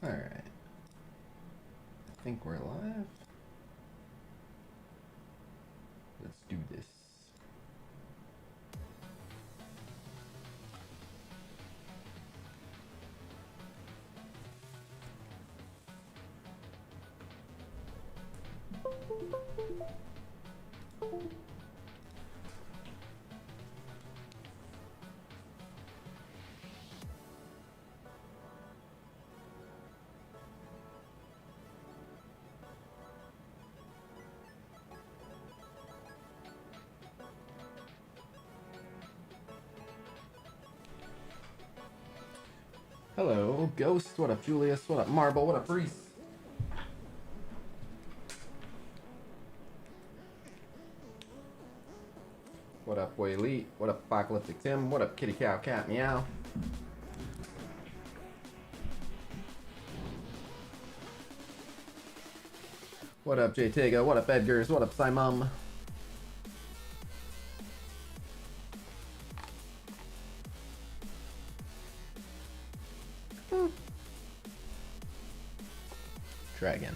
Alright. I think we're live. Let's do this. Hello, Ghost. What up, Julius? What up, Marble? What up, Reese? What up, Boy Elite? What up, Apocalyptic Tim? What up, Kitty Cow Cat Meow? What up, J Tega? What up, Edgars? What up, Simum? Try again.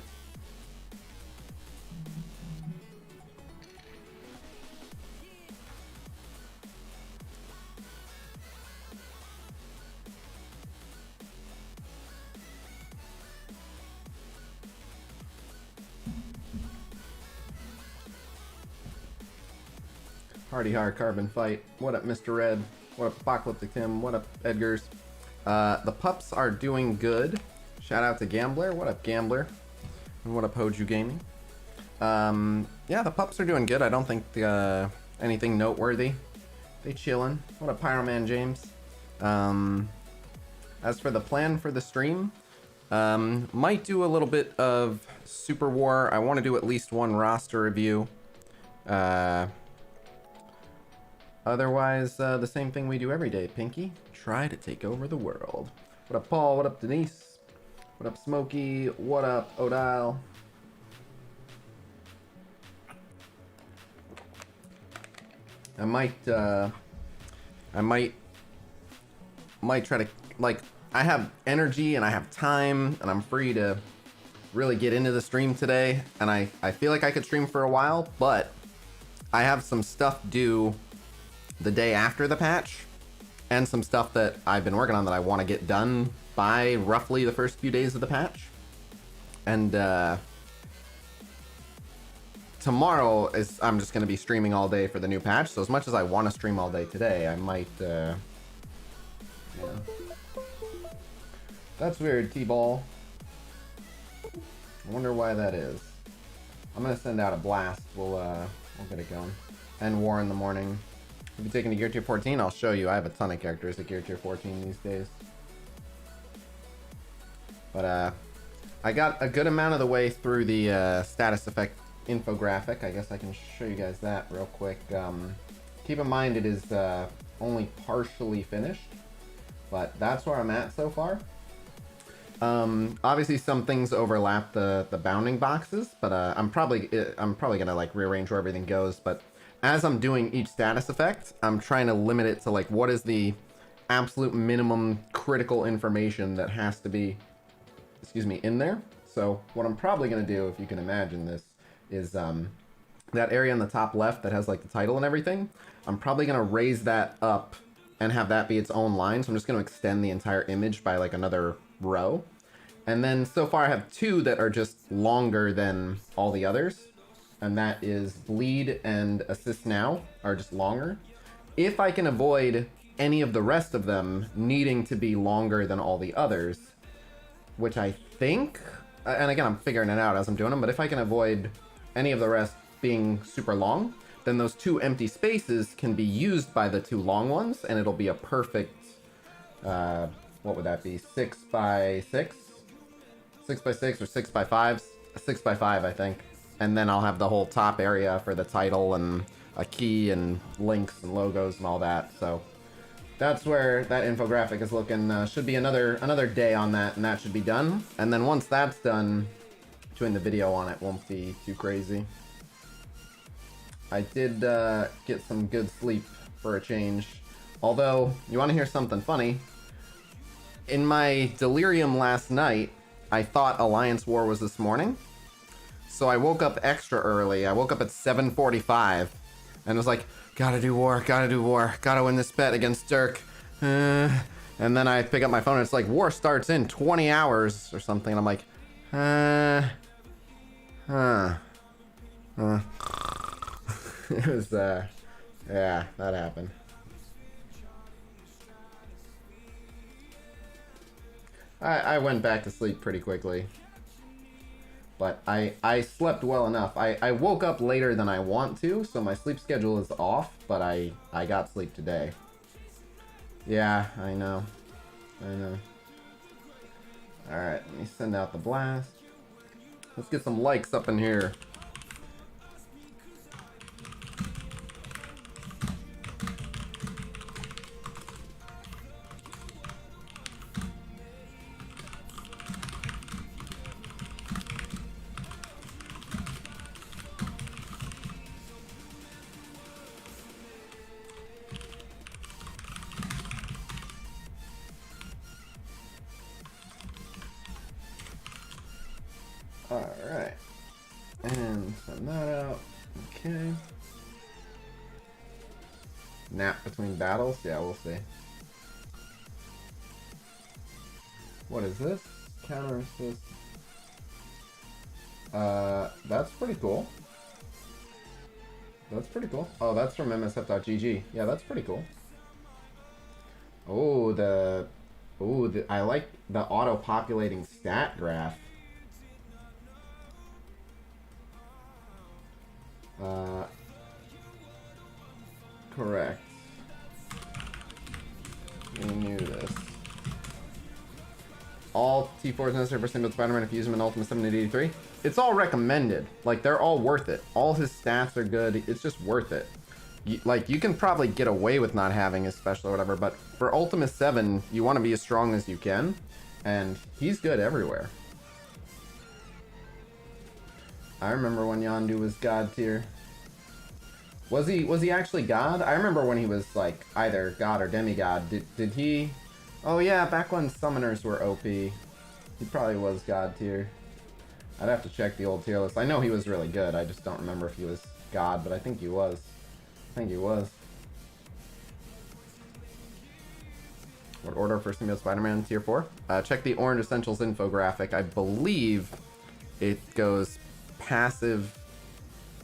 Hardy Hard Carbon Fight. What up, Mr. Red? What up, Apocalyptic Tim? What up, Edgars? The pups are doing good. Shout out to Gambler. What up, Gambler? And what up, Hoju Gaming? Yeah, the pups are doing good. I don't think anything noteworthy. They chillin'. What up, Pyroman James? As for the plan for the stream, might do a little bit of Super War. I want to do at least one roster review. Otherwise, the same thing we do every day, Pinky. Try to take over the world. What up, Paul? What up, Denise? What up, Smokey? What up, Odile? I might try to, like, I have energy and I have time and I'm free to really get into the stream today. And I feel like I could stream for a while, but I have some stuff due the day after the patch and some stuff that I've been working on that I want to get done by roughly the first few days of the patch. And tomorrow is, I'm just going to be streaming all day for the new patch. So as much as I want to stream all day today, I might, yeah. That's weird, T-Ball. I wonder why that is. I'm going to send out a blast. We'll get it going. And War in the morning. If you're taking to Gear Tier 14, I'll show you. I have a ton of characters at Gear Tier 14 these days. But I got a good amount of the way through the status effect infographic. I guess I can show you guys that real quick. Keep in mind it is only partially finished, but that's where I'm at so far. Obviously some things overlap the bounding boxes, but I'm probably gonna like rearrange where everything goes. But as I'm doing each status effect, I'm trying to limit it to like what is the absolute minimum critical information that has to be, excuse me, in there. So what I'm probably gonna do, if you can imagine this, is that area on the top left that has like the title and everything, I'm probably gonna raise that up and have that be its own line. So I'm just gonna extend the entire image by like another row. And then so far I have two that are just longer than all the others. And that is Bleed and Assist Now are just longer. If I can avoid any of the rest of them needing to be longer than all the others, which I think, and again, I'm figuring it out as I'm doing them, but if I can avoid any of the rest being super long, then those two empty spaces can be used by the two long ones, and it'll be a perfect, what would that be, 6x6? 6x6 or 6x5? 6x5, I think. And then I'll have the whole top area for the title and a key and links and logos and all that. So that's where that infographic is looking. Should be another day on that, and that should be done. And then once that's done, doing the video on it won't be too crazy. I did get some good sleep for a change. Although, you want to hear something funny? In my delirium last night, I thought Alliance War was this morning. So I woke up extra early. I woke up at 7:45 and was like, gotta do war, gotta win this bet against Dirk. And then I pick up my phone and it's like, war starts in 20 hours or something. And I'm like, It was, yeah, that happened. I went back to sleep pretty quickly. But I slept well enough. I woke up later than I want to, so my sleep schedule is off, but I got sleep today. Yeah, I know. Alright, let me send out the blast. Let's get some likes up in here. Alright. And send that out. Okay. Nap between battles? Yeah, we'll see. What is this? Counter assist. That's pretty cool. That's pretty cool. Oh, that's from MSF.gg. Yeah, that's pretty cool. Oh, I like the auto-populating stat graph. Correct. We knew this. All T4s necessary for single Spider-Man if you use them in Ultimate 783. It's all recommended. Like, they're all worth it. All his stats are good. It's just worth it. You can probably get away with not having his special or whatever, but for Ultimate 7, you want to be as strong as you can. And he's good everywhere. I remember when Yondu was God tier. Was he actually God? I remember when he was like either God or demigod. Did he? Oh yeah, back when summoners were OP. He probably was God tier. I'd have to check the old tier list. I know he was really good. I just don't remember if he was God, but I think he was. What order for Symbiote Spider-Man tier 4? Check the Orange Essentials infographic. I believe it goes passive,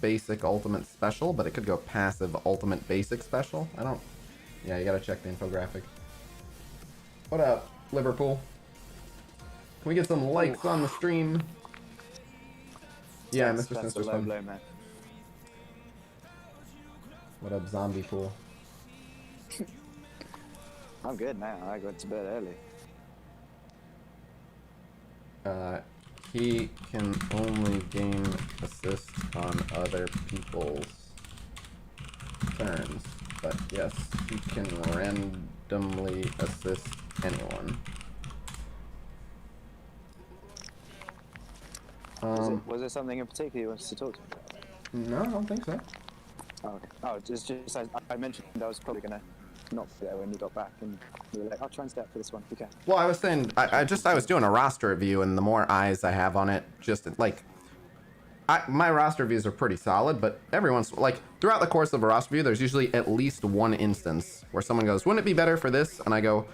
basic, ultimate, special, but it could go passive, ultimate, basic, special. Yeah, you gotta check the infographic. What up, Liverpool? Can we get some likes on the stream? Yeah, Mr. Sinister's fun. Man. What up, Zombie Pool? I'm good now. I got to bed early. He can only gain assist on other people's turns, but yes, he can randomly assist anyone. Was there something in particular you wanted to talk to? No, I don't think so. Oh, okay. Oh, it's just I mentioned I was probably gonna not be there when you got back, and you were like, I'll try and stay up for this one. Okay. Well, I was saying, I was doing a roster review, and the more eyes I have on it, just like, my roster reviews are pretty solid, but every once, like, throughout the course of a roster review, there's usually at least one instance where someone goes, wouldn't it be better for this? And I go,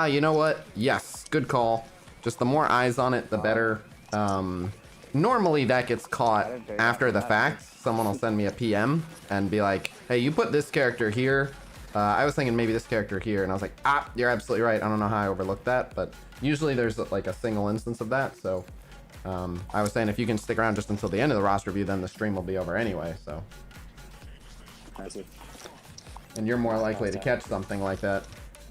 you know what? Yes, good call. Just the more eyes on it, the better. Normally that gets caught after the fact. Someone will send me a PM and be like, hey, you put this character here. I was thinking maybe this character here, and I was like, you're absolutely right. I don't know how I overlooked that, but usually there's like a single instance of that. So I was saying if you can stick around just until the end of the roster review, then the stream will be over anyway. So. I see. And you're more likely to catch something like that.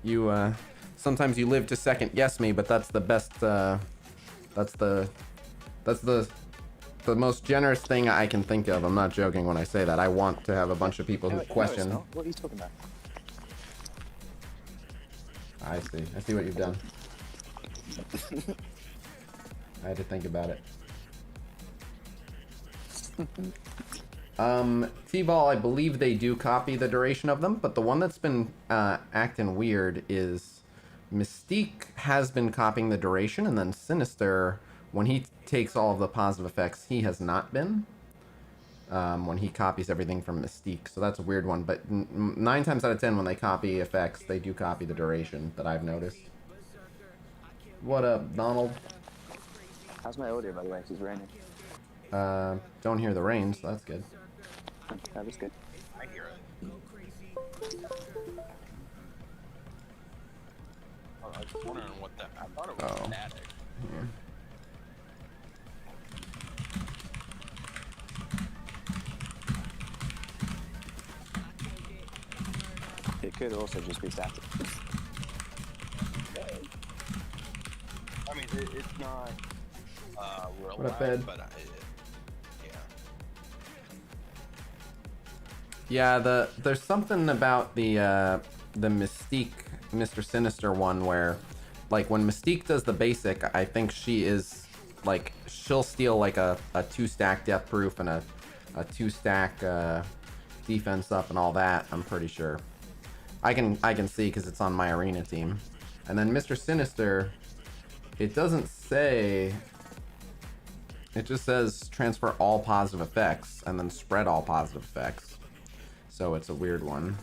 You sometimes you live to second guess me, but that's the best. That's the most generous thing I can think of. I'm not joking when I say that. I want to have a bunch of people who question. No, what are you talking about? I see what you've done. I had to think about it. T-Ball, I believe they do copy the duration of them, but the one that's been acting weird is Mystique has been copying the duration, and then Sinister when he takes all of the positive effects, he has not been. When he copies everything from Mystique, so that's a weird one. But 9 times out of 10, when they copy effects, they do copy the duration that I've noticed. What up, Donald? How's my audio, by the way? It's raining. Don't hear the rain, so that's good. That was good. I hear it. Oh, I was wondering what that. I thought it was static. Yeah. It could also just be static. I mean, it's not real What up, loud, Ed? but Yeah, there's something about the Mystique Mr. Sinister one where, like, when Mystique does the basic, I think she is, like, she'll steal, like, a 2-stack death proof and a 2-stack defense up and all that, I'm pretty sure. I can see because it's on my arena team. And then Mr. Sinister, it doesn't say, it just says transfer all positive effects and then spread all positive effects. So it's a weird one.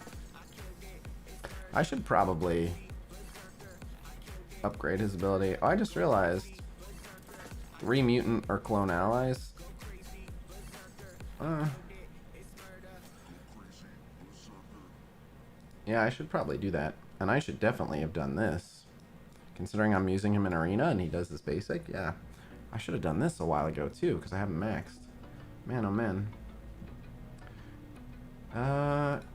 I should probably upgrade his ability. Oh, I just realized 3 mutant or clone allies. Yeah, I should probably do that. And I should definitely have done this. Considering I'm using him in arena and he does this basic, yeah. I should have done this a while ago too, because I haven't maxed. Man, oh man.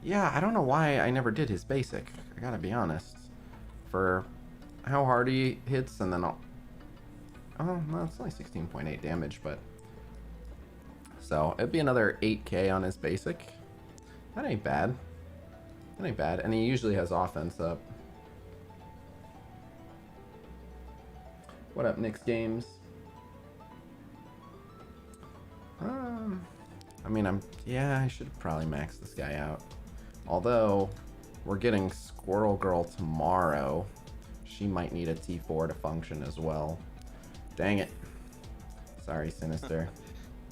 Yeah, I don't know why I never did his basic. I gotta be honest. For how hard he hits and then I'll... Oh, no, it's only 16.8 damage, but... So, it'd be another 8k on his basic. That ain't bad. That ain't bad. And he usually has offense up. What up, Knicks Games? I mean, yeah, I should probably max this guy out. Although, we're getting Squirrel Girl tomorrow. She might need a T4 to function as well. Dang it. Sorry, Sinister.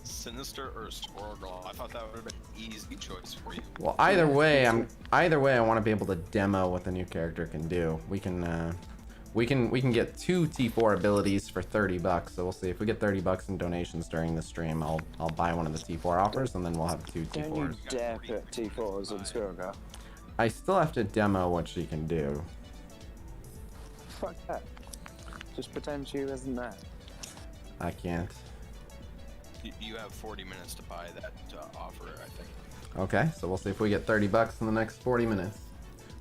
Sinister or Squirrel Girl? I thought that would have been an easy choice for you. Well, either way, I want to be able to demo what the new character can do. We can get 2 T4 abilities for $30. So we'll see if we get $30 in donations during the stream. I'll buy one of the T4 offers, and then we'll have 2 Don't you T4s. dare put T4s on Squirrel Girl. I still have to demo what she can do. Fuck that. Just pretend she wasn't there. I can't. You have 40 minutes to buy that offer, I think. Okay, so we'll see if we get $30 in the next 40 minutes.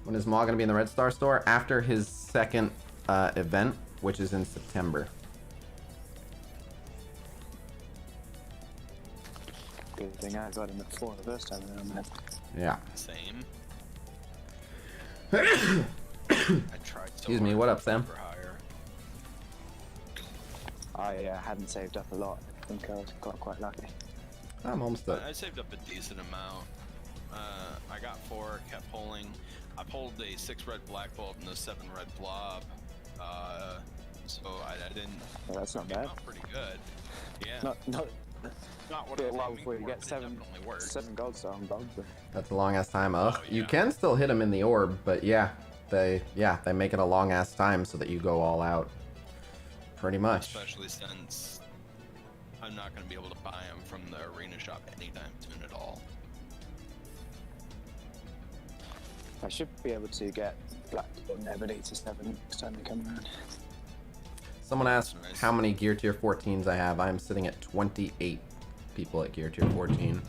When is Maul going to be in the Red Star store? After his second event, which is in September. Good thing I got him at 4 the first time around, man. Yeah. Same. I tried so Excuse me, hard what to up, Sam? for hire. I hadn't saved up a lot. I think I got quite lucky. I'm almost done. I saved up a decent amount. I got 4, kept pulling. I pulled a 6 red black bolt and a 7 red blob. So I didn't. Well, that's not came bad. out pretty good. Yeah. Not what bit it while was before you aiming get for, but it definitely worked. 7 gold star on gold. That's a long ass time. Ugh. Oh, You yeah. can still hit him in the orb, but yeah, they make it a long ass time so that you go all out. Pretty much. Especially since I'm not going to be able to buy them from the arena shop anytime soon at all. I should be able to get black and ebony to 7 next time they come around. Someone asked Nice. how many gear tier 14s I have. I'm sitting at 28 people at gear tier 14.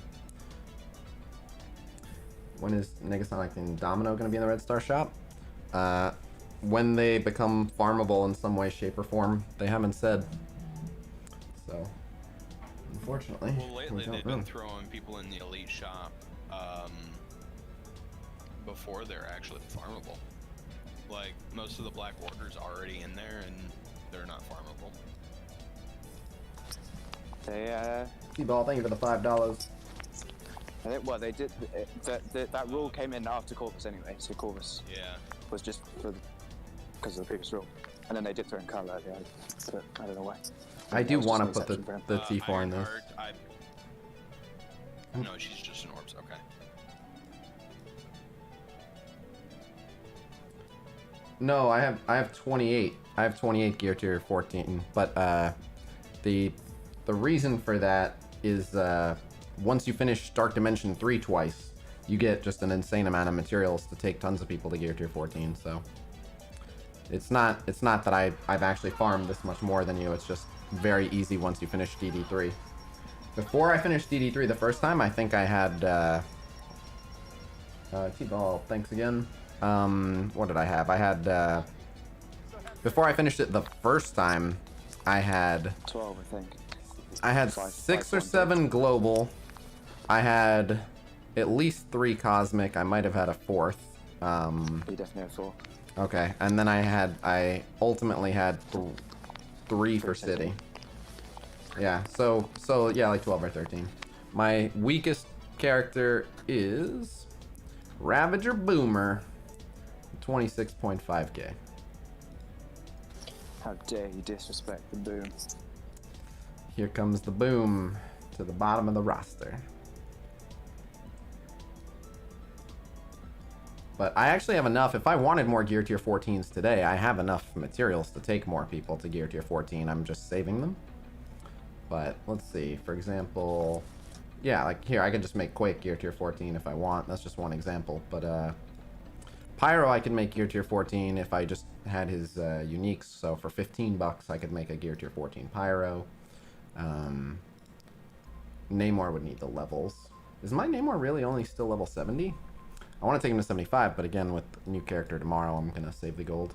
When is Negasonic and Domino going to be in the Red Star shop? When they become farmable in some way, shape, or form. They haven't said. So, unfortunately, Well, lately we don't they've know. been throwing people in the elite shop before they're actually farmable. Like, most of the Black Order's already in there and they're not farmable. They T-Ball, thank you for the $5. I think, well, they did. That rule came in after Corvus anyway, so Corvus Yeah. was just because of the previous rule. And then they did throw in colour earlier, but I don't know why. I do That was want to just an put exception for him. the T4 in this. Ironheart, no, she's just an orbs. Okay. No, I have 28. I have 28 gear tier 14. But the reason for that is once you finish Dark Dimension 3 twice, you get just an insane amount of materials to take tons of people to gear tier 14. So it's not that I've actually farmed this much more than you. It's just very easy once you finish DD3. Before I finished DD3 the first time, I think I had T-Ball, thanks again. What did I have? I had before I finished it the first time, I had 12, I think. I had 6 or 7 global. I had at least 3 cosmic. I might have had a 4th. You definitely have 4. Okay, and then I ultimately had 3 for city. Yeah, so yeah, like 12 or 13. My weakest character is Ravager Boomer, 26.5k. How dare you disrespect the boom? Here comes the boom to the bottom of the roster. But I actually have enough. If I wanted more gear tier 14s today, I have enough materials to take more people to gear tier 14. I'm just saving them. But let's see. For example, yeah, like here, I could just make Quake gear tier 14 if I want. That's just one example. But Pyro, I could make gear tier 14 if I just had his uniques. So for 15 bucks, I could make a gear tier 14 Pyro. Namor would need the levels. Is my Namor really only still level 70? I want to take him to 75, but again, with new character tomorrow, I'm going to save the gold.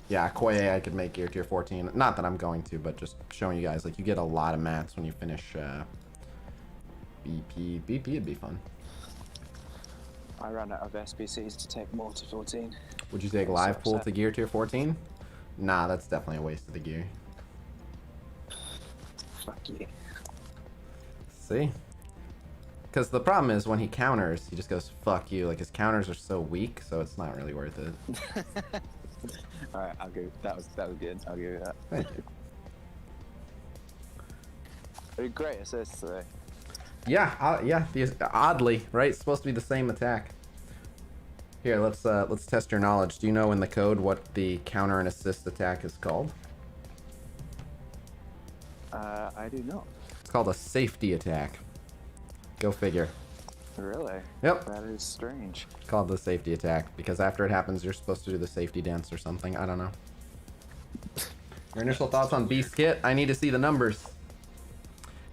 Yeah, Koye I could make gear tier 14. Not that I'm going to, but just showing you guys, like, you get a lot of mats when you finish BP. BP would be fun. I ran out of SBCs to take more to 14. Would you take live pool to gear tier 14? Nah, that's definitely a waste of the gear. Fuck you. See? Because the problem is when he counters, he just goes, fuck you. Like, his counters are so weak, so it's not really worth it. Alright, I'll go. That was good. I'll give you that. Thank you. Great assists today. Yeah, yeah. Oddly, right? It's supposed to be the same attack. Here, let's test your knowledge. Do you know in the code what the counter and assist attack is called? I do not. It's called a safety attack. Go figure. Really? Yep. That is strange. It's called the safety attack because after it happens, you're supposed to do the safety dance or something. I don't know. Your initial thoughts on Beast Kit? I need to see the numbers.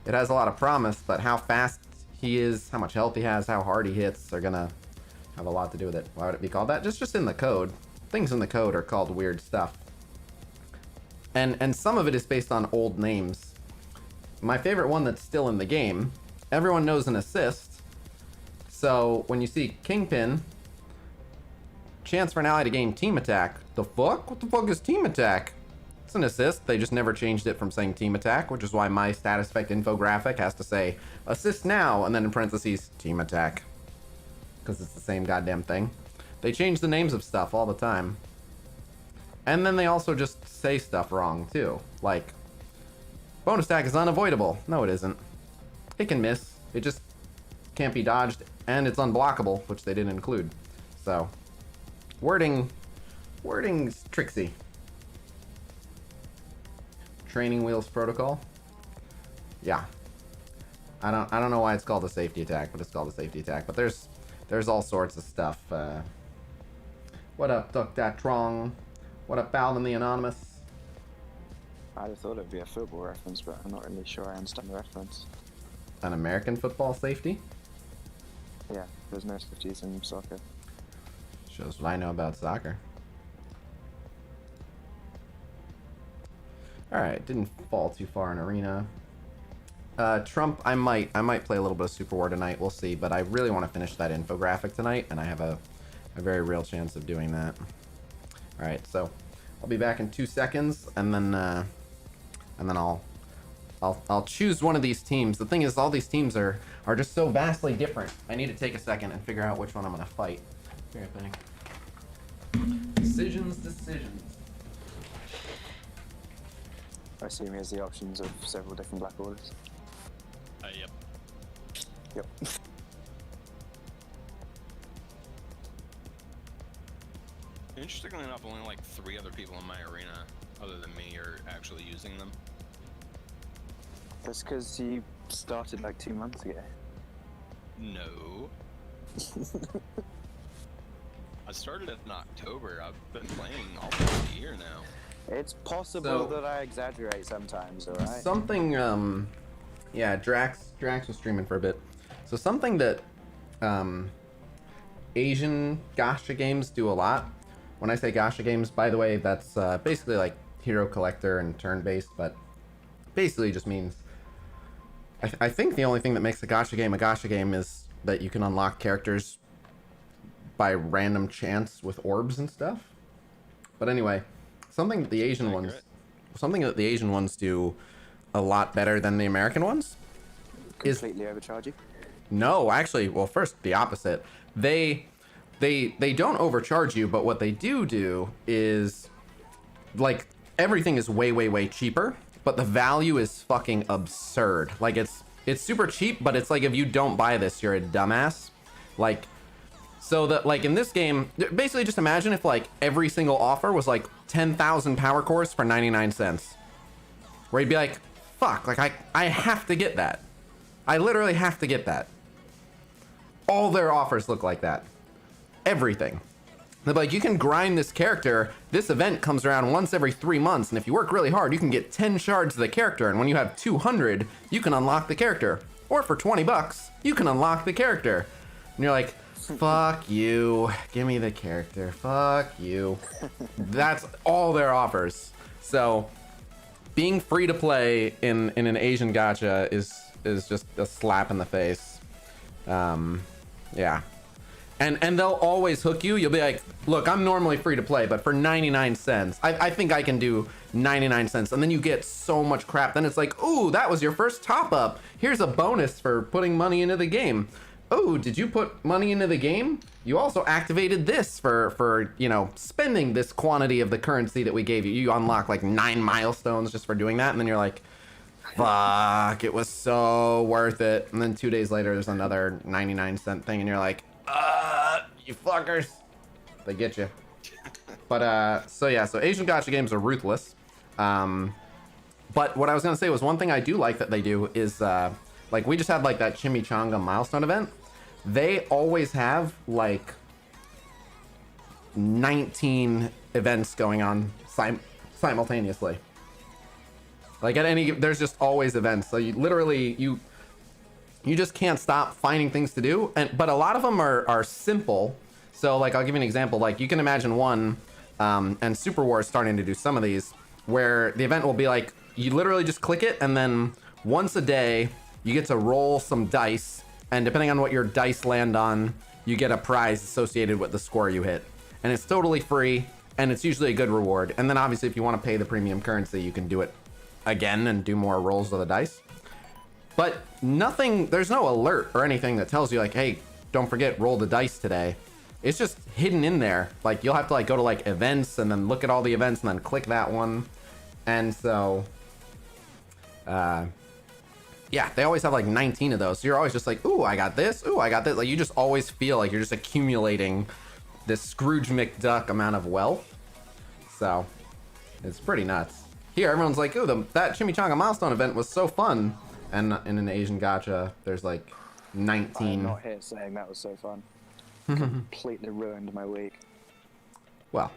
It has a lot of promise, but how fast he is, how much health he has, how hard he hits are gonna have a lot to do with it. Why would it be called that? Just in the code. Things in the code are called weird stuff. And some of it is based on old names. My favorite one that's still in the game, everyone knows an assist. So when you see Kingpin, chance for an ally to gain team attack. The fuck? What the fuck is team attack? It's an assist. They just never changed it from saying team attack, which is why my status effect infographic has to say assist now and then in parentheses team attack. Because it's the same goddamn thing. They change the names of stuff all the time. And then they also just say stuff wrong too. Like, bonus attack is unavoidable. No, it isn't. It can miss. It just can't be dodged, and it's unblockable, which they didn't include. So, wording's tricksy. Training wheels protocol. Yeah. I don't know why it's called a safety attack, but it's called a safety attack. But there's all sorts of stuff. What up, Duck Dat Trong? What up, Balvin the Anonymous? I'd have thought it would be a football reference, but I'm not really sure I understand the reference. An American football safety? Yeah, there's no safeties in soccer. Shows what I know about soccer. Alright, didn't fall too far in arena. Trump, I might play a little bit of Super War tonight, we'll see, but I really want to finish that infographic tonight, and I have a very real chance of doing that. Alright, so I'll be back in 2 seconds, and then I'll choose one of these teams. The thing is, all these teams are just so vastly different. I need to take a second and figure out which one I'm gonna fight. Fair thing. Decisions. I assume he has the options of several different black orders. Yep. Yep. Interestingly enough, only like 3 other people in my arena, other than me, are actually using them. That's because you started like 2 months ago. No. I started in October. I've been playing almost a year now. It's possible So- that I exaggerate sometimes, alright? Something, yeah, Drax was streaming for a bit. So something that, Asian gacha games do a lot. When I say gacha games, by the way, that's basically like hero collector and turn-based, but basically just means... I think the only thing that makes a gacha game is that you can unlock characters by random chance with orbs and stuff. But anyway, something that the Asian ones do a lot better than the American ones is... Completely overcharge you? No, actually, well, first, the opposite. They don't overcharge you, but what they do is, like, everything is way cheaper, but the value is fucking absurd. Like, it's super cheap, but it's like, if you don't buy this, you're a dumbass. Like, so that, like, in this game, basically just imagine if, like, every single offer was, like, 10,000 power cores for 99 cents. Where you'd be like, fuck, like, I have to get that. I literally have to get that. All their offers look like that. Everything. They're like, you can grind this character. This event comes around once every 3 months, and if you work really hard, you can get 10 shards of the character, and when you have 200, you can unlock the character. Or for 20 bucks, you can unlock the character. And you're like, fuck you. Give me the character. Fuck you. That's all their offers. So, being free to play in an Asian gacha is just a slap in the face. Yeah. And they'll always hook you. You'll be like, look, I'm normally free to play, but for 99 cents, I think I can do 99 cents. And then you get so much crap. Then it's like, ooh, that was your first top up. Here's a bonus for putting money into the game. Oh, did you put money into the game? You also activated this for, you know, spending this quantity of the currency that we gave you. You unlock like 9 milestones just for doing that. And then you're like, fuck, it was so worth it. And then 2 days later, there's another 99-cent thing. And you're like, you fuckers. They get you. But, so yeah, so Asian gacha games are ruthless. But what I was going to say was one thing I do like that they do is, like, we just had, like, that Chimichanga milestone event. They always have, like, 19 events going on simultaneously. Like, at any... There's just always events. So you literally... You just can't stop finding things to do. But a lot of them are simple. So, like, I'll give you an example. Like, you can imagine one, and Super War is starting to do some of these, where the event will be like, you literally just click it, and then once a day, you get to roll some dice, and depending on what your dice land on, you get a prize associated with the score you hit. And it's totally free, and it's usually a good reward. And then obviously, if you want to pay the premium currency, you can do it again and do more rolls of the dice. But nothing, there's no alert or anything that tells you like, hey, don't forget, roll the dice today. It's just hidden in there. Like, you'll have to like go to like events and then look at all the events and then click that one. And so, yeah, they always have like 19 of those. So you're always just like, ooh, I got this. Ooh, I got this. Like, you just always feel like you're just accumulating this Scrooge McDuck amount of wealth. So it's pretty nuts. Here, everyone's like, ooh, that Chimichanga milestone event was so fun. And in an Asian gacha, there's like 19. I'm not here saying that was so fun. Completely ruined my week. Well,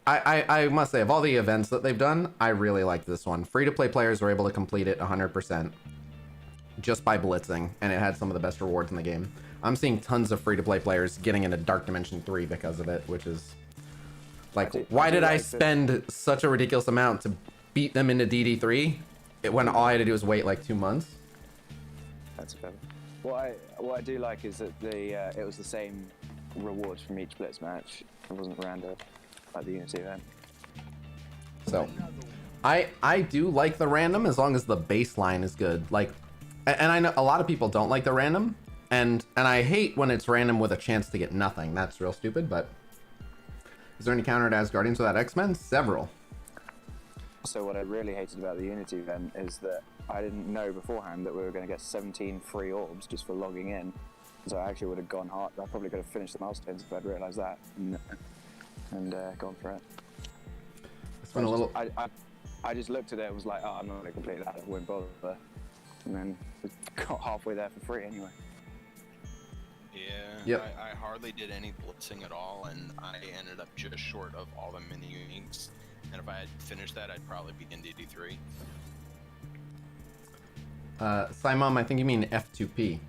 I must say, of all the events that they've done, I really liked this one. Free-to-play players were able to complete it 100% just by blitzing, and it had some of the best rewards in the game. I'm seeing tons of free-to-play players getting into Dark Dimension 3 because of it, which is... Like, why did I spend such a ridiculous amount to beat them into DD3 when all I had to do was wait like 2 months? That's fair. What I do like is that it was the same rewards from each blitz match. It wasn't random like the Unity event. So, I do like the random as long as the baseline is good. Like, and I know a lot of people don't like the random, and I hate when it's random with a chance to get nothing. That's real stupid. But is there any counter to Asgardians without X-Men? Several. So what I really hated about the Unity event is that I didn't know beforehand that we were going to get 17 free orbs just for logging in. So I actually would have gone hard. I probably could have finished the milestones if I'd realised that and gone for it. It's been a little. I just looked at it and was like, oh, I'm not going to complete that. I won't bother. And then got halfway there for free anyway. Yeah, yep. I hardly did any blitzing at all, and I ended up just short of all the mini uniques. And if I had finished that, I'd probably be in DD3. Simon, I think you mean F2P.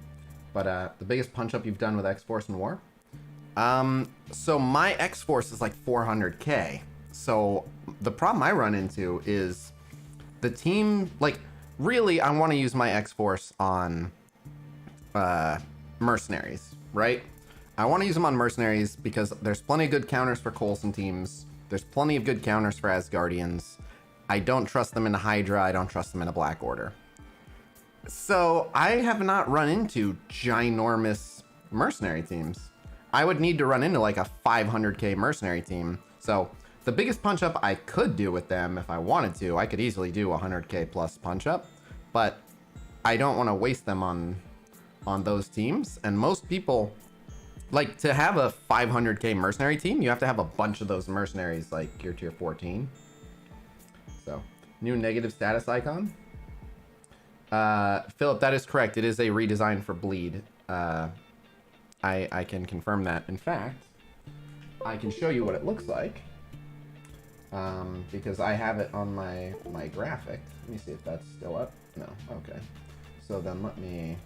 But the biggest punch up you've done with X-Force in War? So my X-Force is like 400k. So the problem I run into is the team, like, really, I want to use my X-Force on mercenaries, right? I want to use them on mercenaries because there's plenty of good counters for Coulson teams. There's plenty of good counters for Asgardians. I don't trust them in a Hydra. I don't trust them in a Black Order. So I have not run into ginormous mercenary teams. I would need to run into like a 500k mercenary team. So the biggest punch up I could do with them if I wanted to, I could easily do a 100k plus punch up, but I don't want to waste them on those teams. And most people, like, to have a 500k mercenary team, you have to have a bunch of those mercenaries, like your tier 14. So, new negative status icon. Philip, that is correct. It is a redesign for Bleed. I can confirm that. In fact, I can show you what it looks like. Because I have it on my graphic. Let me see if that's still up. No, okay. So then let me,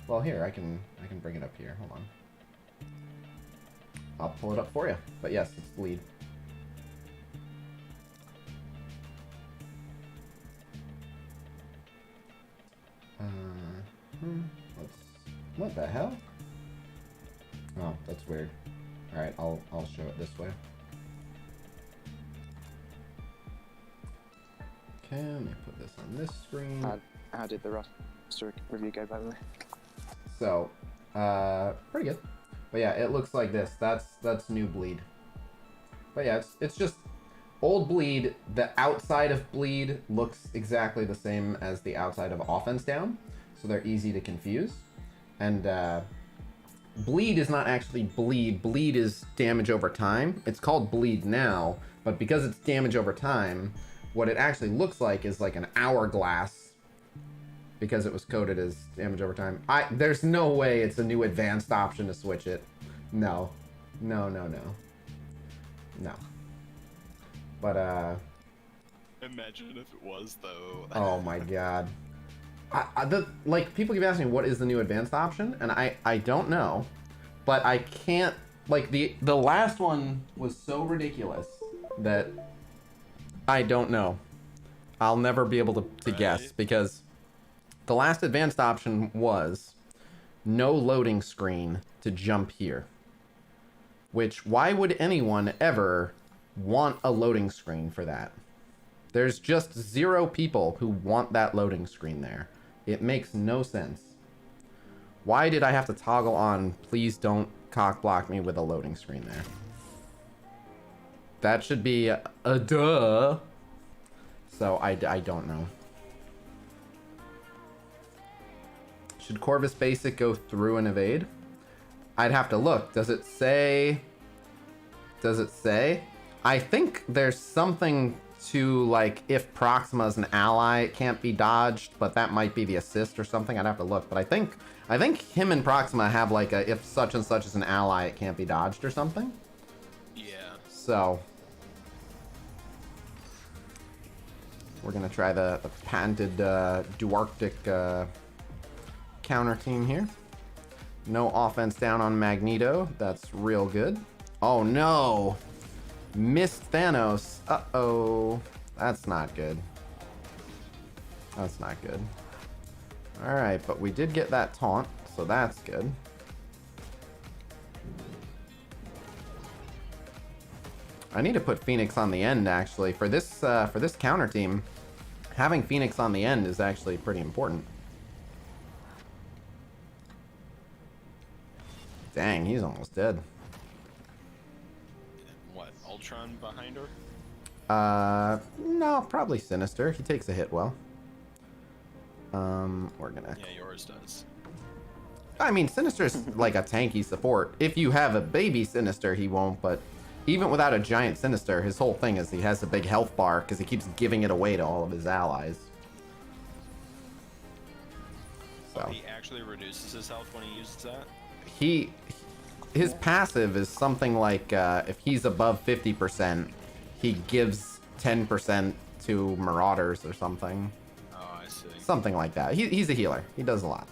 well, here, I can bring it up here. Hold on. I'll pull it up for you. But yes, it's Bleed. What the hell? Oh, that's weird. Alright, I'll show it this way. Okay, let me put this on this screen. How did the roster review go, by the way? So, pretty good. But yeah, it looks like this. That's new Bleed. But yeah, it's just old Bleed. The outside of Bleed looks exactly the same as the outside of Offense Down, so they're easy to confuse. And Bleed is not actually Bleed. Bleed is damage over time. It's called Bleed now, but because it's damage over time, what it actually looks like is like an hourglass, because it was coded as damage over time. There's no way it's a new advanced option to switch it. No. No. But Imagine if it was, though. oh my god. Like, people keep asking what is the new advanced option, and I don't know, but I can't, like, the last one was so ridiculous that I don't know. I'll never be able to guess, because the last advanced option was no loading screen to jump here, which, why would anyone ever want a loading screen for that? There's just 0 people who want that loading screen there. It makes no sense. Why did I have to toggle on, please don't cock block me with a loading screen there? That should be a duh. So I don't know. Should Corvus Basic go through and evade? I'd have to look. Does it say? I think there's something to, like, if Proxima is an ally, it can't be dodged, but that might be the assist or something. I'd have to look, but I think him and Proxima have, like, a if such and such is an ally, it can't be dodged or something. Yeah. So we're gonna try the patented Duarctic counter team here. No offense down on Magneto. That's real good. Oh no! Missed Thanos. Uh-oh. That's not good. That's not good. Alright, but we did get that taunt, so that's good. I need to put Phoenix on the end, actually. For this counter team, having Phoenix on the end is actually pretty important. Dang, he's almost dead. What, Ultron behind her? No, probably Sinister. He takes a hit well. We're gonna... Yeah, yours does. I mean, Sinister's like a tanky support. If you have a baby Sinister, he won't, but even without a giant Sinister, his whole thing is he has a big health bar because he keeps giving it away to all of his allies. So. Oh, he actually reduces his health when he uses that? His passive is something like, if he's above 50%, he gives 10% to Marauders or something. Oh, I see. Something like that. He's a healer. He does a lot.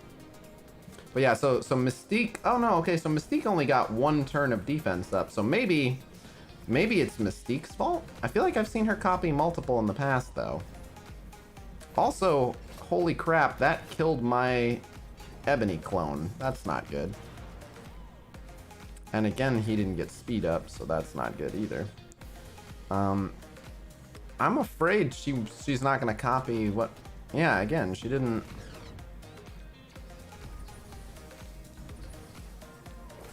But yeah, so Mystique... Oh, no, okay, so Mystique only got one turn of defense up, so maybe it's Mystique's fault? I feel like I've seen her copy multiple in the past, though. Also, holy crap, that killed my Ebony clone. That's not good. And again, he didn't get speed up, so that's not good either. I'm afraid she's not going to copy what... Yeah, again, she didn't...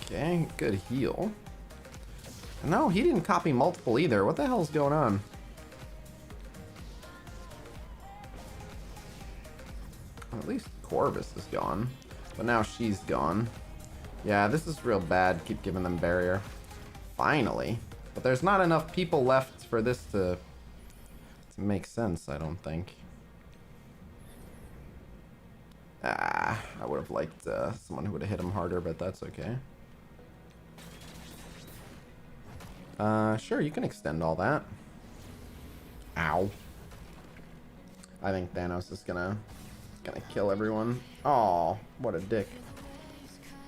Okay, good heal. No, he didn't copy multiple either. What the hell's going on? Well, at least Corvus is gone. But now she's gone. Yeah, this is real bad. Keep giving them barrier. Finally. But there's not enough people left for this to make sense, I don't think. I would have liked someone who would have hit him harder, but that's okay. Sure, you can extend all that. Ow. I think Thanos is gonna kill everyone. Aw, what a dick.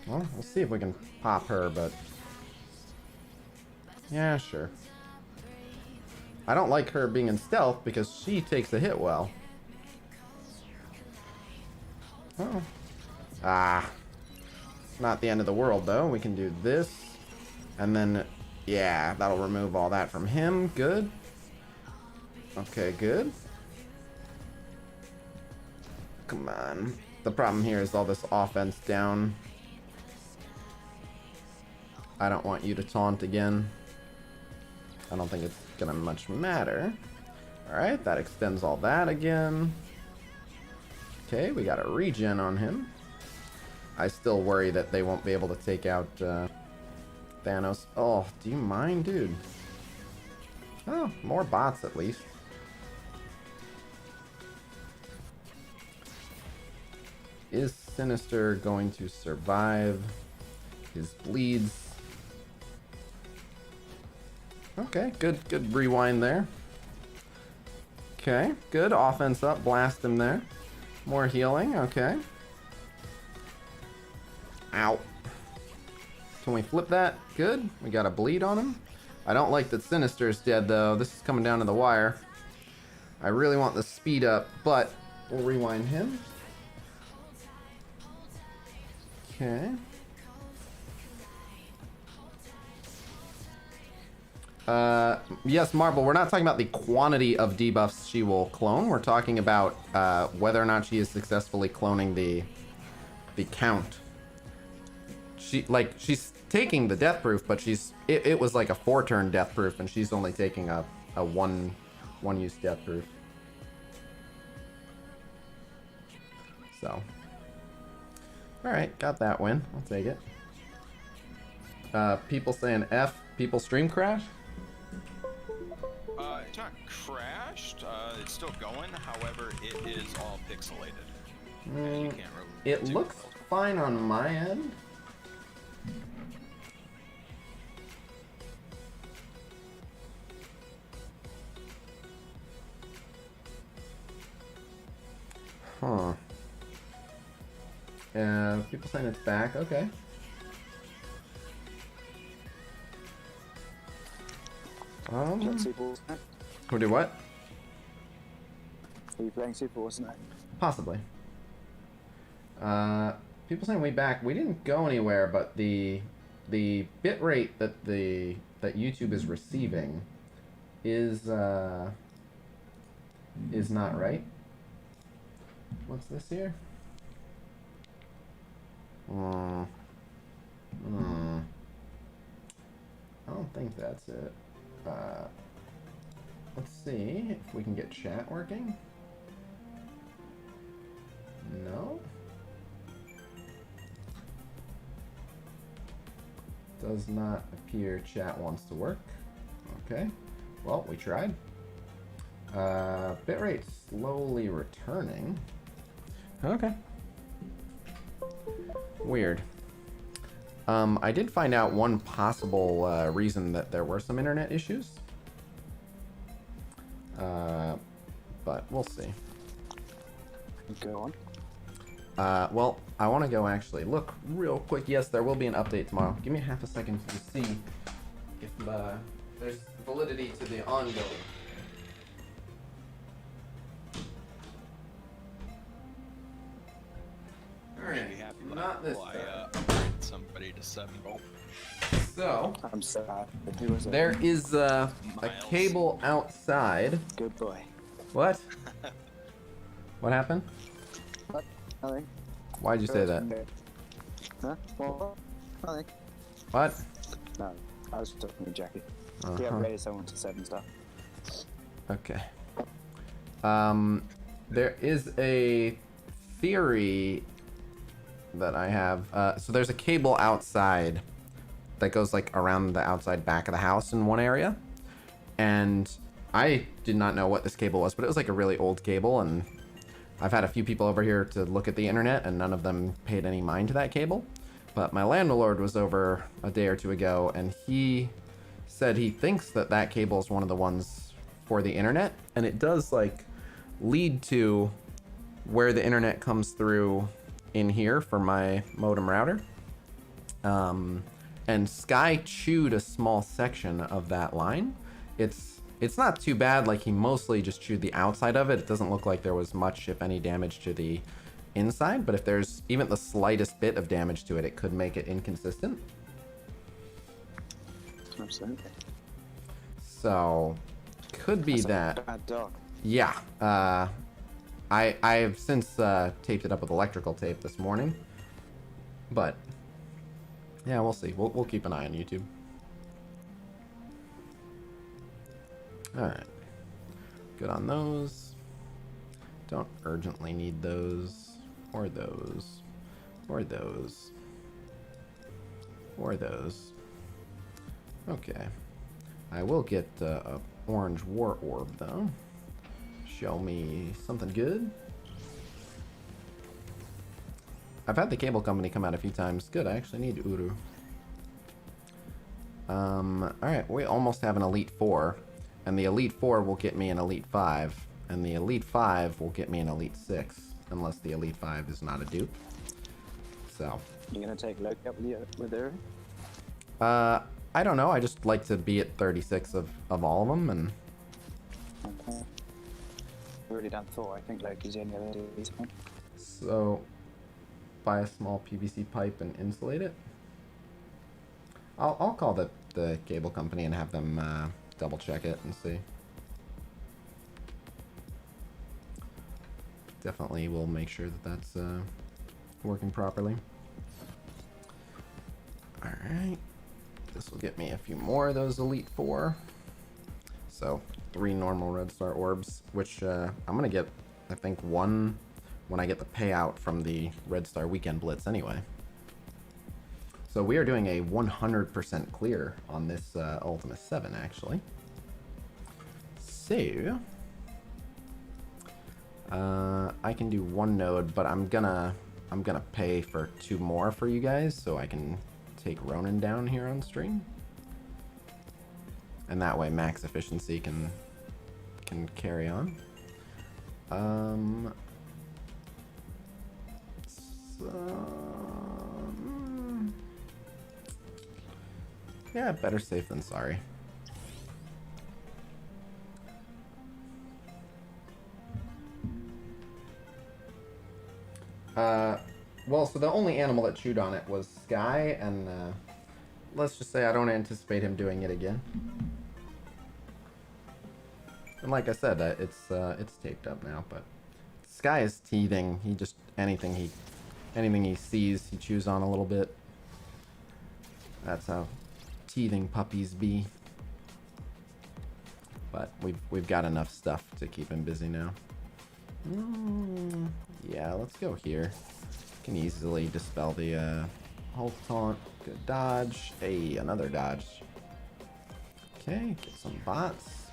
Well, we'll see if we can pop her, but... Yeah, sure. I don't like her being in stealth because she takes a hit well. Oh. Ah. Not the end of the world, though. We can do this. And then... Yeah, that'll remove all that from him. Good. Okay, good. Come on. The problem here is all this offense down. I don't want you to taunt again. I don't think it's gonna much matter. Alright, that extends all that again. Okay, we got a regen on him. I still worry that they won't be able to take out Thanos. Oh, do you mind, dude? Oh, more bots at least. Is Sinister going to survive his bleeds? Okay, good rewind there. Okay, good offense up, blast him there. More healing, okay. Ow. Can we flip that? Good. We got a bleed on him. I don't like that Sinister's dead, though. This is coming down to the wire. I really want the speed up, but we'll rewind him. Okay. Yes, Marvel, we're not talking about the quantity of debuffs she will clone. We're talking about whether or not she is successfully cloning the count. She's taking the death proof, but it was like a 4-turn death proof, and she's only taking a one use death proof. So, all right, got that win. I'll take it. People saying F. People stream crash. It's not crashed. It's still going. However, it is all pixelated. And you can't really It looks fine on my end. Huh. People saying it's back. Okay. Super Wars tonight? We'll do what? Are you playing Super Wars tonight? Possibly. People saying way back. We didn't go anywhere, but the bit rate that YouTube is receiving is not right. What's this here? I don't think that's it. let's see if we can get chat working. No? Does not appear chat wants to work. Okay. Well, we tried. Bitrate slowly returning. Okay. Weird. I did find out one possible reason that there were some internet issues. But we'll see. Go on. Well, I want to go actually look real quick. Yes, there will be an update tomorrow. Give me half a second to see if there's validity to the ongoing. Alright, not this time. Upgrade somebody to 7 volt. So, I'm sad. Who was it? there is a Miles. cable outside. Good boy. What? What happened? What? Nothing. Why'd you say that? Huh? Well, nothing. What? No, I was just talking to Jackie. He Uh-huh. upgraded someone to 7 star. Okay. There is a theory that I have. So there's a cable outside that goes like around the outside back of the house in one area. And I did not know what this cable was, but it was like a really old cable, and I've had a few people over here to look at the internet, and none of them paid any mind to that cable. But my landlord was over a day or two ago, and he said he thinks that that cable is one of the ones for the internet, and it does like lead to where the internet comes through in here for my modem router. And Sky chewed a small section of that line. It's not too bad, like he mostly just chewed the outside of it. It doesn't look like there was much, if any, damage to the inside, but if there's even the slightest bit of damage to it, it could make it inconsistent. Absolutely. So, could be That's that. a bad dog. Yeah. I've since taped it up with electrical tape this morning. But, yeah, we'll see. We'll keep an eye on YouTube. Alright. Good on those. Don't urgently need those. Or those. Or those. Or those. Okay. I will get a orange war orb, though. Show me something good. I've had the cable company come out a few times. Good, I actually need Uru. Alright, we almost have an Elite 4. And the Elite 4 will get me an Elite 5. And the Elite 5 will get me an Elite 6. Unless the Elite 5 is not a dupe. So. You gonna take Loki up with her? I don't know. I just like to be at 36 of all of them. And Okay. I've already done 4. I think Loki's the only other decent one. so, buy a small PVC pipe and insulate it. I'll call the cable company and have them double check it and see. Definitely will make sure that that's working properly. Alright. This will get me a few more of those Elite 4. So, 3 normal Red Star orbs, which I'm going to get, I think, 1 when I get the payout from the Red Star Weekend Blitz anyway. So we are doing a 100% clear on this Ultima 7, actually. So, I can do 1 node, but I'm gonna pay for 2 more for you guys, so I can take Ronin down here on stream. And that way max efficiency can carry on. Yeah, better safe than sorry. Well, so the only animal that chewed on it was Sky, and let's just say I don't anticipate him doing it again. And like I said, it's taped up now, but Sky is teething. He just anything he sees, he chews on a little bit. That's how teething puppies be. But we've got enough stuff to keep him busy now. Yeah, let's go here. Can easily dispel the Hulk taunt. Good dodge. Hey, another dodge. Okay, get some bots.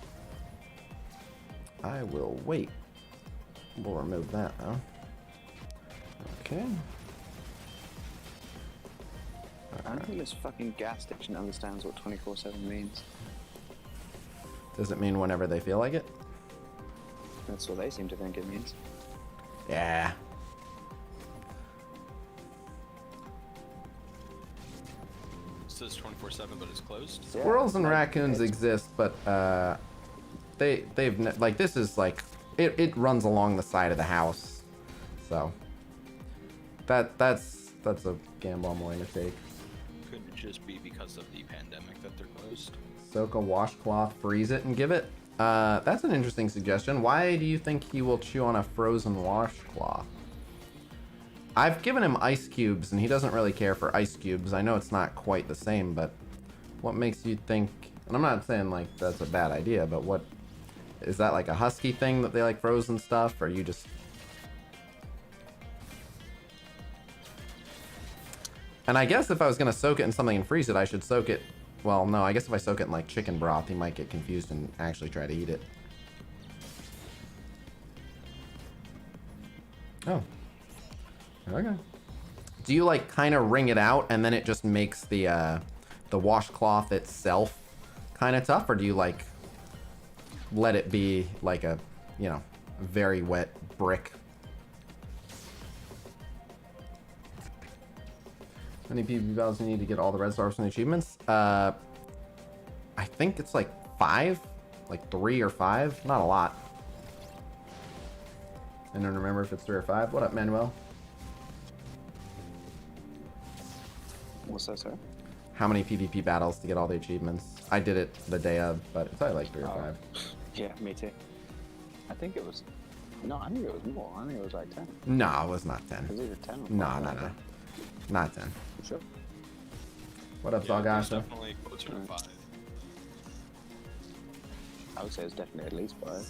I will wait. We'll remove that though. Okay. I don't think this fucking gas station understands what 24/7 means. Does it mean whenever they feel like it? That's what they seem to think it means. Yeah. It says 24/7, but it's closed. Yeah, Squirrels and like, raccoons it's- exist, but like this is like it runs along the side of the house, so that's a gamble I'm willing to take. Could it just be because of the pandemic that they're closed? Soak a washcloth, freeze it, and give it. That's an interesting suggestion. Why do you think he will chew on a frozen washcloth? I've given him ice cubes, and he doesn't really care for ice cubes. I know it's not quite the same, but what makes you think... And I'm not saying, like, that's a bad idea, but what... Is that, like, a husky thing that they like frozen stuff, or you just... And I guess if I was going to soak it in something and freeze it, I should soak it... Well, no, I guess if I soak it in, like, chicken broth, he might get confused and actually try to eat it. Oh. Okay. Do you, like, kind of wring it out, and then it just makes the washcloth itself kind of tough? Or do you, like, let it be, like, a, you know, very wet brick? How many PvP battles do you need to get all the red stars from the achievements? I think it's like 5, like 3 or 5, not a lot. I don't remember if it's 3 or 5. What up, Manuel? What's that, sir? How many PvP battles to get all the achievements? I did it the day of, but it's probably like 3 or 5. Yeah, me too. I think it was... No, I think it was more. I think it was like 10. No, it was not It 10. was either 10 or No, 5, no, no. Not 10. Sure. What up, Yeah, it's Zalgasha? definitely closer to 5. I would say it's definitely at least 5.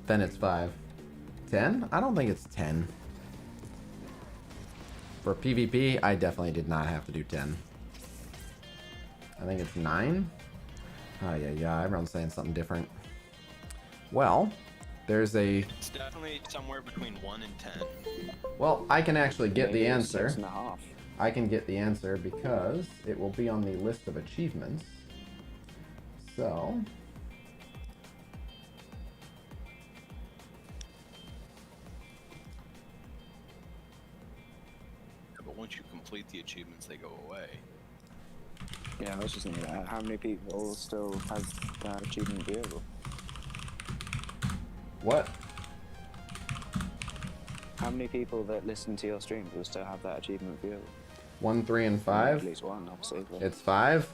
Then it's 5. 10? I don't think it's 10. For PvP, I definitely did not have to do 10. I think it's 9. Oh, yeah, everyone's saying something different. Well, there's a... It's definitely somewhere between 1 and 10. Well, I can actually get the Maybe it's answer. 6.5. I can get the answer because it will be on the list of achievements. So... But once you complete the achievements, they go away. Yeah, I was just thinking that. How many people still have that achievement viewable? What? How many people that listen to your streams will still have that achievement viewable? 1, 3, and At 5? least one, obviously. But It's 5?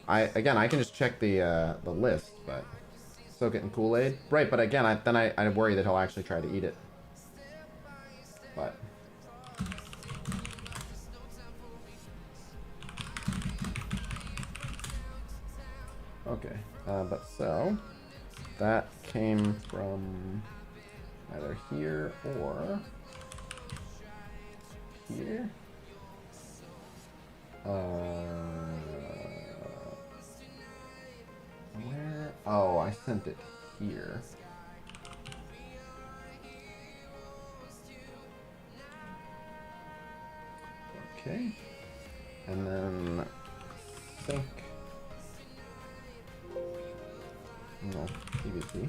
Again, I can just check the list, but... Soak it in Kool-Aid? Right, but again, I worry that he'll actually try to eat it. But... Okay, but so... That came from... either here or... here? Where? Oh, I sent it here. Okay. And then sync. No, PvP.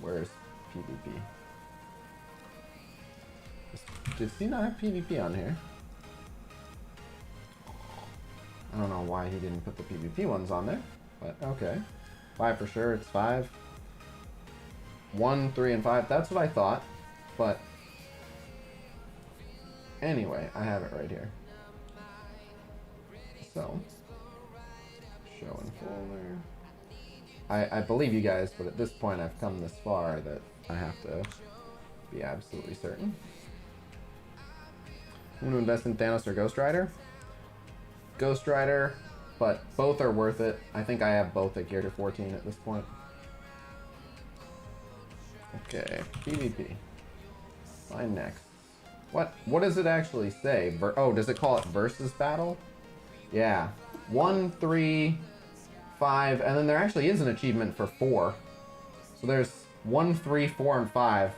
Where's PvP? Does he not have PvP on here? I don't know why he didn't put the PvP ones on there, but okay. 5 for sure, it's 5. 1, 3, and 5, that's what I thought, but anyway, I have it right here. So, show and folder. I believe you guys, but at this point I've come this far that I have to be absolutely certain. I'm gonna invest in Thanos or Ghost Rider. Ghost Rider, but both are worth it. I think I have both at gear to 14 at this point. Okay, PvP. Find next. What does it actually say? Oh, does it call it versus battle? Yeah. 1, 3, 5, and then there actually is an achievement for 4. So there's 1, 3, 4, and 5,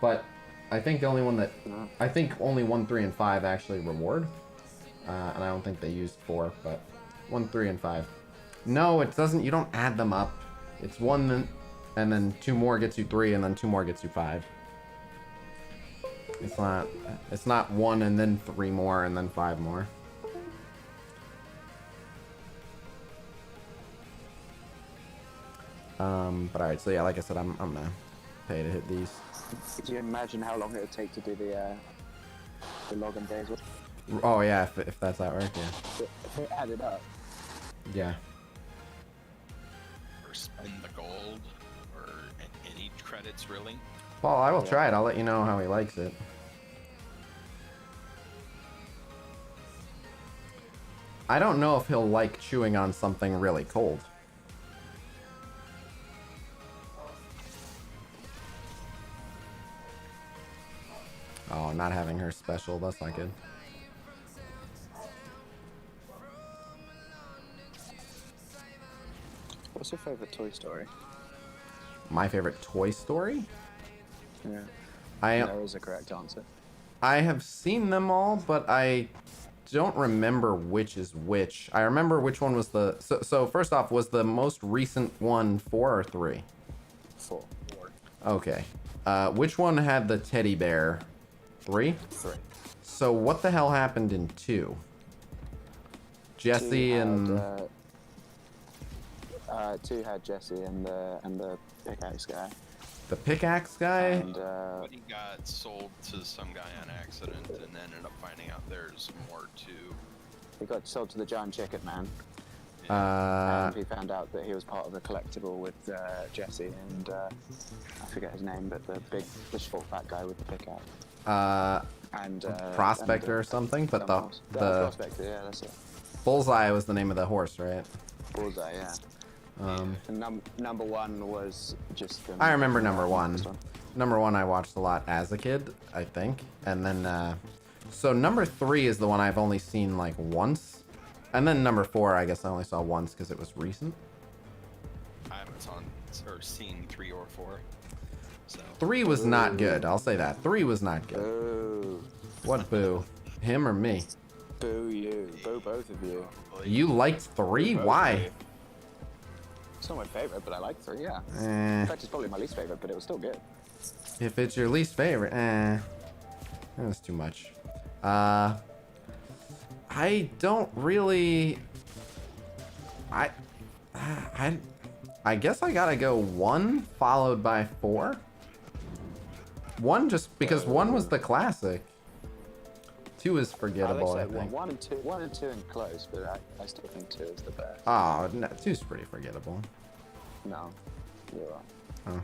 but I think the only one that I think only 1, 3, and 5 actually reward, and I don't think they used 4, but 1, 3, and 5. No, it doesn't. You don't add them up. It's 1, and then 2 more gets you 3, and then 2 more gets you 5. It's not 1 and then 3 more and then 5 more. But alright, so yeah, like I said, I'm gonna pay to hit these. Could you imagine how long it would take to do the login days? Oh yeah, if that's that right, yeah. If it added up. Yeah. Or spend the gold, or any credits really. Well, I will try it. I'll let you know how he likes it. I don't know if he'll like chewing on something really cold. Oh, not having her special, that's not good. What's your favorite Toy Story? My favorite Toy Story? Yeah. There is a correct answer. I have seen them all, but I don't remember which is which. I remember which one was the... So first off, was the most recent one 4 or 3? 4. Okay. Which one had the teddy bear? 3? 3. So what the hell happened in 2? Jesse and... 2 had Jesse and the pickaxe guy. The pickaxe guy? And But he got sold to some guy on accident and ended up finding out there's more to. he got sold to the giant chicken man. Uh, And he found out that he was part of a collectible with Jesse and I forget his name, but the short fat guy with the pickaxe. And Prospector or something, but the Prospector, yeah, that's it. Bullseye was the name of the horse, right? Bullseye, yeah. And number 1 was just. I remember number 1. Number 1 I watched a lot as a kid, I think, and then so number 3 is the one I've only seen like once, and then number 4 I guess I only saw once because it was recent. I haven't seen 3 or 4. So 3 was not good. I'll say that 3 was not good. Boo. What boo? Him or me? Boo you. Boo both of you. You liked 3? Why? It's not my favorite, but I like 3, yeah. Eh. In fact, it's probably my least favorite, but it was still good. If it's your least favorite, that's too much. I don't really. I guess I gotta go 1 followed by 4. 1 just because 1 was the classic. 2 is forgettable, I think. 1 and 2 in close, but I still think 2 is the best. Oh, no, 2's pretty forgettable. No, you're right. Huh.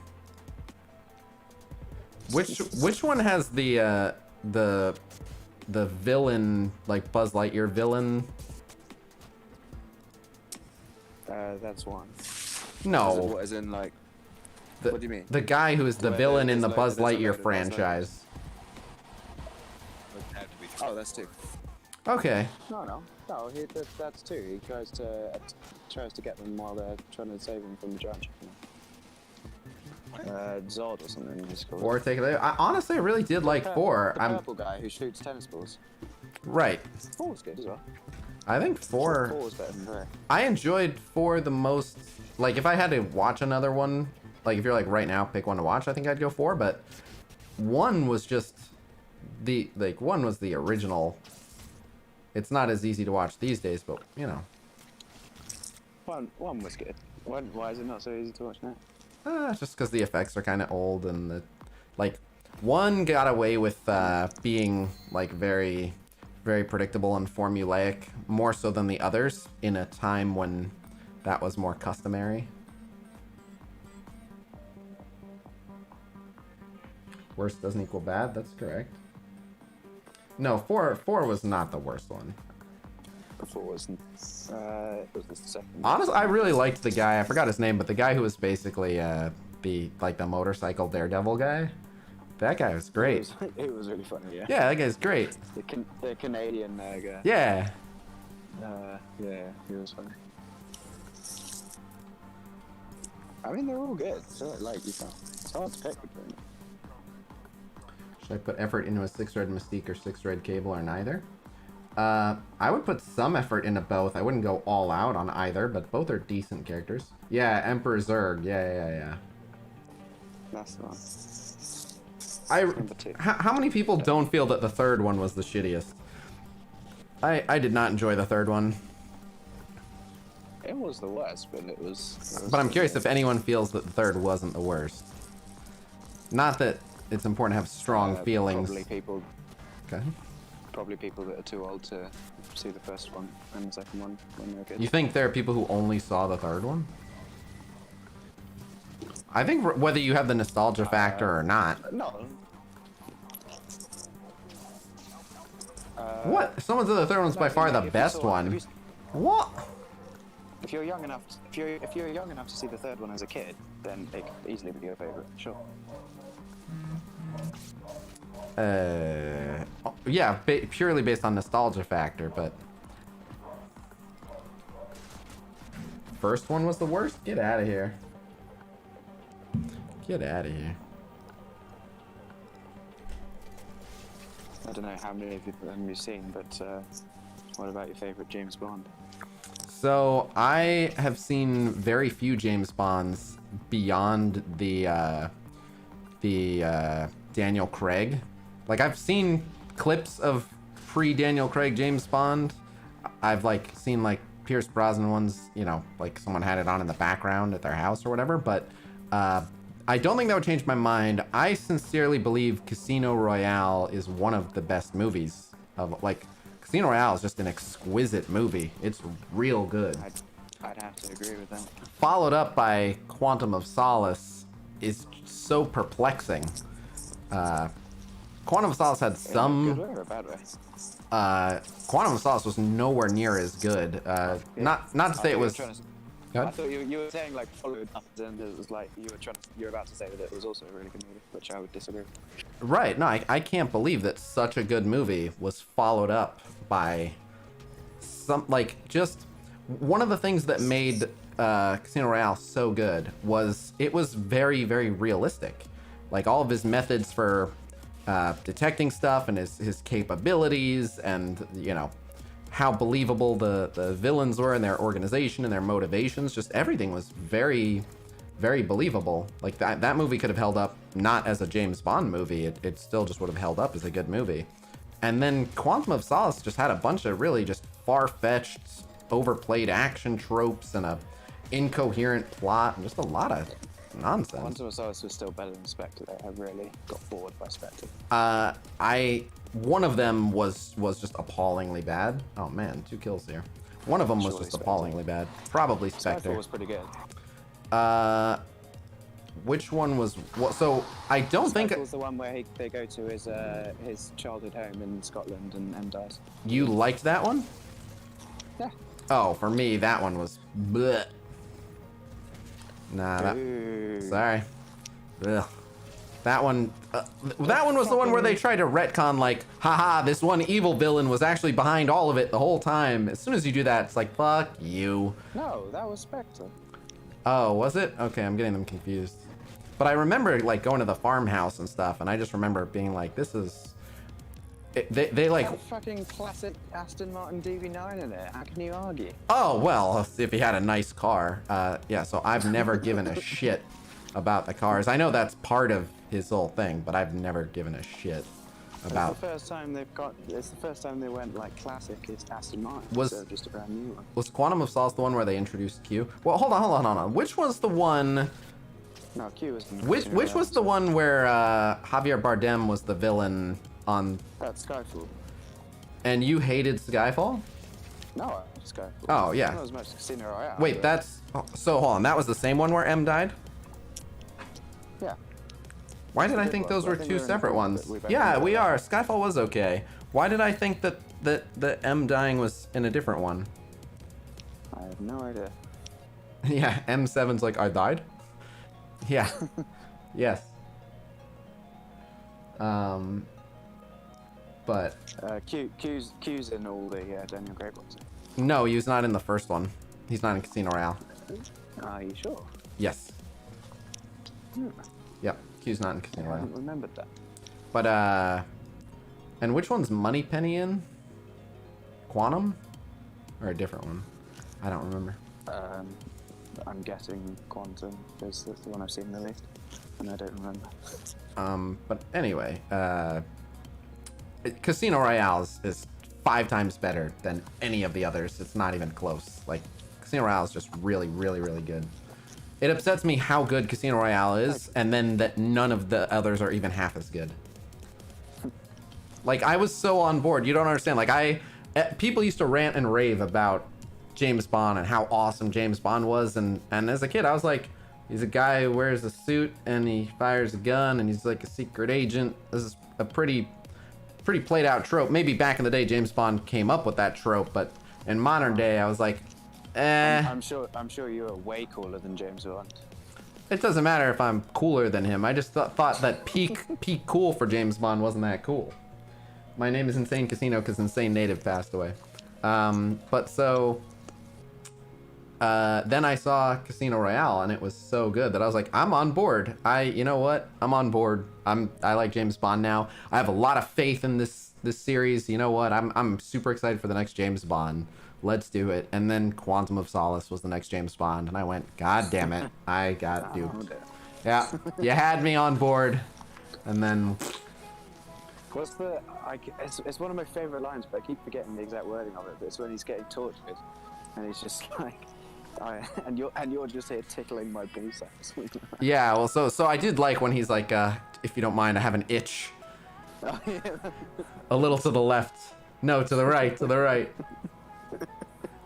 Which one has the villain, like Buzz Lightyear villain? That's 1. No. As in like. What do you mean? The guy who is the villain in the Buzz there's a load Lightyear of franchise. it had to be 3. Oh, that's 2. Okay. No. That's 2. He tries to get them while they're trying to save them from the giant chicken. Zod or something. He's called. Or take it. Honestly, I really did like 4. The purple guy who shoots tennis balls. Right. 4 was good as well. I think 4. 4 was better than 3. I enjoyed 4 the most. Like, if I had to watch another one, like if you're like right now, pick one to watch, I think I'd go 4. But 1 was just the 1 was the original. It's not as easy to watch these days, but you know. 1 was good. Why is it not so easy to watch now? Just because the effects are kind of old and the, like, 1 got away with being like very, very predictable and formulaic more so than the others in a time when that was more customary. Worse doesn't equal bad. That's correct. No, four was not the worst one. Before wasn't. It was the second. Honestly, I really liked the guy. I forgot his name, but the guy who was basically the motorcycle daredevil guy. That guy was great. It was really funny. Yeah. Yeah, that guy's great. The Canadian guy. Yeah. Yeah, he was funny. I mean, they're all good. So like you know, it's hard to pick between them. Should I put effort into a 6-red Mystique or 6-red Cable or neither? I would put some effort into both. I wouldn't go all out on either, but both are decent characters. Yeah, Emperor Zurg. Yeah. That's the one. How many people don't feel that the third one was the shittiest? I did not enjoy the third one. It was the worst, but it was But I'm curious if anyone feels that the third wasn't the worst. Not that it's important to have strong feelings. Probably people that are too old to see the first one and the second one when they're good. You think there are people who only saw the third one? I think whether you have the nostalgia factor or not. No. What? Someone said the third one's by far the best one. What? If you're young enough, if you're young enough to see the third one as a kid, then it could easily be your favorite. Sure. Yeah, purely based on nostalgia factor, but first one was the worst. Get out of here. Get out of here. I don't know how many of them you've seen, but what about your favorite James Bond? So I have seen very few James Bonds beyond the Daniel Craig. Like, I've seen clips of pre-Daniel Craig James Bond. I've seen Pierce Brosnan ones, you know, like someone had it on in the background at their house or whatever, but I don't think that would change my mind. I sincerely believe Casino Royale is one of the best movies of, Casino Royale is just an exquisite movie. It's real good. I'd have to agree with that. Followed up by Quantum of Solace is so perplexing. Quantum of Solace had some... Good way or a bad way? Quantum of Solace was nowhere near as good. Not to say it was... I thought you were saying followed up, and it was like you were about to say that it was also a really good movie, which I would disagree. Right, no, I can't believe that such a good movie was followed up by some, just one of the things that made Casino Royale so good was it was very, very realistic. All of his methods for detecting stuff and his capabilities and, you know, how believable the villains were and their organization and their motivations, just everything was very, very believable. That movie could have held up not as a James Bond movie, it still just would have held up as a good movie. And then Quantum of Solace just had a bunch of really just far-fetched, overplayed action tropes and a incoherent plot and just a lot of nonsense. Quantum of Solace was still better than Spectre, though. I really got bored by Spectre. One of them was just appallingly bad. Oh man, 2 kills here. One of them was just appallingly bad. Probably Spectre. Skyfall was pretty good. Which one was what? So I don't think Skyfall was the one where they go to his childhood home in Scotland and M dies. You liked that one? Yeah. Oh, for me that one was bleh. Nah, sorry. Ugh. That one was the one where they tried to retcon haha, this one evil villain was actually behind all of it the whole time. As soon as you do that, it's fuck you. No, that was Spectre. Oh, was it? Okay, I'm getting them confused. But I remember going to the farmhouse and stuff, and I just remember being this is... They fucking classic Aston Martin DB9 in it. How can you argue? Oh, well, if he had a nice car. Yeah, so I've never given a shit about the cars. I know that's part of his whole thing, but I've never given a shit about... It's the first time they went classic is Aston Martin, so just a brand new one. Was Quantum of Solace the one where they introduced Q? Well, hold on. Which was the one... No, Q was... Which was the one where Javier Bardem was the villain on... That's Skyfall. And you hated Skyfall? No, I hated Skyfall. Oh, yeah. Not as much as Casino Royale. Wait, that's... So, hold on, that was the same one where M died? Yeah. Why did I think those were 2 separate ones? Yeah, we are. Skyfall was okay. Why did I think that the M dying was in a different one? I have no idea. Yeah, M7's like, I died? Yeah. Yes. But... Q's in all the Daniel Gray books. No, he was not in the first one. He's not in Casino Royale. Are you sure? Yes. Hmm. Yep, Q's not in Casino I Royale. hadn't remembered that. But, and which one's Moneypenny in? Quantum? Or a different one? I don't remember. I'm guessing Quantum is the one I've seen the least, and I don't remember. But anyway, Casino Royale is 5 times better than any of the others. It's not even close. Like, Casino Royale is just really, really, really good. It upsets me how good Casino Royale is, and then that none of the others are even half as good. Like, I was so on board. You don't understand. Like, people used to rant and rave about James Bond and how awesome James Bond was, and as a kid, I was like, he's a guy who wears a suit and he fires a gun and he's like a secret agent. This is a pretty played out trope. Maybe back in the day, James Bond came up with that trope, but in modern day, I was like, I'm sure you are way cooler than James Bond. It doesn't matter if I'm cooler than him. I just thought that peak cool for James Bond wasn't that cool. My name is Insane Casino because Insane Native passed away. But so then I saw Casino Royale and it was so good that I was like, I'm on board. You know what? I'm on board. I like James Bond now. I have a lot of faith in this series. You know what? I'm super excited for the next James Bond. Let's do it. And then Quantum of Solace was the next James Bond, and I went, God damn it, I got duped. Yeah, you had me on board, and then. What's the? It's one of my favorite lines, but I keep forgetting the exact wording of it. But it's when he's getting tortured, and he's just like, and you're just here tickling my ballsacks. Yeah, well, so I did like when he's like, if you don't mind, I have an itch. Oh, yeah. A little to the left. No, to the right, to the right.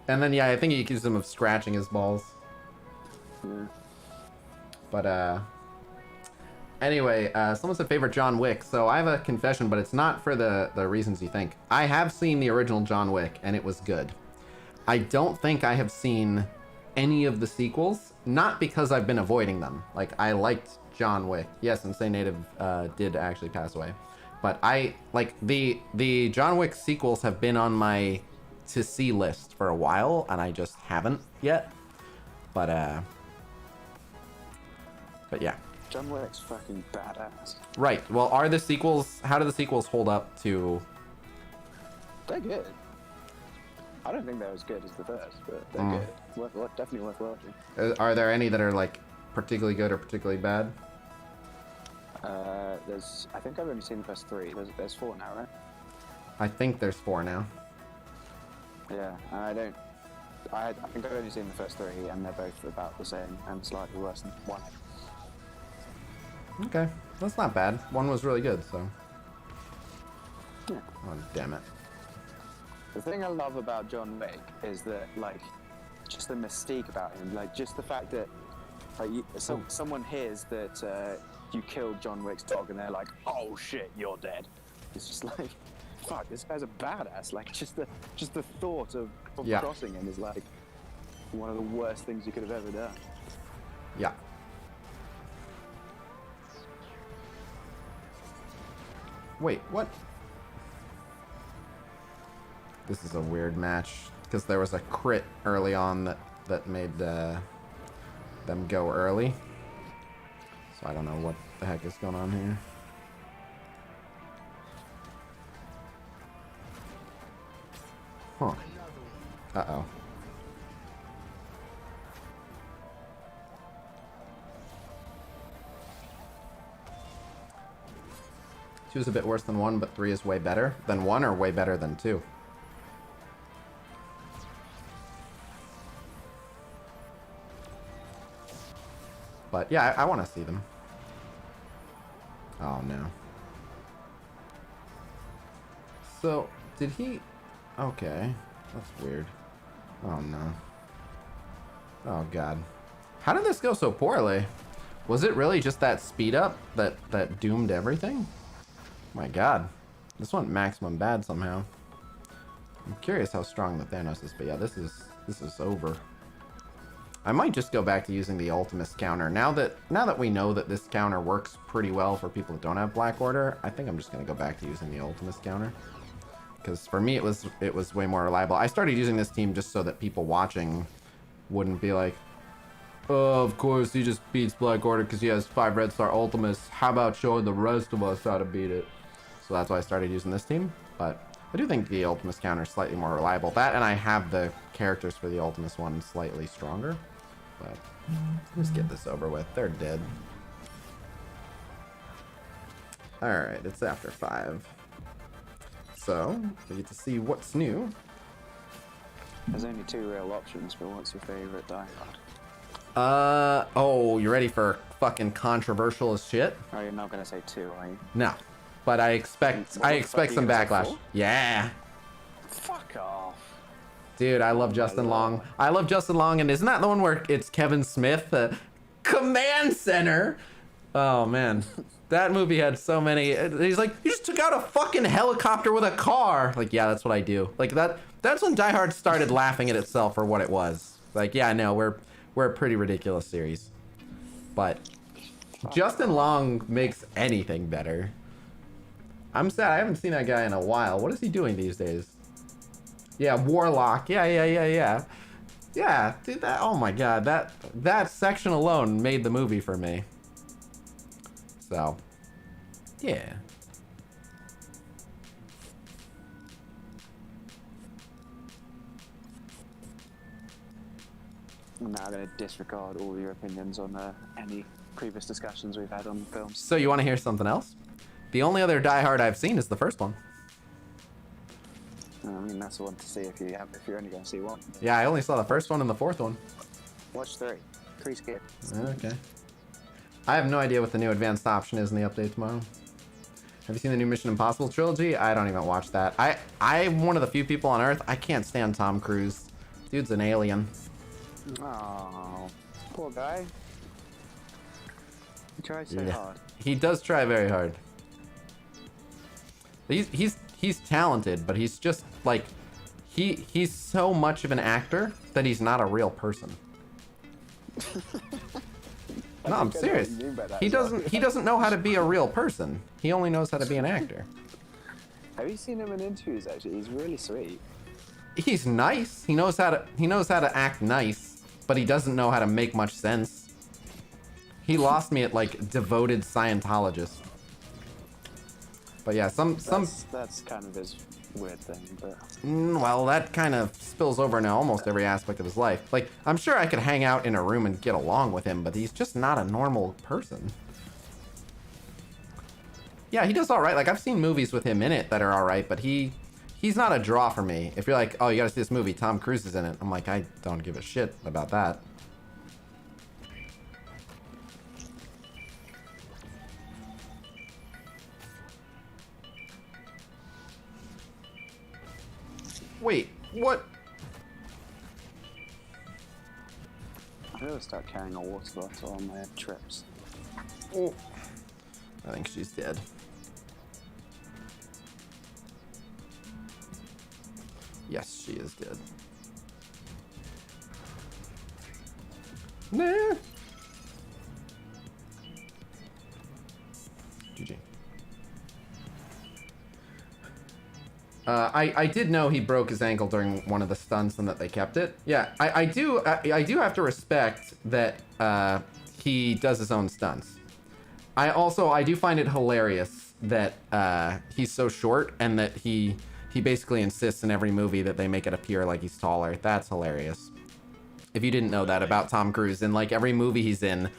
And then, yeah, I think he accused him of scratching his balls. Yeah. But, anyway, someone said favorite John Wick. So I have a confession, but it's not for the reasons you think. I have seen the original John Wick, and it was good. I don't think I have seen any of the sequels, not because I've been avoiding them. Like, I liked John Wick. Yes, Insane Native did actually pass away. But the John Wick sequels have been on my to see list for a while, and I just haven't yet. But yeah. John Wick's fucking badass. Right. Well, how do the sequels hold up to? They're good. I don't think they're as good as the first, but they're good. Definitely worth watching. Are there any that are like particularly good or particularly bad? I think I've only seen the first 3. There's 4 now, right? I think there's 4 now. Yeah, I think I've only seen the first 3, and they're both about the same and slightly worse than 1. Okay, that's not bad. 1 was really good, so. Yeah. Oh, damn it. The thing I love about John Wick is that, like, just the mystique about him, like, just the fact that, like, someone hears that you killed John Wick's dog, and they're like, "Oh shit, you're dead." It's just like, fuck, this guy's a badass. Like, just the thought of crossing him is like one of the worst things you could have ever done. Yeah. Wait, what? This is a weird match because there was a crit early on that made them go early. So I don't know what the heck is going on here. Huh. Uh-oh. Two is a bit worse than 1, but 3 is way better than 1 or way better than 2. But yeah, I want to see them. Oh no. So, did he... Okay. That's weird. Oh no. Oh god. How did this go so poorly? Was it really just that speed up that doomed everything? My god. This went maximum bad somehow. I'm curious how strong the Thanos is, but yeah, this is over. I might just go back to using the Ultimus counter. Now that we know that this counter works pretty well for people that don't have Black Order, I think I'm just gonna go back to using the Ultimus counter. Because for me it was way more reliable. I started using this team just so that people watching wouldn't be like, oh, of course he just beats Black Order because he has 5 Red Star Ultimus. How about showing the rest of us how to beat it? So that's why I started using this team. But I do think the Ultimus counter is slightly more reliable. That, and I have the characters for the Ultimus one slightly stronger. But let's get this over with. They're dead. Alright, it's after 5. So, we get to see what's new. There's only 2 real options, but what's your favorite Die Hard? Oh, you ready for fucking controversial as shit? Oh, you're not gonna say 2, are you? No. But I expect some backlash. Yeah. Fuck off. Dude, I love Justin Long. I love Justin Long, and isn't that the one where it's Kevin Smith, Command Center? Oh man, that movie had so many. He's like, you just took out a fucking helicopter with a car. Like, yeah, that's what I do. Like that's when Die Hard started laughing at itself for what it was. Like, yeah, no, we're a pretty ridiculous series, but Justin Long makes anything better. I'm sad I haven't seen that guy in a while. What is he doing these days? Yeah, Warlock. Yeah. Yeah, dude, that, oh my god, that section alone made the movie for me. So, yeah. I'm now going to disregard all your opinions on any previous discussions we've had on films. So you want to hear something else? The only other Die Hard I've seen is the first one. I mean, that's the one to see if you're only going to see one. Yeah, I only saw the first one and the fourth one. Watch 3. 3's good. Okay. I have no idea what the new advanced option is in the update tomorrow. Have you seen the new Mission Impossible trilogy? I don't even watch that. I'm one of the few people on Earth. I can't stand Tom Cruise. Dude's an alien. Oh, poor guy. He tries so hard. He does try very hard. He's talented, but he's just like he's so much of an actor that he's not a real person. No, I'm serious. He doesn't know how to be a real person. He only knows how to be an actor. Have you seen him in interviews? Actually, he's really sweet. He's nice. He knows how to act nice, but he doesn't know how to make much sense. He lost me at like devoted Scientologist. But yeah, that's kind of his weird thing, but well, that kind of spills over into almost every aspect of his life. Like, I'm sure I could hang out in a room and get along with him, but he's just not a normal person. Yeah, he does all right. Like, I've seen movies with him in it that are all right, but he's not a draw for me. If you're like, oh, you gotta see this movie, Tom Cruise is in it, I'm like, I don't give a shit about that. Wait, what? I gotta start carrying a water bottle on my trips. Oh, I think she's dead. Yes, she is dead. Nah. GG. I did know he broke his ankle during one of the stunts and that they kept it. Yeah, I do have to respect that he does his own stunts. I do find it hilarious that he's so short and that he basically insists in every movie that they make it appear like he's taller. That's hilarious. If you didn't know that about Tom Cruise, in like every movie he's in,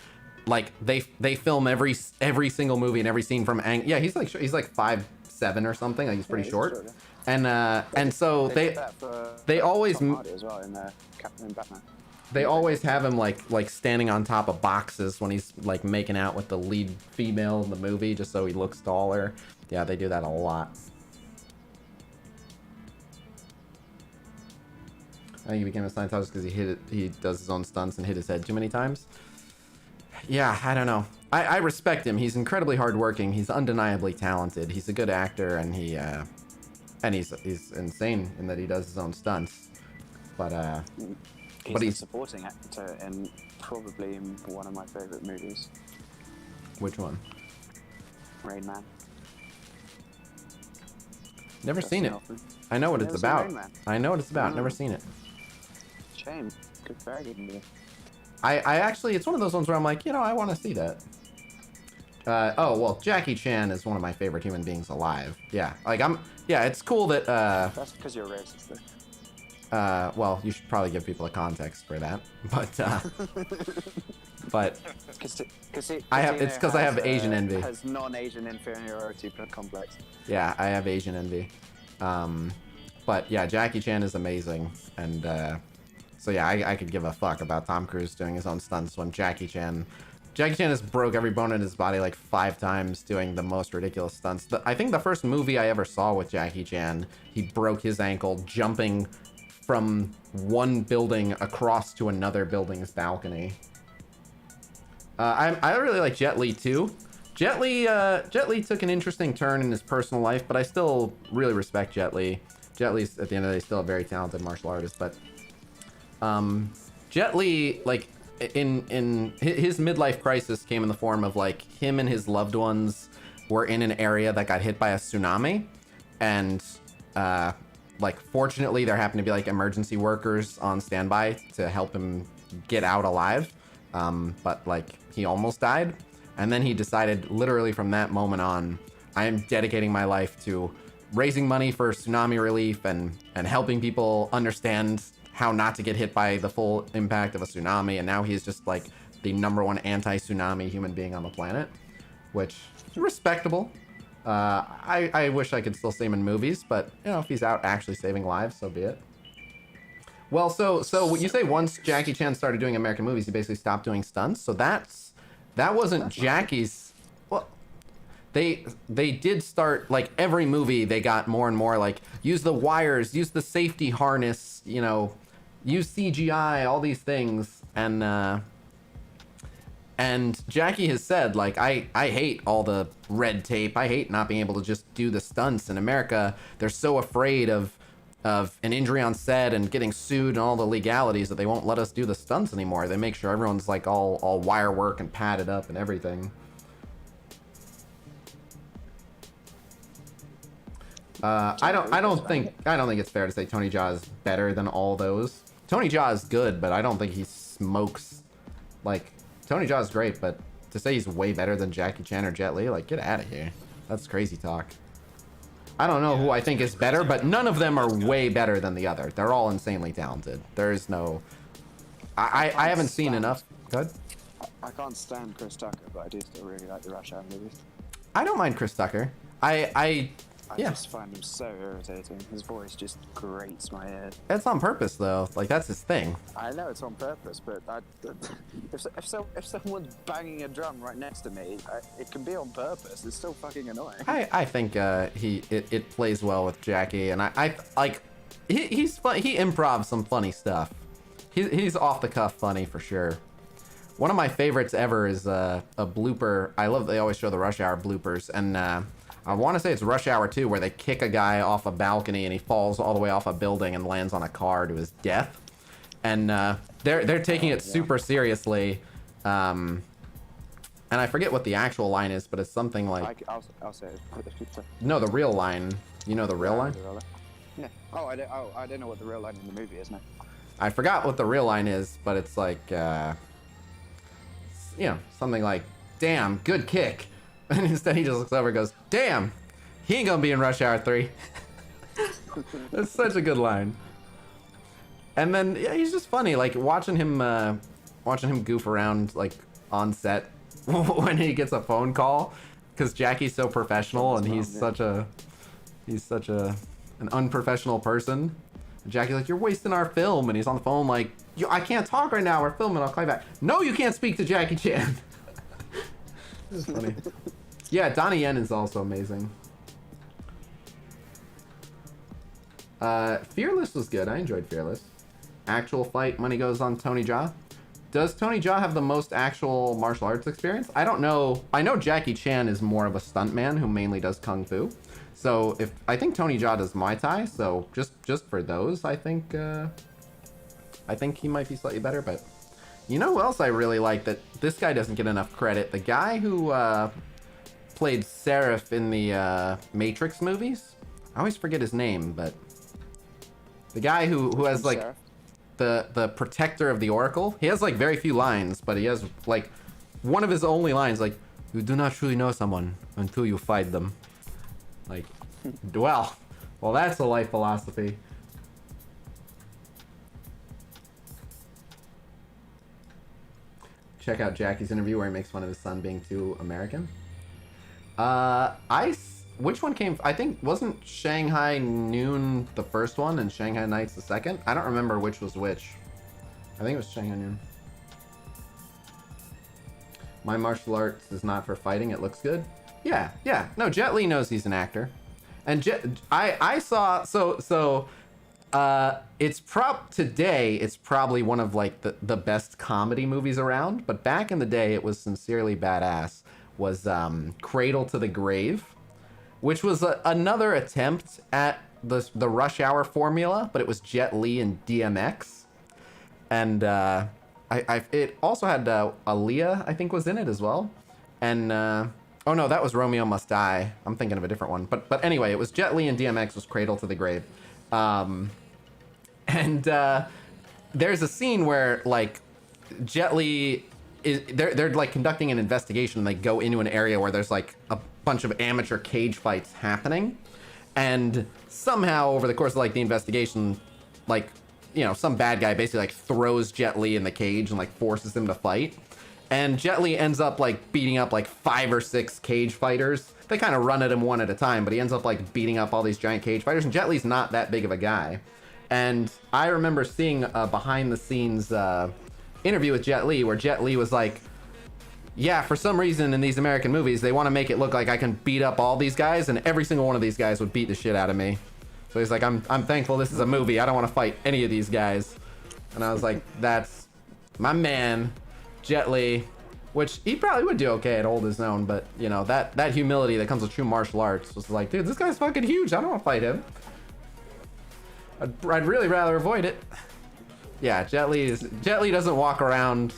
like they film every single movie and every scene from yeah, he's like 5'7" or something. Like he's pretty short. And so they always as well in Batman. They always have him like standing on top of boxes when he's like making out with the lead female in the movie, just so he looks taller. Yeah, they do that a lot. I think he became a Scientologist because he does his own stunts and hit his head too many times. Yeah, I don't know. I respect him. He's incredibly hardworking. He's undeniably talented. He's a good actor, and he's insane in that he does his own stunts. But he's a supporting actor in probably one of my favorite movies. Which one? Rain Man. Never seen it. I know what it's about. I know what it's about. Never seen it. Shame. Good, very good movie. I actually, it's one of those ones where I'm like, I want to see that. Oh, well, Jackie Chan is one of my favorite human beings alive. Yeah, like it's cool that, That's because you're racist, though. Well, you should probably give people a context for that, but it's because I have Asian envy. Has non-Asian inferiority complex. Yeah, I have Asian envy. But yeah, Jackie Chan is amazing, and so yeah, I could give a fuck about Tom Cruise doing his own stunts when Jackie Chan has broke every bone in his body like 5 times doing the most ridiculous stunts. I think the first movie I ever saw with Jackie Chan, he broke his ankle jumping from one building across to another building's balcony. I really like Jet Li too. Jet Li took an interesting turn in his personal life, but I still really respect Jet Li. Jet Li's at the end of the day still a very talented martial artist, but Jet Li, like, in his midlife crisis came in the form of like him and his loved ones were in an area that got hit by a tsunami, and like fortunately there happened to be like emergency workers on standby to help him get out alive, but like he almost died, and then he decided literally from that moment on, I am dedicating my life to raising money for tsunami relief and helping people understand how not to get hit by the full impact of a tsunami. And now he's just like the #1 anti-tsunami human being on the planet, which is respectable. I wish I could still see him in movies, but if he's out actually saving lives, so be it. Well, so you say once Jackie Chan started doing American movies, he basically stopped doing stunts. So that wasn't Jackie's. Well, they did start, like, every movie they got more and more like use the wires, use the safety harness, use CGI, all these things, and Jackie has said, like, I hate all the red tape. I hate not being able to just do the stunts. In America, they're so afraid of an injury on set and getting sued and all the legalities that they won't let us do the stunts anymore. They make sure everyone's like all wire work and padded up and everything. I don't think it's fair to say Tony Jaa is better than all those. Tony Jaa is good, but I don't think he smokes. Like, Tony Jaa is great, but to say he's way better than Jackie Chan or Jet Li, like, get out of here. That's crazy talk. I don't know who I think is better, but none of them are way better than the other. They're all insanely talented. There is no... I haven't seen enough. Go ahead. I can't stand Chris Tucker, but I do still really like the Rush Hour movies. I don't mind Chris Tucker. I just find him so irritating. His voice just grates my ear. It's on purpose, though. Like, that's his thing. I know it's on purpose, but if someone's banging a drum right next to me, it can be on purpose. It's still fucking annoying. I think it plays well with Jackie, and I like he's fun. He improvs some funny stuff. He's off the cuff funny for sure. One of my favorites ever is a blooper. I love they always show the Rush Hour bloopers, and I want to say it's Rush Hour 2 where they kick a guy off a balcony and he falls all the way off a building and lands on a car to his death. And they're taking it super seriously. And I forget what the actual line is, but it's something like... I'll say it. No, the real line. You know the real line? Yeah. I don't know what the real line in the movie is now. I forgot what the real line is, but it's like, something like, damn, good kick. And instead he just looks over and goes, damn, he ain't gonna be in Rush Hour 3. That's such a good line. And then, yeah, he's just funny. Like, watching him goof around, like, on set when he gets a phone call. Because Jackie's so professional and he's such an unprofessional person. And Jackie's like, you're wasting our film. And he's on the phone like, I can't talk right now. We're filming. I'll call you back. No, you can't speak to Jackie Chan. This is funny. Yeah, Donnie Yen is also amazing. Fearless was good. I enjoyed Fearless. Actual fight, money goes on Tony Jaa. Does Tony Jaa have the most actual martial arts experience? I don't know. I know Jackie Chan is more of a stuntman who mainly does kung fu. So I think Tony Jaa does Muay Thai, so just for those, I think he might be slightly better. But you know who else I really like that this guy doesn't get enough credit? The guy who played Seraph in the Matrix movies. I always forget his name, but the guy who has like Seraph? the protector of the Oracle. He has like very few lines, but he has like one of his only lines, like, "You do not truly know someone until you fight them." Like, well, that's a life philosophy. Check out Jackie's interview where he makes fun of his son being too American. Which one came? I think wasn't Shanghai Noon the first one and Shanghai Nights the second? I don't remember which was which. I think it was Shanghai Noon. My martial arts is not for fighting. It looks good. Yeah. No, Jet Li knows he's an actor, and I saw it's today it's probably one of like the best comedy movies around. But back in the day, it was sincerely badass. Was Cradle to the Grave, which was another attempt at the Rush Hour formula, but it was Jet Li and DMX, and it also had Aaliyah, I think, was in it as well, and oh no, that was Romeo Must Die. I'm thinking of a different one, but anyway, it was Jet Li and DMX was Cradle to the Grave, and there's a scene where like Jet Li they're like conducting an investigation and they go into an area where there's like a bunch of amateur cage fights happening, and somehow over the course of like the investigation, like, you know, some bad guy basically like throws Jet Li in the cage and like forces him to fight, and Jet Li ends up like beating up like 5 or 6 cage fighters. They kind of run at him one at a time, but he ends up like beating up all these giant cage fighters, and Jet Li's not that big of a guy. And I remember seeing a behind the scenes interview with Jet Li where Jet Li was like, yeah, for some reason in these American movies they want to make it look like I can beat up all these guys, and every single one of these guys would beat the shit out of me. So he's like, I'm thankful this is a movie. I don't want to fight any of these guys. And I was like, that's my man, Jet Li, which he probably would do okay at hold his own, but you know, that humility that comes with true martial arts was like, dude, this guy's fucking huge. I don't want to fight him. I'd really rather avoid it. Yeah, Jet Li doesn't walk around,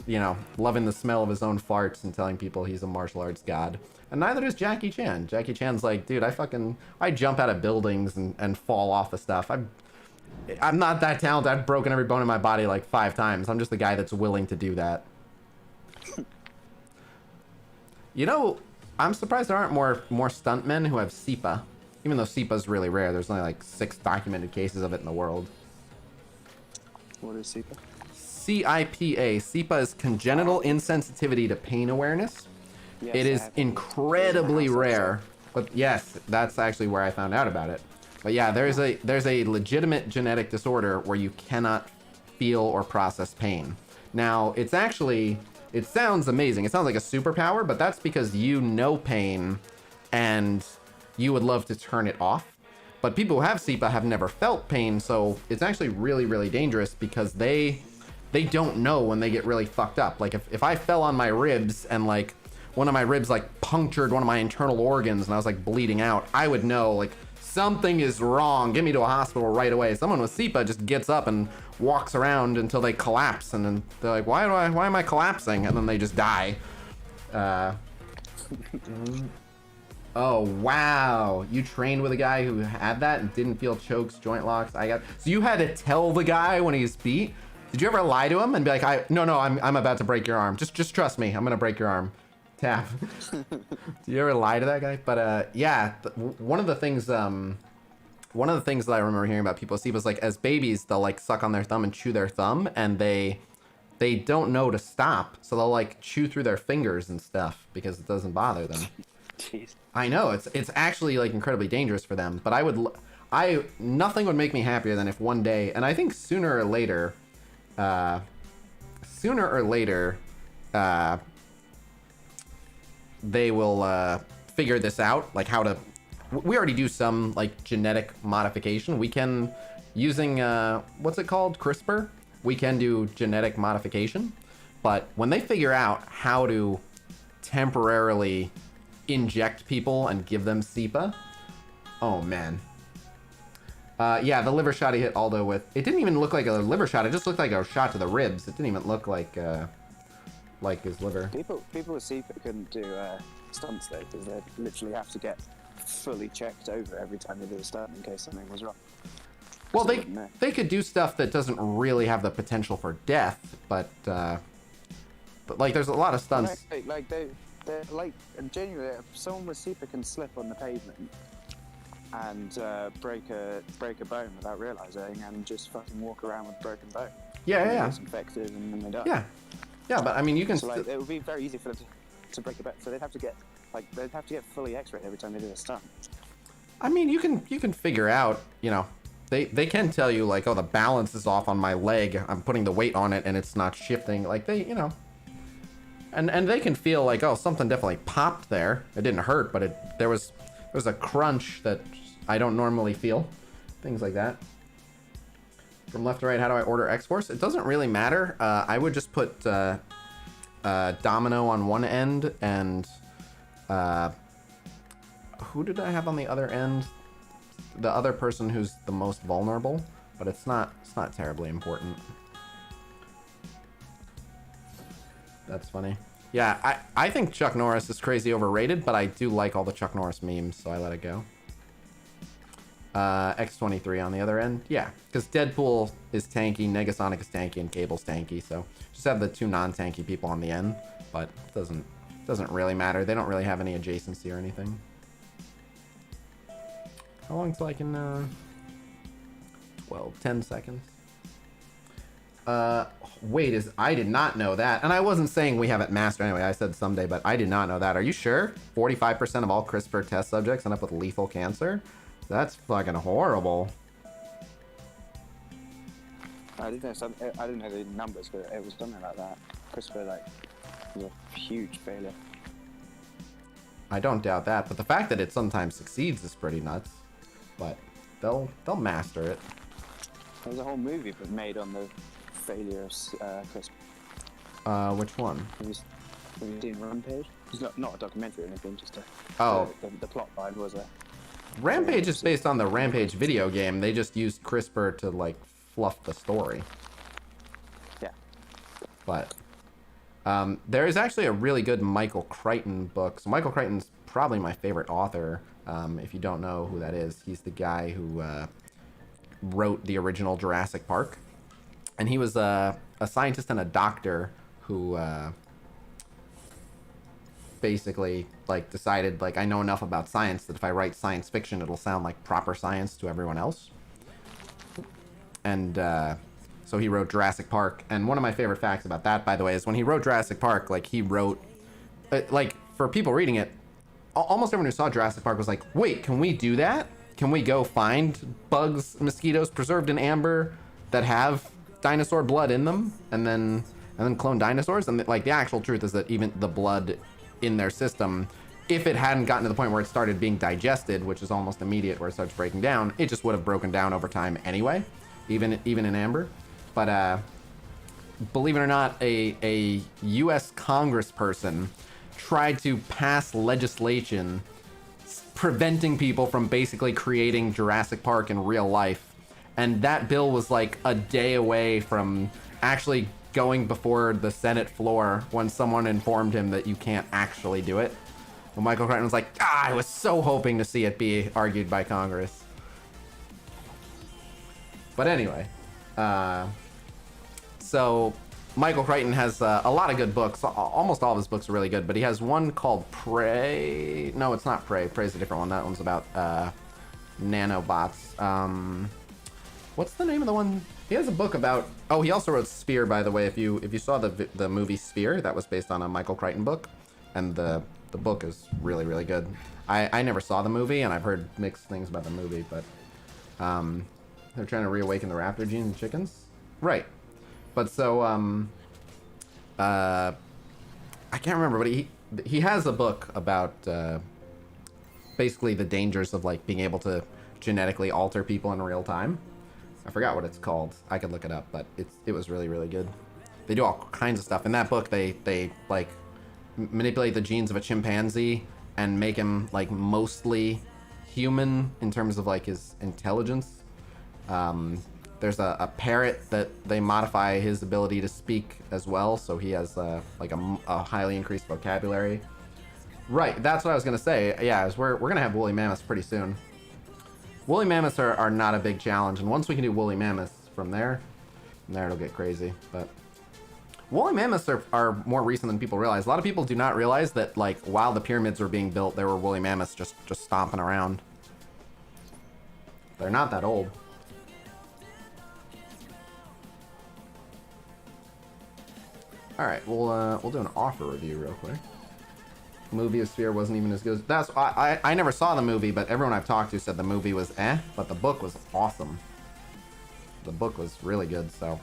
you know, loving the smell of his own farts and telling people he's a martial arts god. And neither does Jackie Chan. Jackie Chan's like, dude, I jump out of buildings and fall off of stuff. I'm not that talented. I've broken every bone in my body like 5 times. I'm just the guy that's willing to do that. You know, I'm surprised there aren't more stuntmen who have SIPA. Even though SIPA's really rare. There's only like 6 documented cases of it in the world. What is SIPA? CIPA. SIPA is congenital insensitivity to pain awareness. Yes, it is incredibly rare. But yes, that's actually where I found out about it. But yeah, there's a legitimate genetic disorder where you cannot feel or process pain. Now, it sounds amazing. It sounds like a superpower, but that's because you know pain and you would love to turn it off. But people who have SIPA have never felt pain, so it's actually really, really dangerous because they don't know when they get really fucked up. Like if I fell on my ribs and like one of my ribs like punctured one of my internal organs and I was like bleeding out, I would know like something is wrong. Get me to a hospital right away. Someone with SIPA just gets up and walks around until they collapse, and then they're like, why am I collapsing? And then they just die. Oh, wow. You trained with a guy who had that and didn't feel chokes, joint locks. So you had to tell the guy when he's beat? Did you ever lie to him and be like, no, I'm about to break your arm. Just trust me. I'm going to break your arm. Tap. Did you ever lie to that guy? But yeah, one of the things that I remember hearing about people see was like as babies, they'll like suck on their thumb and chew their thumb, and they don't know to stop. So they'll like chew through their fingers and stuff because it doesn't bother them. Jeez. I know it's actually like incredibly dangerous for them, but nothing would make me happier than if one day, and I think sooner or later, they will figure this out, like how to. We already do some like genetic modification. We can using what's it called, CRISPR. we can do genetic modification, but when they figure out how to temporarily inject people and give them SEPA, oh man. Yeah, the liver shot he hit Aldo with, it didn't even look like a liver shot, it just looked like a shot to the ribs. It didn't even look like his liver. People with SEPA couldn't do stunts though, because they'd literally have to get fully checked over every time they do a stunt in case something was wrong. Well, they could do stuff that doesn't really have the potential for death, but like there's a lot of stunts. They're like genuinely, if someone with SEPA can slip on the pavement and break a bone without realizing, and just fucking walk around with a broken bone. Yeah. It's infected and then they die. Yeah, but I mean you can. So like, it would be very easy for them to break a bone. So they'd have to get fully X-rayed every time they do a stunt. I mean you can figure out, you know. They can tell you like, oh, the balance is off on my leg. I'm putting the weight on it and it's not shifting. Like they, you know, and they can feel like, oh, something definitely popped there. It didn't hurt, but there was a crunch that I don't normally feel. Things like that. From left to right, how do I order X-Force? It doesn't really matter. I would just put Domino on one end and who did I have on the other end? The other person who's the most vulnerable, but it's not terribly important. That's funny. Yeah, I think Chuck Norris is crazy overrated, but I do like all the Chuck Norris memes, so I let it go. X23 on the other end, yeah, because Deadpool is tanky, Negasonic is tanky, and Cable's tanky, so just have the two non-tanky people on the end, but it doesn't really matter. They don't really have any adjacency or anything. How long till I can, 10 seconds. Wait, I did not know that. And I wasn't saying we have it mastered anyway, I said someday, but I did not know that. Are you sure? 45% of all CRISPR test subjects end up with lethal cancer? That's fucking horrible. I didn't know the numbers, but it was something like that. CRISPR, like, was a huge failure. I don't doubt that, but the fact that it sometimes succeeds is pretty nuts. But they'll master it. There's a whole movie made on the failure of CRISPR. Which one? Have you seen Rampage? It's not a documentary or anything, just a... Oh. The plot line was a... Rampage is based on the Rampage video game. They just used CRISPR to, like, fluff the story. Yeah. But there is actually a really good Michael Crichton book. So Michael Crichton's probably my favorite author. If you don't know who that is, he's the guy who wrote the original Jurassic Park. And he was a scientist and a doctor who basically like decided, like, I know enough about science that if I write science fiction, it'll sound like proper science to everyone else. And so he wrote Jurassic Park. And one of my favorite facts about that, by the way, is when he wrote Jurassic Park, like, he wrote, like, for people reading it, almost everyone who saw Jurassic Park was like, wait, can we do that? Can we go find bugs, mosquitoes preserved in amber that have dinosaur blood in them and then clone dinosaurs? And like, the actual truth is that even the blood in their system, if it hadn't gotten to the point where it started being digested, which is almost immediate where it starts breaking down, it just would have broken down over time anyway, even in amber. But believe it or not, a US congressperson tried to pass legislation preventing people from basically creating Jurassic Park in real life. And that bill was like a day away from actually going before the Senate floor when someone informed him that you can't actually do it. Well, Michael Crichton was like, I was so hoping to see it be argued by Congress. But anyway, so Michael Crichton has a lot of good books. Almost all of his books are really good, but he has one called Prey. No, it's not Prey. Prey's a different one. That one's about nanobots. What's the name of the one? He has a book about... Oh, he also wrote Spear, by the way. If you saw the movie Spear, that was based on a Michael Crichton book, and the book is really, really good. I never saw the movie, and I've heard mixed things about the movie, but they're trying to reawaken the raptor gene in chickens, right? But so I can't remember, but he has a book about basically the dangers of like being able to genetically alter people in real time. I forgot what it's called. I could look it up, but it was really, really good. They do all kinds of stuff. In that book, they like manipulate the genes of a chimpanzee and make him like mostly human in terms of like his intelligence. There's a parrot that they modify his ability to speak as well, so he has like a highly increased vocabulary. Right, that's what I was gonna say. Yeah, is we're gonna have woolly mammoths pretty soon. Woolly mammoths are not a big challenge, and once we can do woolly mammoths from there it'll get crazy. But woolly mammoths are more recent than people realize. A lot of people do not realize that like while the pyramids were being built, there were woolly mammoths just stomping around. They're not that old. All right, we'll do an offer review real quick. Movie of Sphere wasn't even as good. That's I never saw the movie, but everyone I've talked to said the movie was but the book was awesome. The book was really good. So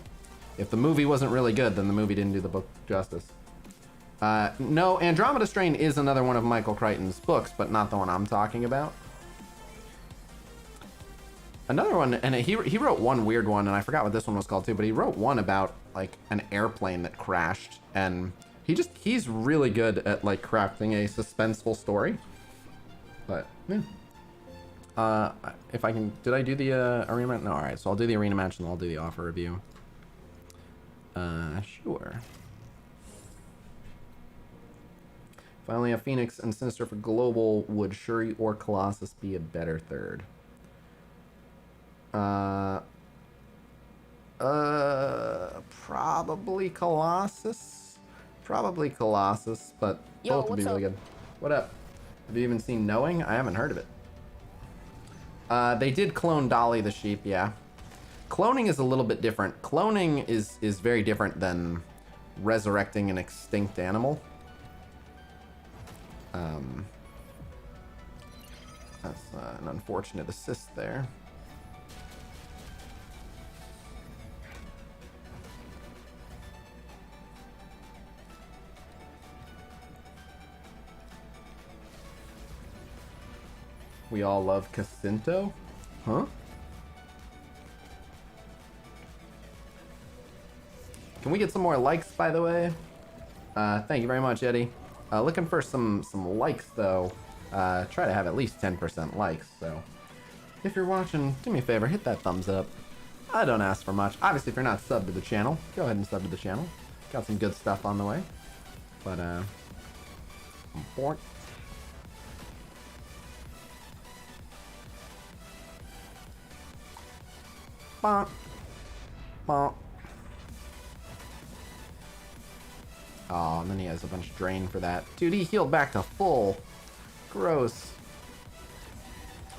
if the movie wasn't really good, then the movie didn't do the book justice. No, Andromeda Strain is another one of Michael Crichton's books, but not the one I'm talking about. Another one, and he wrote one weird one, and I forgot what this one was called too, but he wrote one about like an airplane that crashed, and he's really good at like crafting a suspenseful story. But yeah. If I can, did I do the arena match? No, all right. So I'll do the arena match and I'll do the offer review. Sure. Finally, a Phoenix and Sinister for global. Would Shuri or Colossus be a better third? Probably Colossus. Probably Colossus, but both would be really good. What up? Have you even seen Knowing? I haven't heard of it. They did clone Dolly the sheep, yeah. Cloning is a little bit different. Cloning is very different than resurrecting an extinct animal. That's an unfortunate assist there. We all love Khasino? Huh? Can we get some more likes, by the way? Thank you very much, Eddie. Looking for some likes, though. Try to have at least 10% likes, so... If you're watching, do me a favor, hit that thumbs up. I don't ask for much. Obviously, if you're not subbed to the channel, go ahead and sub to the channel. Got some good stuff on the way. But, bonk. Bonk. Oh, and then he has a bunch of drain for that. Dude, he healed back to full. Gross.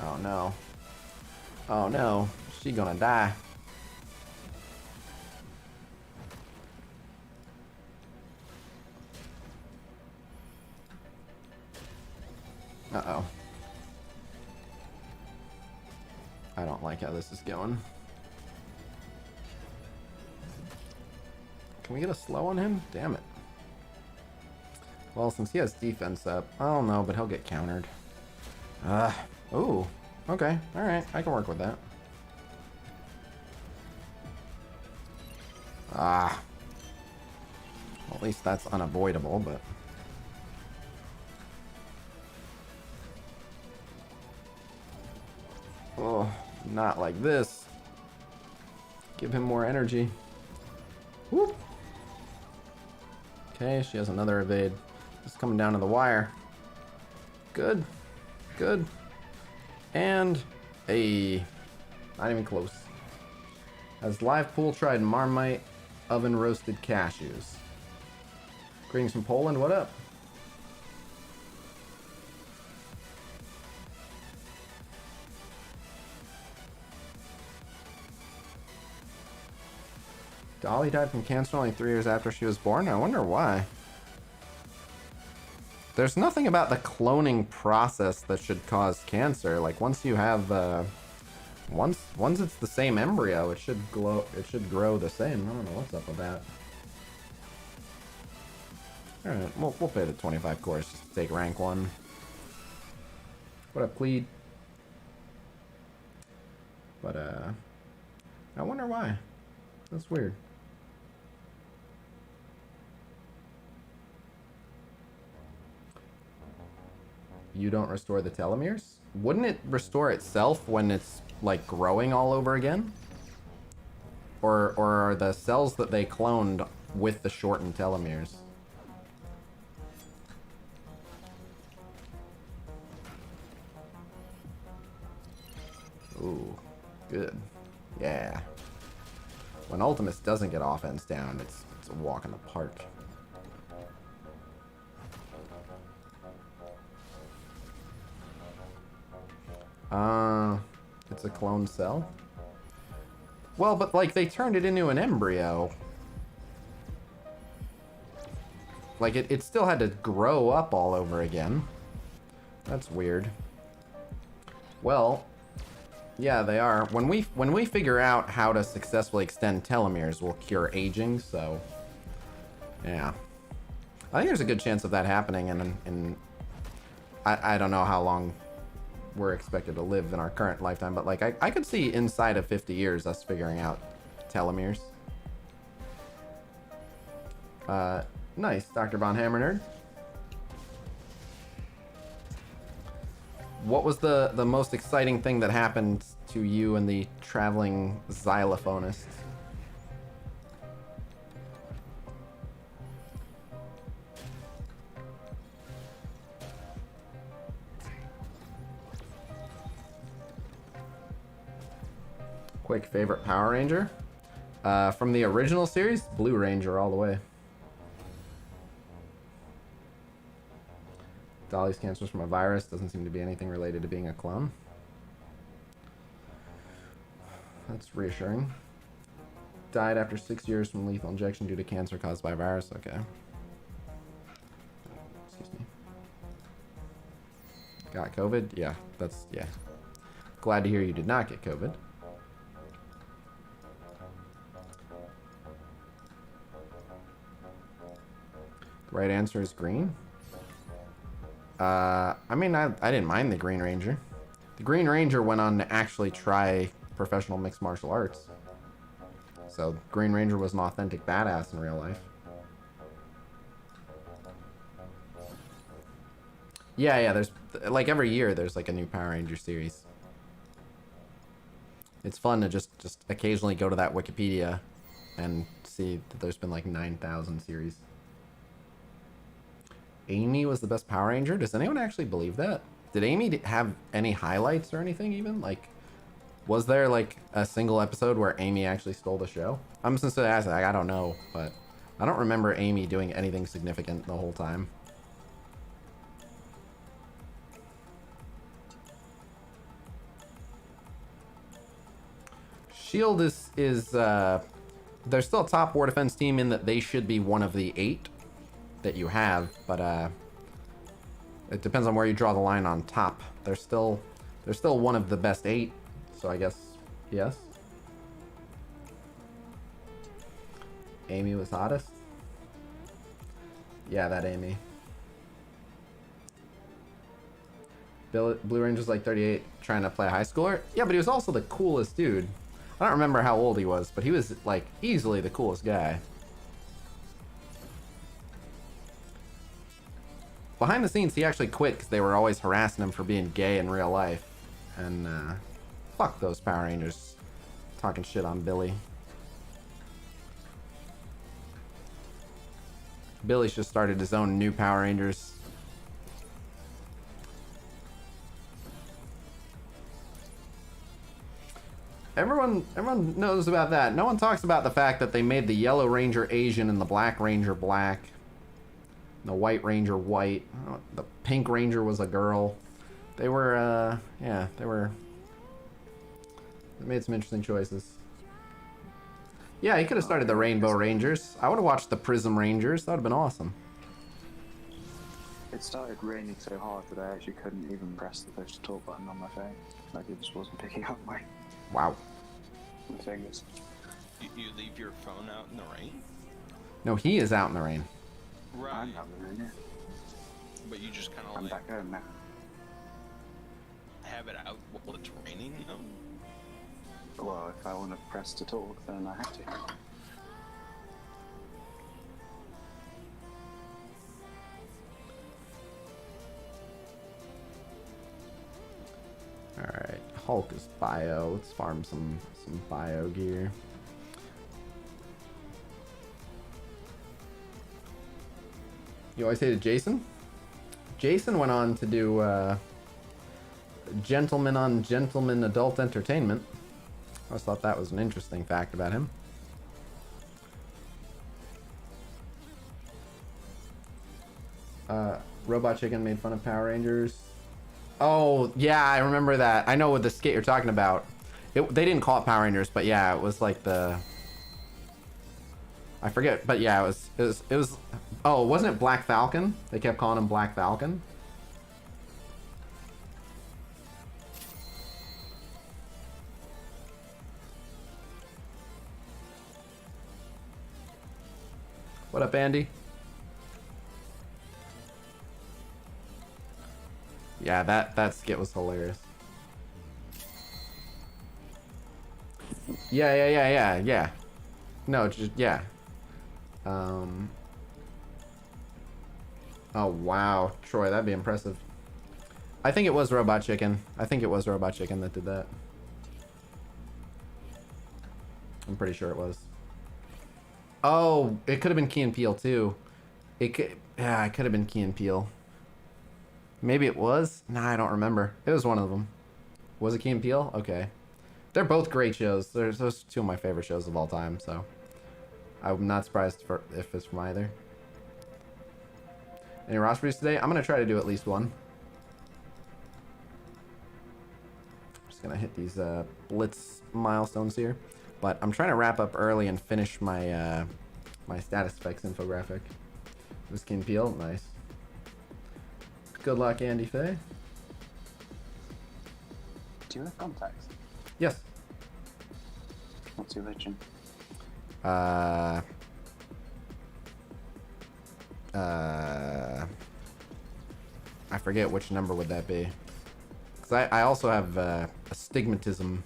Oh no. Oh no. She gonna die. Uh-oh. I don't like how this is going. Can we get a slow on him? Damn it. Well, since he has defense up, I don't know, but he'll get countered. Ooh. Okay. Alright. I can work with that. Well, at least that's unavoidable, but... Oh, not like this. Give him more energy. Whoop. Okay, she has another evade. Just coming down to the wire. Good. Good. And not even close. Has Live Pool tried Marmite oven roasted cashews? Greetings from Poland, what up? Dolly died from cancer only 3 years after she was born? I wonder why. There's nothing about the cloning process that should cause cancer. Like once you have once it's the same embryo, it should grow the same. I don't know what's up with that. Alright, we'll pay the 25 cores just to take rank 1. What up, Cleed? But I wonder why. That's weird. You don't restore the telomeres? Wouldn't it restore itself when it's like growing all over again? Or are the cells that they cloned with the shortened telomeres? Ooh, good. Yeah. When Ultimus doesn't get offense down, it's a walk in the park. It's a clone cell? Well, but like they turned it into an embryo. Like it still had to grow up all over again. That's weird. Well, yeah, they are. When we figure out how to successfully extend telomeres, we'll cure aging, so yeah. I think there's a good chance of that happening and I don't know how long we're expected to live in our current lifetime, but like I could see inside of 50 years us figuring out telomeres. Nice, Dr. Von Hammer Nerd. What was the most exciting thing that happened to you and the traveling xylophonist? Quick favorite Power Ranger? From the original series, Blue Ranger all the way. Dolly's cancer's from a virus. Doesn't seem to be anything related to being a clone. That's reassuring. Died after 6 years from lethal injection due to cancer caused by a virus. Okay. Excuse me. Got COVID? Yeah, yeah. Glad to hear you did not get COVID. The right answer is green. I mean, I didn't mind the Green Ranger. The Green Ranger went on to actually try professional mixed martial arts. So, Green Ranger was an authentic badass in real life. Yeah, there's, like, every year there's, like, a new Power Ranger series. It's fun to just occasionally go to that Wikipedia and see that there's been, like, 9,000 series. Amy was the best Power Ranger? Does anyone actually believe that? Did Amy have any highlights or anything even? Like, was there like a single episode where Amy actually stole the show? I'm sincerely asking, like, I don't know, but I don't remember Amy doing anything significant the whole time. Shield is they're still a top war defense team in that they should be one of the 8 that you have, but it depends on where you draw the line on top. They're still one of the best 8, so I guess yes. Amy was hottest. Yeah, that Amy. Blue Ranger's like 38, trying to play a high schooler. Yeah, but he was also the coolest dude. I don't remember how old he was, but he was like easily the coolest guy. Behind the scenes, he actually quit because they were always harassing him for being gay in real life. And, fuck those Power Rangers talking shit on Billy. Billy's just started his own new Power Rangers. Everyone knows about that. No one talks about the fact that they made the Yellow Ranger Asian and the Black Ranger black. The White Ranger white. The Pink Ranger was a girl. They were, yeah, they made some interesting choices. Yeah, he could have started the Rainbow Rangers. I would have watched the Prism Rangers. That would have been awesome. It started raining so hard that I actually couldn't even press the push to talk button on my phone. Like, it just wasn't picking up my fingers. You leave your phone out in the rain? No, he is out in the rain. Right. I'm out in the rain, yeah. But you just kind of I'm like back home now. have it out while it's raining, you know? Well, if I want to press to talk, then I have to. Alright, Hulk is bio. Let's farm some bio gear. You always hated Jason? Jason went on to do Gentleman on Gentleman Adult Entertainment. I always thought that was an interesting fact about him. Robot Chicken made fun of Power Rangers. Oh, yeah, I remember that. I know what the skit you're talking about. They didn't call it Power Rangers, but yeah, it was like the... I forget, but yeah, it was... Oh, wasn't it Black Falcon? They kept calling him Black Falcon. What up, Andy? Yeah, that skit was hilarious. Yeah. No, just, yeah. Oh, wow. Troy, that'd be impressive. I think it was Robot Chicken. I think it was Robot Chicken that did that. I'm pretty sure it was. Oh, it could have been Key and Peele, too. It could have been Key and Peele. Maybe it was? Nah, I don't remember. It was one of them. Was it Key and Peele? Okay. They're both great shows. Those are two of my favorite shows of all time, so... I'm not surprised if it's from either. Any Rossberries today? I'm going to try to do at least one. Just going to hit these Blitz milestones here. But I'm trying to wrap up early and finish my my status effects infographic. This Key and Peele, nice. Good luck, Andy Faye. Do you have contacts? Yes. What's your religion? I forget which number would that be. Because I also have astigmatism.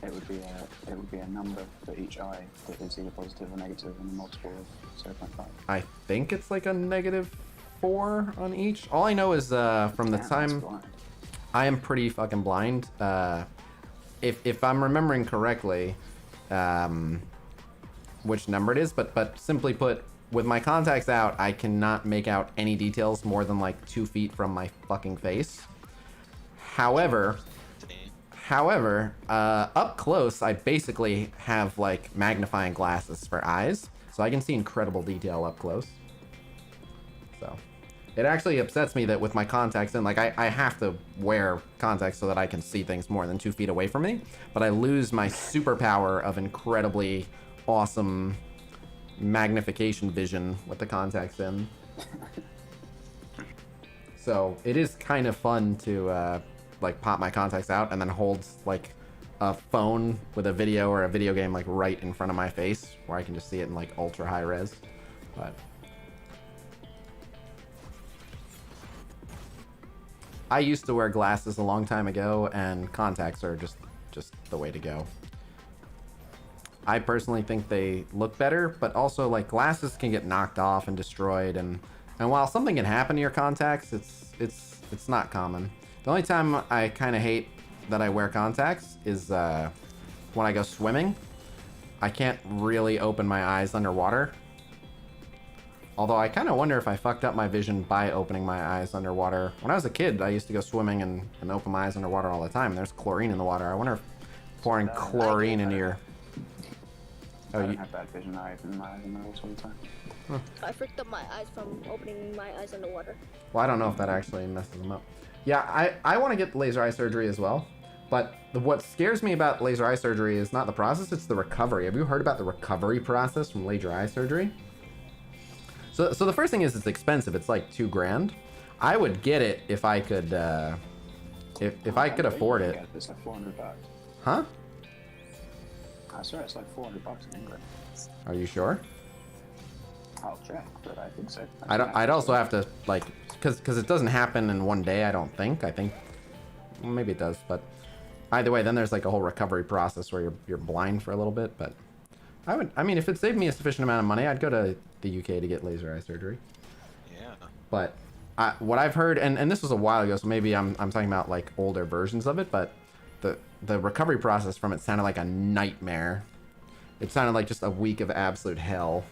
It would be a number for each eye that is either positive or negative and a multiple of 0.5. I think it's like a -4 on each. All I know is from the time I am pretty fucking blind. If I'm remembering correctly, which number it is, but simply put, with my contacts out, I cannot make out any details more than like 2 feet from my fucking face. However, up close, I basically have like magnifying glasses for eyes, so I can see incredible detail up close. So it actually upsets me that with my contacts in, like I have to wear contacts so that I can see things more than 2 feet away from me, but I lose my superpower of incredibly awesome magnification vision with the contacts in. So it is kind of fun to like pop my contacts out and then hold like a phone with a video or a video game like right in front of my face where I can just see it in like ultra high res. But I used to wear glasses a long time ago, and contacts are just the way to go. I personally think they look better, but also like glasses can get knocked off and destroyed, and while something can happen to your contacts, it's not common. The only time I kind of hate that I wear contacts is when I go swimming. I can't really open my eyes underwater. Although I kind of wonder if I fucked up my vision by opening my eyes underwater. When I was a kid, I used to go swimming and open my eyes underwater all the time. There's chlorine in the water. I wonder if pouring chlorine into your... I don't have bad vision. I open my eyes in the water all the time. Huh. I freaked up my eyes from opening my eyes underwater. Well, I don't know if that actually messes them up. Yeah, I want to get laser eye surgery as well. But what scares me about laser eye surgery is not the process, it's the recovery. Have you heard about the recovery process from laser eye surgery? So the first thing is it's expensive. It's like $2 grand. I would get it if I could, if I could afford it. It's like $400. Huh? I swear it's like $400 in England. Are you sure? I'll check, but I think so. I'd also have to like, because it doesn't happen in one day. I don't think. I think well, maybe it does, but Either way, then there's like a whole recovery process where you're blind for a little bit. But I mean, if it saved me a sufficient amount of money, I'd go to the UK to get laser eye surgery. Yeah. But what I've heard, and this was a while ago, so maybe I'm talking about like older versions of it, but the recovery process from it sounded like a nightmare. It sounded like just a week of absolute hell.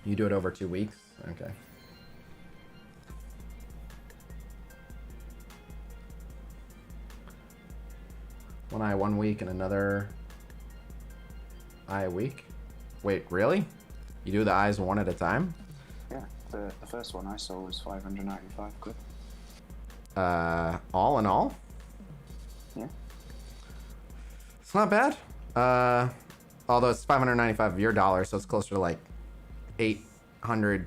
You do it over 2 weeks? Okay. One eye 1 week and another eye a week? Wait, really? You do the eyes one at a time? Yeah, the first one I saw was 595 quid. All in all? Yeah. It's not bad. Although it's 595 of your dollars, so it's closer to like 800,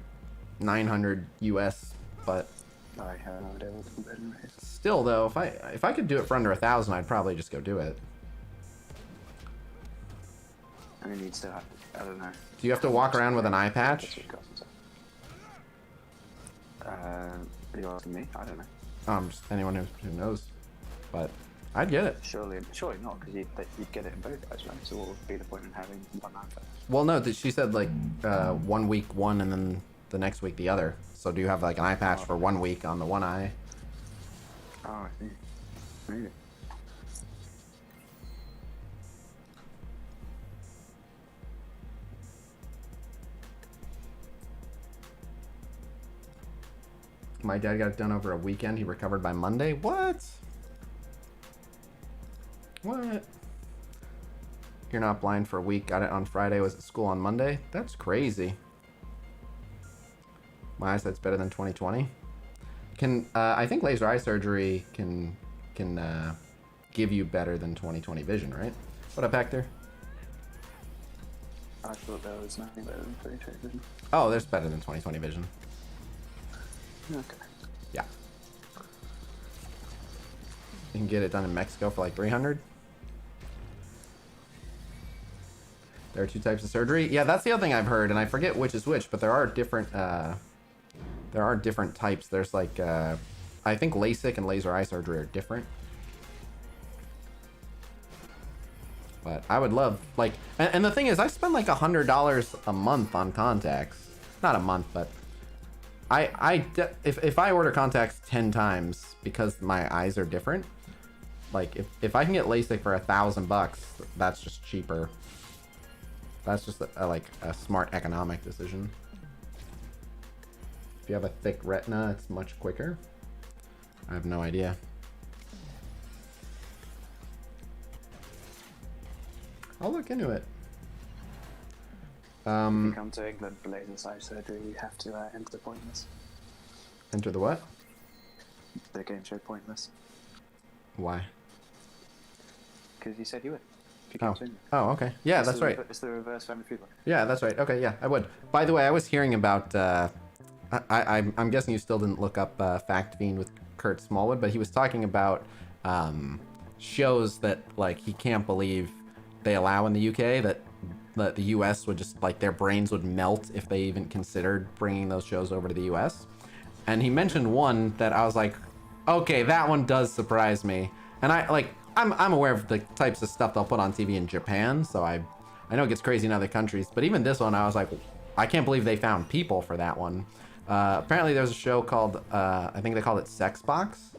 900 US, but I have no idea what the conversion rate is. still though, if I could do it for under 1,000, I'd probably just go do it. I mean, you'd still have to, I don't know. Do you have to walk around with an eye patch? Are you asking me? I don't know. Just anyone who knows, but I'd get it. Surely not, because you'd get it in both eyes, right? So what would be the point in having one eye patch? Well, no, she said like 1 week one and then the next week the other. So do you have like an eye patch for 1 week on the one eye? Oh, I see. Maybe. My dad got it done over a weekend. He recovered by Monday. What? What? You're not blind for a week. Got it on Friday. Was at school on Monday. That's crazy. My eyesight's better than 2020. I think laser eye surgery can give you better than 2020 vision, right? What up, Hector? I thought there was nothing better than 2020 vision. Oh, there's better than 2020 vision. Okay. Yeah. You can get it done in Mexico for like 300. There are 2 types of surgery. Yeah, that's the other thing I've heard, and I forget which is which, but there are different types. There's like I think LASIK and laser eye surgery are different. But I would love like, and the thing is, I spend like $100 a month on contacts. Not a month, but if I order contacts 10 times because my eyes are different, like if I can get LASIK for $1,000, that's just cheaper. That's just like a smart economic decision. If you have a thick retina, it's much quicker. I have no idea. I'll look into it. If you come to England for laser eye surgery, you have to enter Pointless. Enter the what? The game show Pointless. Why? Because you said you would. If you came to England. Oh, okay. Yeah, that's right. It's the reverse family feud one. Yeah, that's right. Okay, yeah, I would. By the way, I was hearing about. I'm guessing you still didn't look up Fact Fiend with Kurt Smallwood, but he was talking about shows that like he can't believe they allow in the UK, that the US would just like their brains would melt if they even considered bringing those shows over to the US. And he mentioned one that I was like, okay, that one does surprise me. And I'm aware of the types of stuff they'll put on TV in Japan, so I know it gets crazy in other countries, but even this one I was like, I can't believe they found people for that one. Apparently there's a show called I think they called it Sex Box.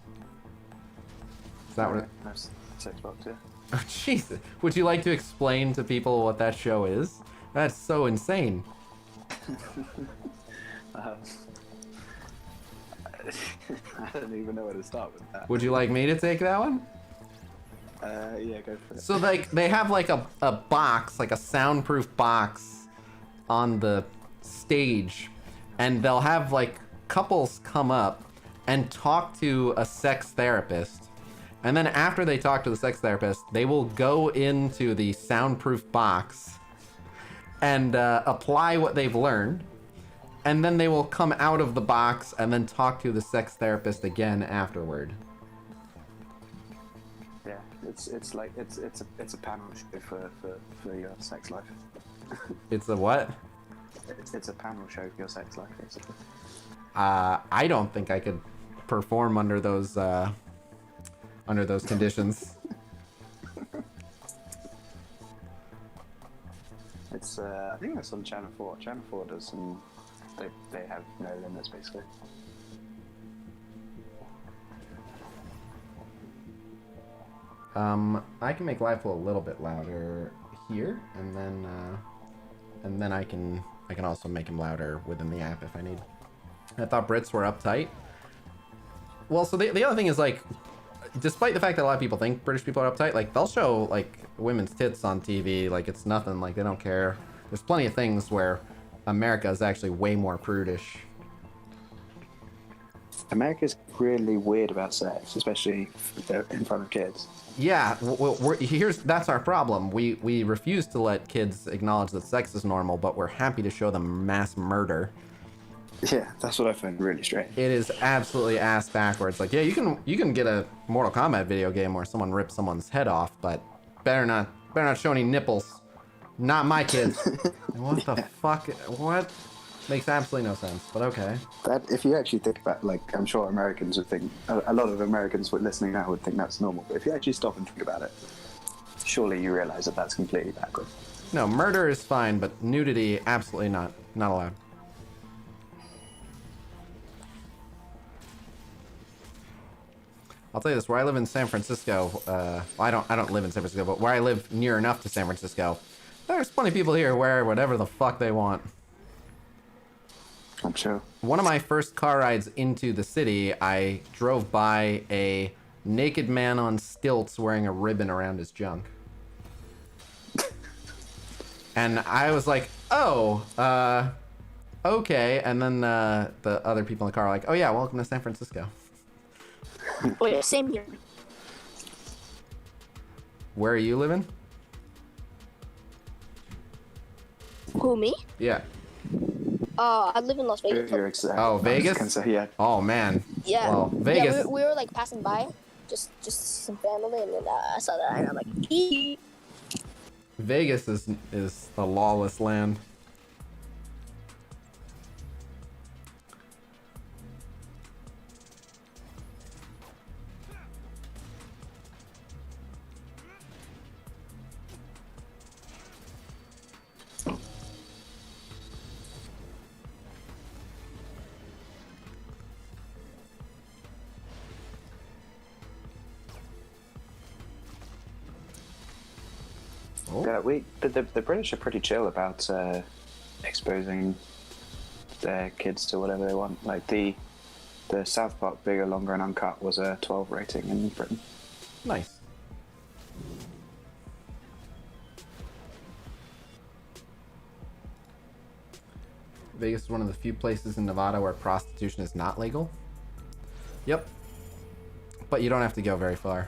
Is that what it? That's Sex Box, yeah. Oh, Jesus. Would you like to explain to people what that show is? That's so insane. I don't even know where to start with that. Would you like me to take that one? Yeah, go for it. So like they have like a box, like a soundproof box on the stage, and they'll have like couples come up and talk to a sex therapist. And then after they talk to the sex therapist, they will go into the soundproof box and apply what they've learned. And then they will come out of the box and then talk to the sex therapist again afterward. Yeah, it's like it's a panel show for your sex life. It's a what? It's a panel show for your sex life, basically. I don't think I could perform under those conditions. That's I think that's on Channel 4. Channel 4 does some. They have no limits basically. I can make live flow a little bit louder here, and then I can also make him louder within the app if I need. I thought Brits were uptight. Well, so the other thing is, like, despite the fact that a lot of people think British people are uptight, like, they'll show, like, women's tits on TV, like, it's nothing, like, they don't care. There's plenty of things where America is actually way more prudish. America's really weird about sex, especially in front of kids. Yeah, that's our problem. We refuse to let kids acknowledge that sex is normal, but we're happy to show them mass murder. Yeah, that's what I find really strange. It is absolutely ass backwards. Like, yeah, you can get a Mortal Kombat video game where someone rips someone's head off, but better not show any nipples. Not my kids. What the fuck? What? Makes absolutely no sense, but okay. That, if you actually think about, like, I'm sure Americans would think, a lot of Americans listening now would think that's normal, but if you actually stop and think about it, surely you realize that that's completely backwards. No, murder is fine, but nudity, absolutely not allowed. I'll tell you this, where I live in San Francisco, I don't live in San Francisco, but where I live near enough to San Francisco, there's plenty of people here who wear whatever the fuck they want. I'm sure. One of my first car rides into the city, I drove by a naked man on stilts wearing a ribbon around his junk. And I was like, oh, okay. And then the other people in the car are like, oh yeah, welcome to San Francisco. Oh yeah, same here. Where are you living? Who, me? Yeah. I live in Las Vegas. Oh, Vegas? Yeah. Oh, man. Yeah. Well, Vegas. Yeah, we were like passing by, just to see some family, and then I saw that, and I'm like, ee. Vegas is a lawless land. The British are pretty chill about exposing their kids to whatever they want. Like the South Park Bigger, Longer and Uncut was a 12 rating in Britain. Nice. Vegas is one of the few places in Nevada where prostitution is not legal. Yep. But you don't have to go very far.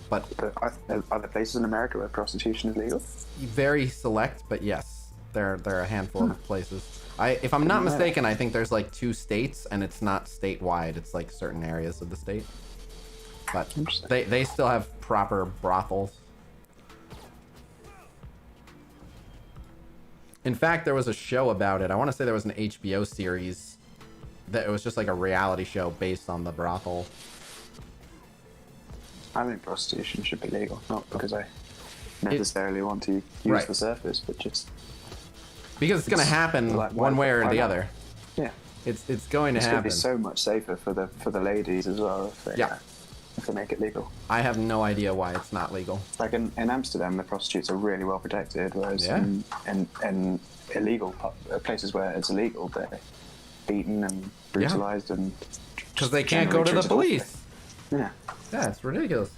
But are there places in America where prostitution is legal? Very select, but yes, there are a handful of places. If I'm not mistaken, I think there's like 2 states, and it's not statewide. It's like certain areas of the state. But they still have proper brothels. In fact, there was a show about it. I want to say there was an HBO series that it was just like a reality show based on the brothel. I think prostitution should be legal, not because I necessarily want to use the surface, but just because it's going to happen one way or the other. Yeah, it's going to happen. It's going to be so much safer for the ladies as well if they make it legal. I have no idea why it's not legal. Like in Amsterdam, the prostitutes are really well protected, whereas in illegal places where it's illegal, they're beaten and brutalized and because they can't go to the police. Yeah. Yeah, it's ridiculous.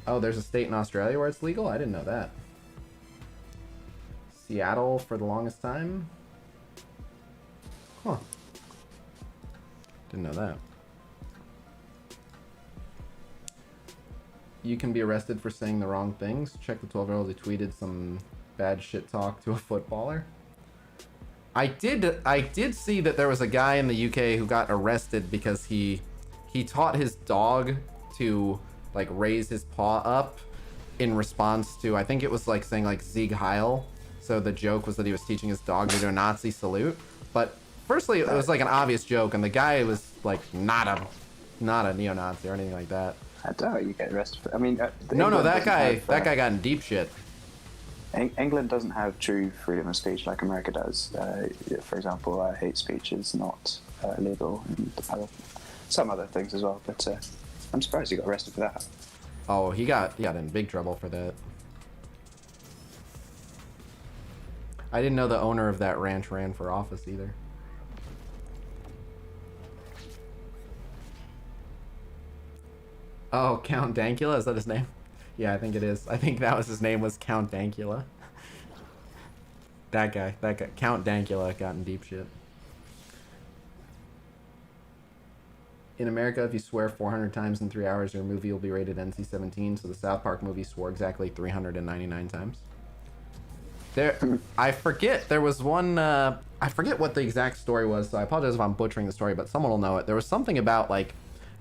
Oh, there's a state in Australia where it's legal? I didn't know that. Seattle for the longest time? Huh. Didn't know that. You can be arrested for saying the wrong things. Check the 12-year-old who tweeted some bad shit talk to a footballer. I did see that there was a guy in the UK who got arrested because he taught his dog to like raise his paw up in response to, I think it was like saying like Sieg Heil. So the joke was that he was teaching his dog to do a Nazi salute. But firstly, it was like an obvious joke, and the guy was like not a neo-Nazi or anything like that. I don't know. You get arrested. I mean, No, that guy got in deep shit. England doesn't have true freedom of speech like America does. For example, hate speech is not legal, and some other things as well. But I'm surprised he got arrested for that. Oh, he got in big trouble for that. I didn't know the owner of that ranch ran for office either. Oh, Count Dankula, is that his name? Yeah, I think it is. I think that was his name, was Count Dankula. That guy, Count Dankula got in deep shit. In America, if you swear 400 times in 3 hours, your movie will be rated NC-17, so the South Park movie swore exactly 399 times. I forget, there was one, I forget what the exact story was, so I apologize if I'm butchering the story, but someone will know it. There was something about, like,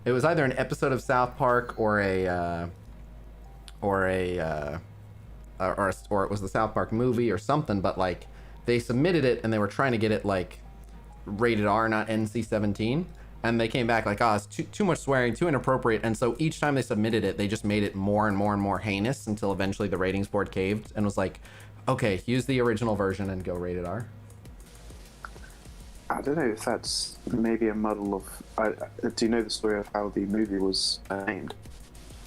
it was either an episode of South Park or it was the South Park movie or something, but like they submitted it and they were trying to get it like rated R, not NC-17, and they came back like, oh, it's too much swearing, too inappropriate, and so each time they submitted it, they just made it more and more and more heinous until eventually the ratings board caved and was like, okay, use the original version and go rated R. I don't know if that's maybe a muddle of. Do you know the story of how the movie was named?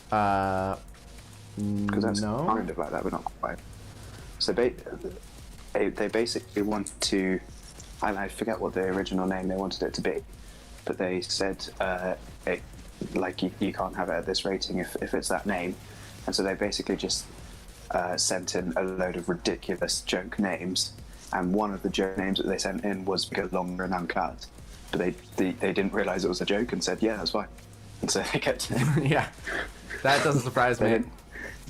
Because that's kind of like that, but not quite. So they basically wanted to, and I forget what the original name they wanted it to be, but they said like you can't have it at this rating if it's that name, and so they basically just sent in a load of ridiculous joke names. And one of the joke names that they sent in was bigger, longer, and uncut. But they didn't realize it was a joke and said, yeah, that's fine. And so they kept it. Yeah, that doesn't surprise me.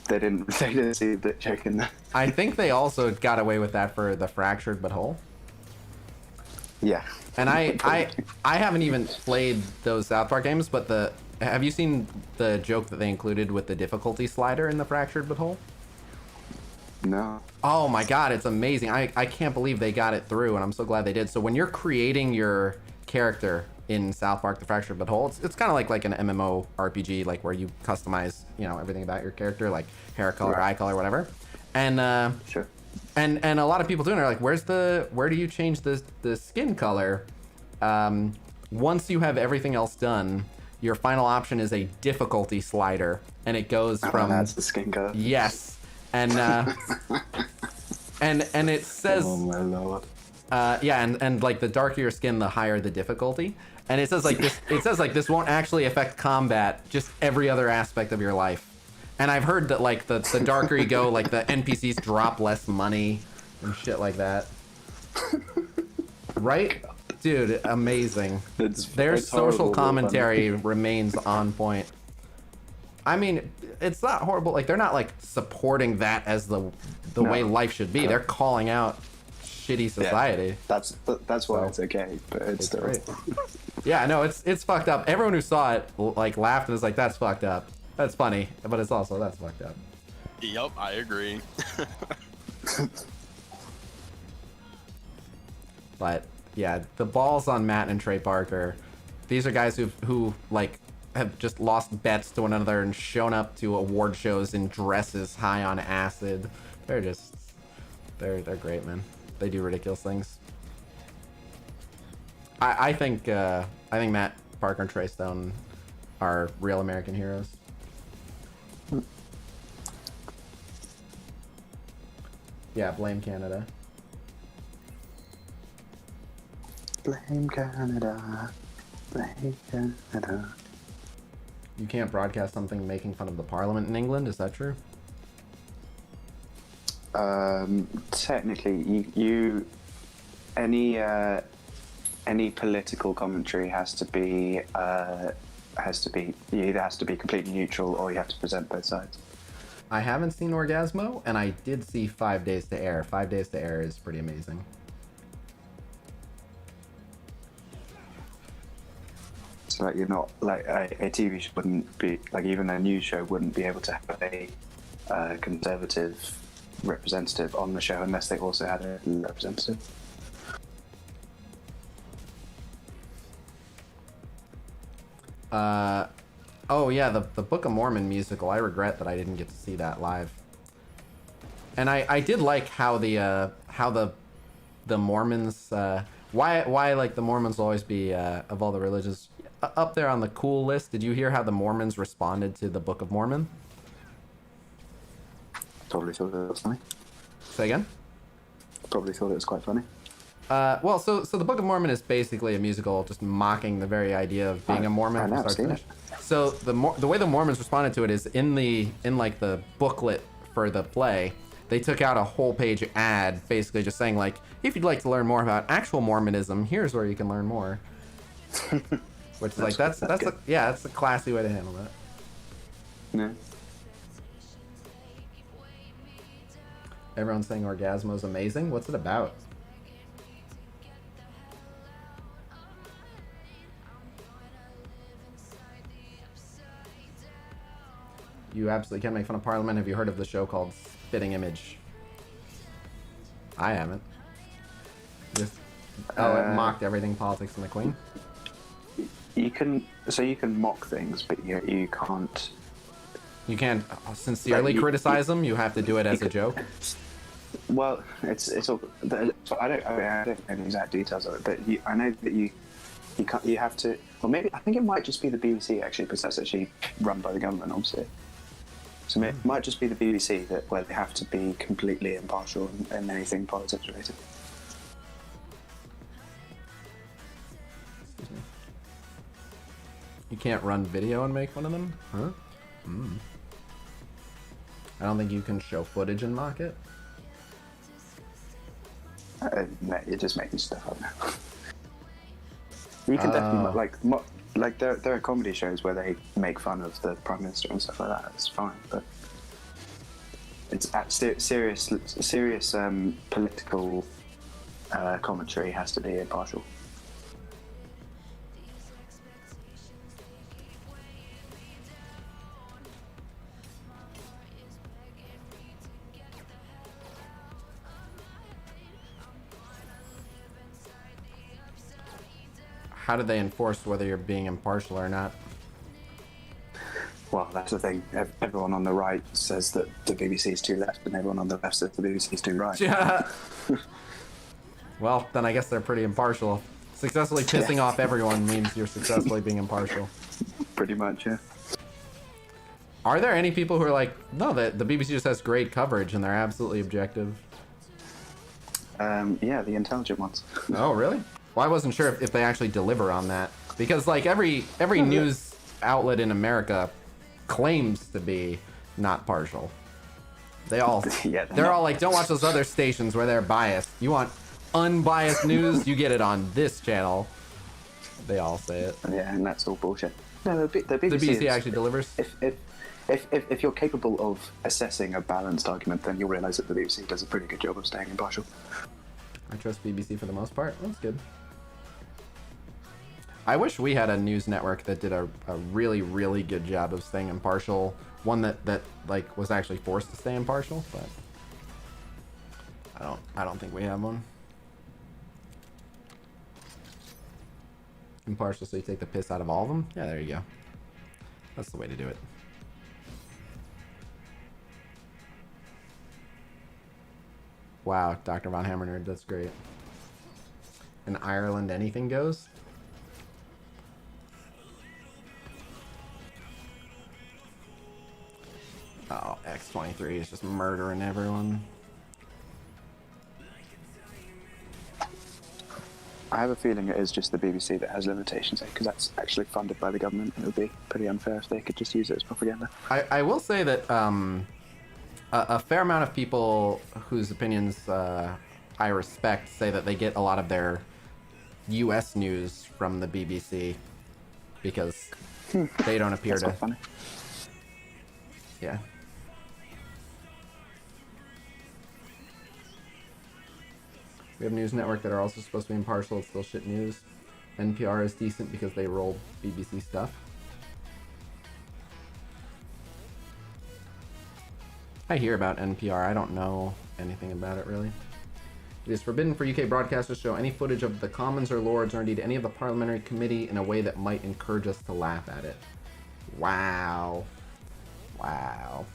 They didn't see the joke in there. I think they also got away with that for the Fractured But Whole. Yeah. And I haven't even played those South Park games, but have you seen the joke that they included with the difficulty slider in the Fractured But Whole? No. Oh my god, it's amazing. I can't believe they got it through, and I'm so glad they did. So when you're creating your character in South Park: The Fractured But Whole, it's kind of like an MMO RPG, like where you customize, everything about your character, like hair color, right, eye color, whatever. And sure. And a lot of people doing it are like, where do you change the skin color? Once you have everything else done, your final option is a difficulty slider, and it goes from that's the skin color. Yes. And and it says, oh my lord. yeah, and like the darker your skin, the higher the difficulty. And it says like this. It says like this won't actually affect combat, just every other aspect of your life. And I've heard that like the darker you go, like the NPCs drop less money and shit like that. Right, dude? Amazing. Their social commentary remains on point. I mean, it's not horrible. Like, they're not like supporting that as the way life should be. They're calling out shitty society. Yeah, that's why it's okay, but it's still. Great. Yeah, no, it's fucked up. Everyone who saw it like laughed and was like, "That's fucked up." That's funny, but it's also that's fucked up. Yep, I agree. But yeah, the balls on Matt and Trey Parker. These are guys who like have just lost bets to one another and shown up to award shows in dresses high on acid. They're great, man. They do ridiculous things. I think Matt Parker and Trey Stone are real American heroes. Yeah, blame Canada. Blame Canada. Blame Canada. You can't broadcast something making fun of the Parliament in England, is that true? Technically, any political commentary has to be you either has to be completely neutral or you have to present both sides. I haven't seen Orgasmo, and I did see 5 Days to Air. 5 Days to Air is pretty amazing. So like you're not like a TV show wouldn't be like, even a news show wouldn't be able to have a conservative representative on the show unless they also had a representative. Oh yeah, the Book of Mormon musical. I regret that I didn't get to see that live. And I did like how the Mormons why like the Mormons will always be of all the religions up there on the cool list. Did you hear how the Mormons responded to the Book of Mormon? Probably thought it was funny. Say again? Probably thought it was quite funny. Well, so the Book of Mormon is basically a musical just mocking the very idea of being a Mormon from start to finish. So the way the Mormons responded to it is in like the booklet for the play, they took out a whole page ad basically just saying like, if you'd like to learn more about actual Mormonism, here's where you can learn more. Which is like that's a classy way to handle that. Yeah. Everyone's saying Orgasmo's amazing. What's it about? You absolutely can't make fun of Parliament. Have you heard of the show called Spitting Image? I haven't. Just it mocked everything, politics, and the Queen. You can mock things, but you can't. You can't sincerely criticize them. You have to do it as a joke. Well, it's all. I don't know the exact details of it, but I know that you can't. You have to. Well, maybe I think it might just be the BBC actually, because that's actually run by the government, obviously. So it might just be the BBC where they have to be completely impartial in anything politics related. You can't run video and make fun of them? Huh? I don't think you can show footage and mock it. No, you're just making stuff up now. You can definitely like there are comedy shows where they make fun of the Prime Minister and stuff like that. It's fine, but it's serious political commentary has to be impartial. How do they enforce whether you're being impartial or not? Well, that's the thing. Everyone on the right says that the BBC is too left, and everyone on the left says the BBC is too right. Yeah. Well, then I guess they're pretty impartial. Successfully pissing off everyone means you're successfully being impartial. Pretty much, yeah. Are there any people who are like, no, the BBC just has great coverage and they're absolutely objective? Yeah, the intelligent ones. Oh, really? Well, I wasn't sure if they actually deliver on that. Because, like, every news outlet in America claims to be not partial. They all, they're all like, don't watch those other stations where they're biased. You want unbiased news, you get it on this channel. They all say it. Yeah, and that's all bullshit. No, the BBC, the BBC actually delivers. If you're capable of assessing a balanced argument, then you'll realise that the BBC does a pretty good job of staying impartial. I trust BBC for the most part. That's good. I wish we had a news network that did a really, really good job of staying impartial. One that like was actually forced to stay impartial, but I don't think we have one. Impartial, so you take the piss out of all of them? Yeah, there you go. That's the way to do it. Wow, Dr. Von Hammernerd, that's great. In Ireland, anything goes? Oh, X23 is just murdering everyone. I have a feeling it is just the BBC that has limitations, because that's actually funded by the government. It would be pretty unfair if they could just use it as propaganda. I will say that a fair amount of people whose opinions I respect say that they get a lot of their U.S. news from the BBC because they don't appear That's to. quite funny. Yeah. We have a news network that are also supposed to be impartial. It's still shit news. NPR is decent because they roll BBC stuff. I hear about NPR. I don't know anything about it, really. It is forbidden for UK broadcasters to show any footage of the Commons or Lords or indeed any of the Parliamentary Committee in a way that might encourage us to laugh at it. Wow. Wow.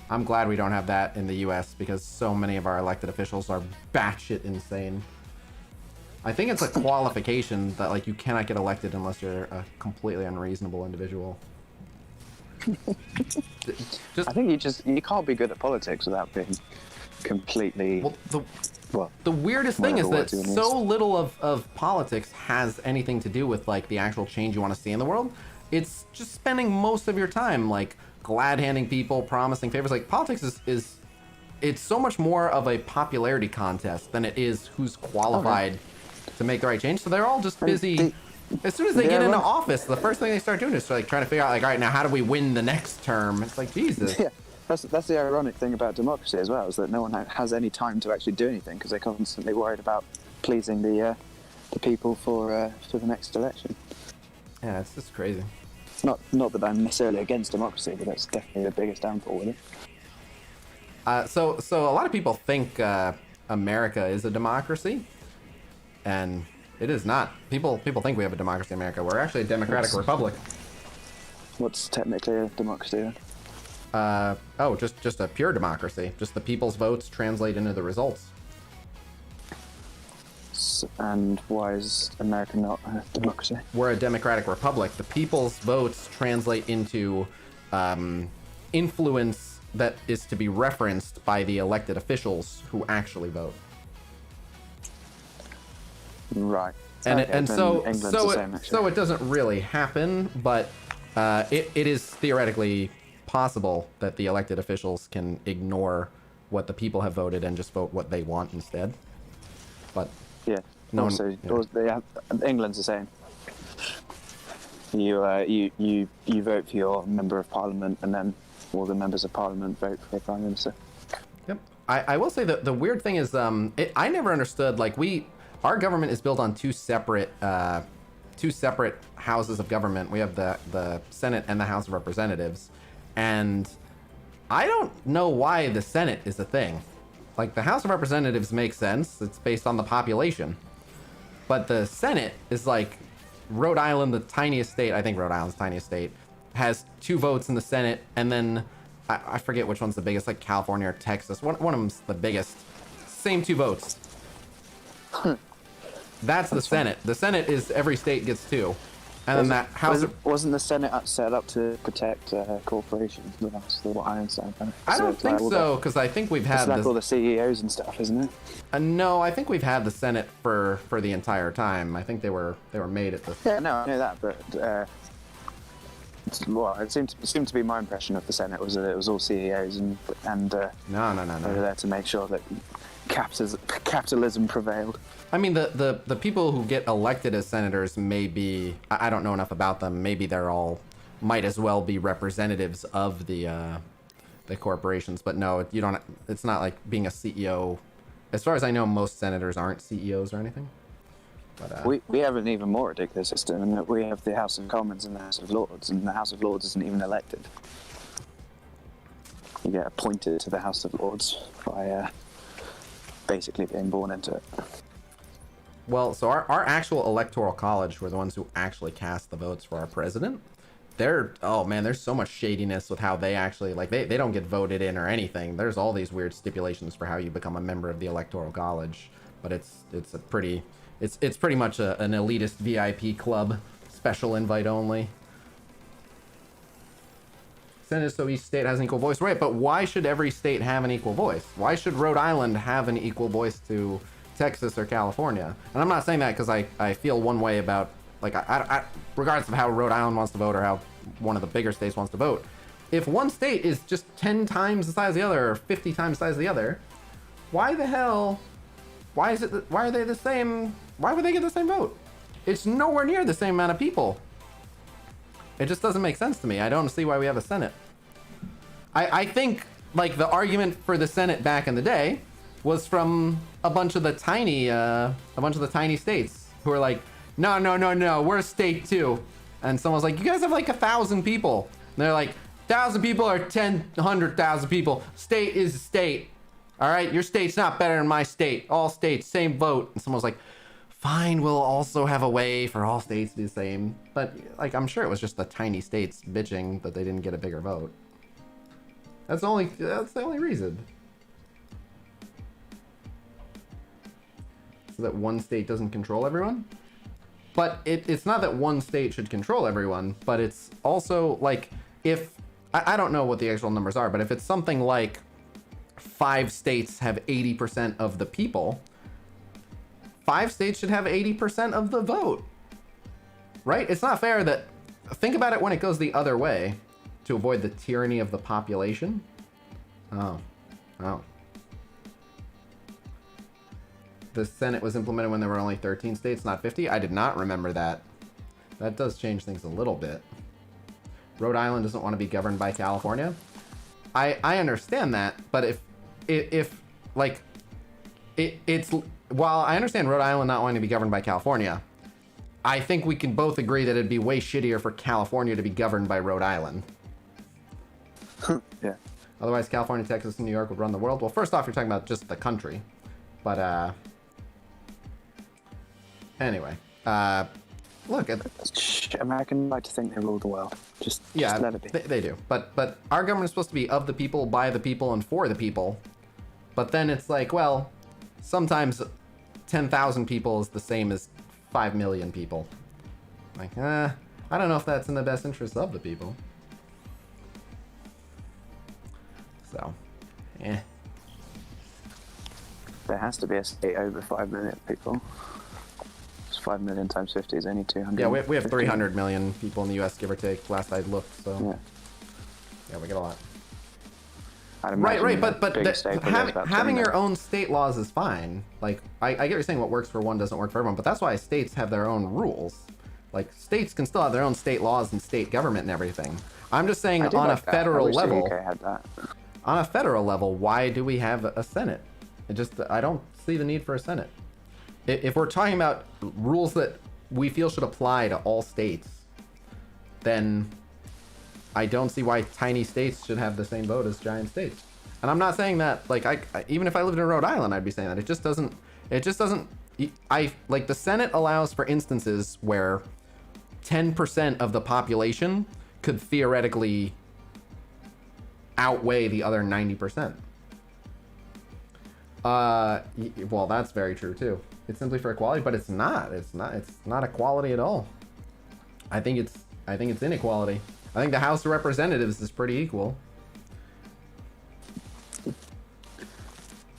I'm glad we don't have that in the US because so many of our elected officials are batshit insane. I think it's a qualification that like you cannot get elected unless you're a completely unreasonable individual. I think you can't be good at politics without being completely. Well, the weirdest thing is that so little of politics has anything to do with like the actual change you want to see in the world. It's just spending most of your time like glad-handing people, promising favors. Like politics is it's so much more of a popularity contest than it is who's qualified to make the right change. So they're all just busy. As soon as they get into office, the first thing they start doing is like trying to figure out like, all right, now how do we win the next term? It's like, Jesus. Yeah, that's the ironic thing about democracy as well, is that no one has any time to actually do anything because they're constantly worried about pleasing the people for the next election. Yeah, it's just crazy. Not that I'm necessarily against democracy, but that's definitely the biggest downfall with it. So a lot of people think America is a democracy, and it is not. People think we have a democracy in America. We're actually a democratic republic. What's technically a democracy then? Just a pure democracy. Just the people's votes translate into the results. And why is America not a democracy? We're a democratic republic. The people's votes translate into influence that is to be referenced by the elected officials who actually vote. Right. And so it doesn't really happen, but it is theoretically possible that the elected officials can ignore what the people have voted and just vote what they want instead. But yeah, England's the same. You vote for your member of parliament, and then all the members of parliament vote for the prime minister. Yep. I will say that the weird thing is I never understood like our government is built on two separate houses of government. We have the Senate and the House of Representatives, and I don't know why the Senate is a thing. Like the House of Representatives makes sense; it's based on the population, but the Senate is like Rhode Island, the tiniest state. I think Rhode Island's the tiniest state has 2 votes in the Senate, and then I forget which one's the biggest, like California or Texas. One of them's the biggest. Same 2 votes. That's the Senate. The Senate is every state gets 2. And then that House... Wasn't the Senate set up to protect corporations? That's what I understand. I don't think so, because I think we've had... It's like all the CEOs and stuff, isn't it? No, I think we've had the Senate for the entire time. I think they were made at the... Yeah, no, I know that, but... it seemed to be my impression of the Senate was that it was all CEOs and No. They were there to make sure that capitalism prevailed. I mean, the people who get elected as senators may be, I don't know enough about them. Maybe they're all might as well be representatives of the corporations. But no, you don't. It's not like being a CEO. As far as I know, most senators aren't CEOs or anything. But, we have an even more ridiculous system in that we have the House of Commons and the House of Lords, and the House of Lords isn't even elected. You get appointed to the House of Lords by basically being born into it. Well, so our actual electoral college were the ones who actually cast the votes for our president. There's so much shadiness with how they actually, like, they don't get voted in or anything. There's all these weird stipulations for how you become a member of the electoral college, but it's pretty much an elitist VIP club, special invite only. Senate so each state has an equal voice, right? But why should every state have an equal voice? Why should Rhode Island have an equal voice to Texas or California? And I'm not saying that because I feel one way about, like, I regardless of how Rhode Island wants to vote or how one of the bigger states wants to vote. If one state is just 10 times the size of the other or 50 times the size of the other, why the hell? Why are they the same? Why would they get the same vote? It's nowhere near the same amount of people. It just doesn't make sense to me. I don't see why we have a Senate. I think, like, the argument for the Senate back in the day was from a bunch of the tiny states who were like, no, we're a state too. And someone's like, you guys have like 1,000 people. And they're like, 1,000 people are 100,000 people. State is a state. All right, your state's not better than my state. All states, same vote. And someone's like, fine, we'll also have a way for all states to be the same. But, like, I'm sure it was just the tiny states bitching that they didn't get a bigger vote. That's the only reason. So that one state doesn't control everyone? But it's not that one state should control everyone, but it's also, like, if... I don't know what the actual numbers are, but if it's something like 5 states have 80% of the people... 5 states should have 80% of the vote, right? It's not fair that... Think about it when it goes the other way, to avoid the tyranny of the population. Oh. The Senate was implemented when there were only 13 states, not 50. I did not remember that. That does change things a little bit. Rhode Island doesn't want to be governed by California. I understand that, but if like, it's... While I understand Rhode Island not wanting to be governed by California, I think we can both agree that it'd be way shittier for California to be governed by Rhode Island. Yeah. Otherwise, California, Texas, and New York would run the world. Well, first off, you're talking about just the country. But, anyway. Look, Americans like to think they rule the world. Just let it be. They do. But our government is supposed to be of the people, by the people, and for the people. But then it's like, well, sometimes 10,000 people is the same as 5 million people. Like, I don't know if that's in the best interest of the people. So, There has to be a state over 5 million people. 5 million times 50 is only 200. Yeah, we have 300 million people in the U.S., give or take, last I looked, so... Yeah, we get a lot. Right, but having your own state laws is fine. Like, I get you're saying what works for one doesn't work for everyone, but that's why states have their own rules. Like, states can still have their own state laws and state government and everything. I'm just saying on a federal level... The UK had that. On a federal level, why do we have a Senate? I don't see the need for a Senate. If we're talking about rules that we feel should apply to all states, then I don't see why tiny states should have the same vote as giant states. And I'm not saying that, like, even if I lived in Rhode Island, I'd be saying that. It just doesn't, like, the Senate allows for instances where 10% of the population could theoretically outweigh the other 90%. Well, that's very true too. It's simply for equality, but it's not equality at all. I think it's inequality. I think the House of Representatives is pretty equal.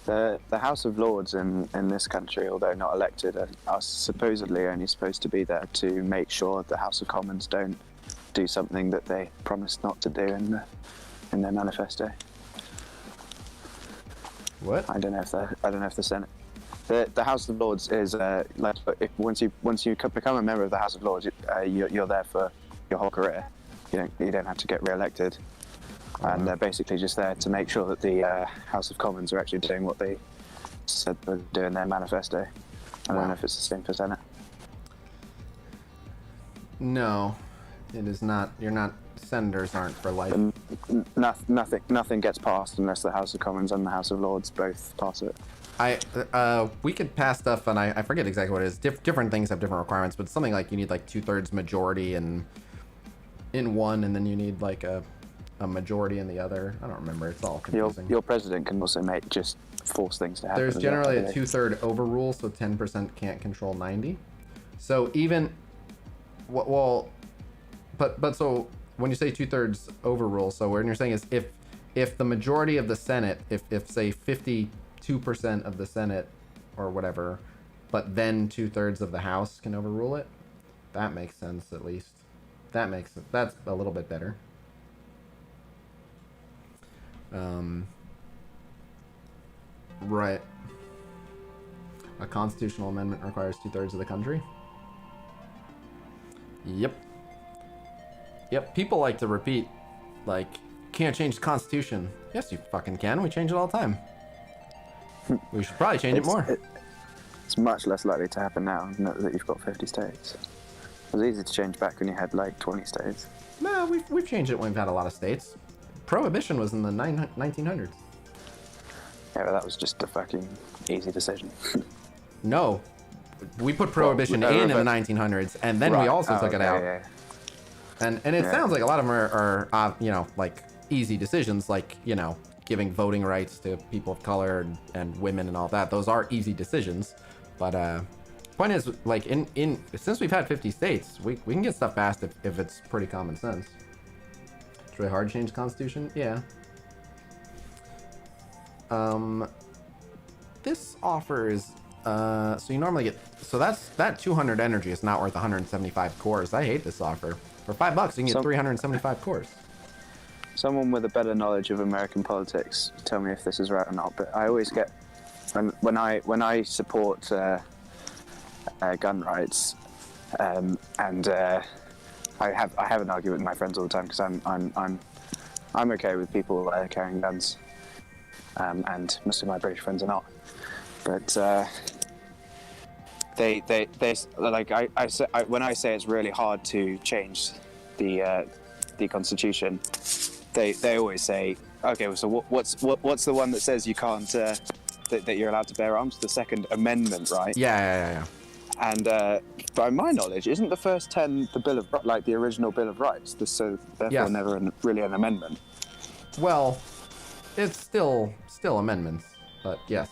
The House of Lords in this country, although not elected, are supposedly only supposed to be there to make sure the House of Commons don't do something that they promised not to do in their manifesto. What? I don't know if the Senate, the House of Lords is like, once you become a member of the House of Lords, you're there for your whole career. You don't have to get re-elected, and they're basically just there to make sure that the House of Commons are actually doing what they said they would do in their manifesto. I don't know if it's the same for Senate. No, it is not. You're not. Senators aren't for life. Nothing gets passed unless the House of Commons and the House of Lords both pass it. We could pass stuff, and I forget exactly what it is. Different things have different requirements, but something like you need like 2/3 majority in one, and then you need like a majority in the other. I don't remember. It's all confusing. Your president can also just force things to happen. There's generally a 2/3 overrule, so 10% can't control 90. So even, well, but so. When you say 2/3 overrule, so what you're saying is if the majority of the Senate, if say 52% of the Senate or whatever, but then 2/3 of the House can overrule it, that makes sense at least. That's a little bit better. Right. A constitutional amendment requires 2/3 of the country. Yep, people like to repeat, like, can't change the Constitution. Yes, you fucking can. We change it all the time. We should probably change it more. It's much less likely to happen now that you've got 50 states. It was easy to change back when you had, like, 20 states. No, we've changed it when we've had a lot of states. Prohibition was in the 1900s. Yeah, but that was just a fucking easy decision. No. we put prohibition in the 1900s, and then we also took it out. Yeah. And it sounds like a lot of them are you know, like easy decisions, like, you know, giving voting rights to people of color and women and all that. Those are easy decisions. But point is, like, since we've had 50 states, we can get stuff passed if it's pretty common sense. It's really hard to change the Constitution. Yeah. This offer is so you normally get, so that 200 energy is not worth 175 cores. I hate this offer. For $5 you can get 375 cores. Someone with a better knowledge of American politics, tell me if this is right or not. But I always get when I support gun rights, and I have an argument with my friends all the time because I'm okay with people carrying guns, and most of my British friends are not. But they like when I say it's really hard to change the Constitution, they always say, okay, so what's the one that says you can't that you're allowed to bear arms? The Second Amendment, right? Yeah. And by my knowledge, isn't the first 10 the Bill of like the original Bill of Rights? So therefore, never really an amendment. Well, it's still amendments, but yes.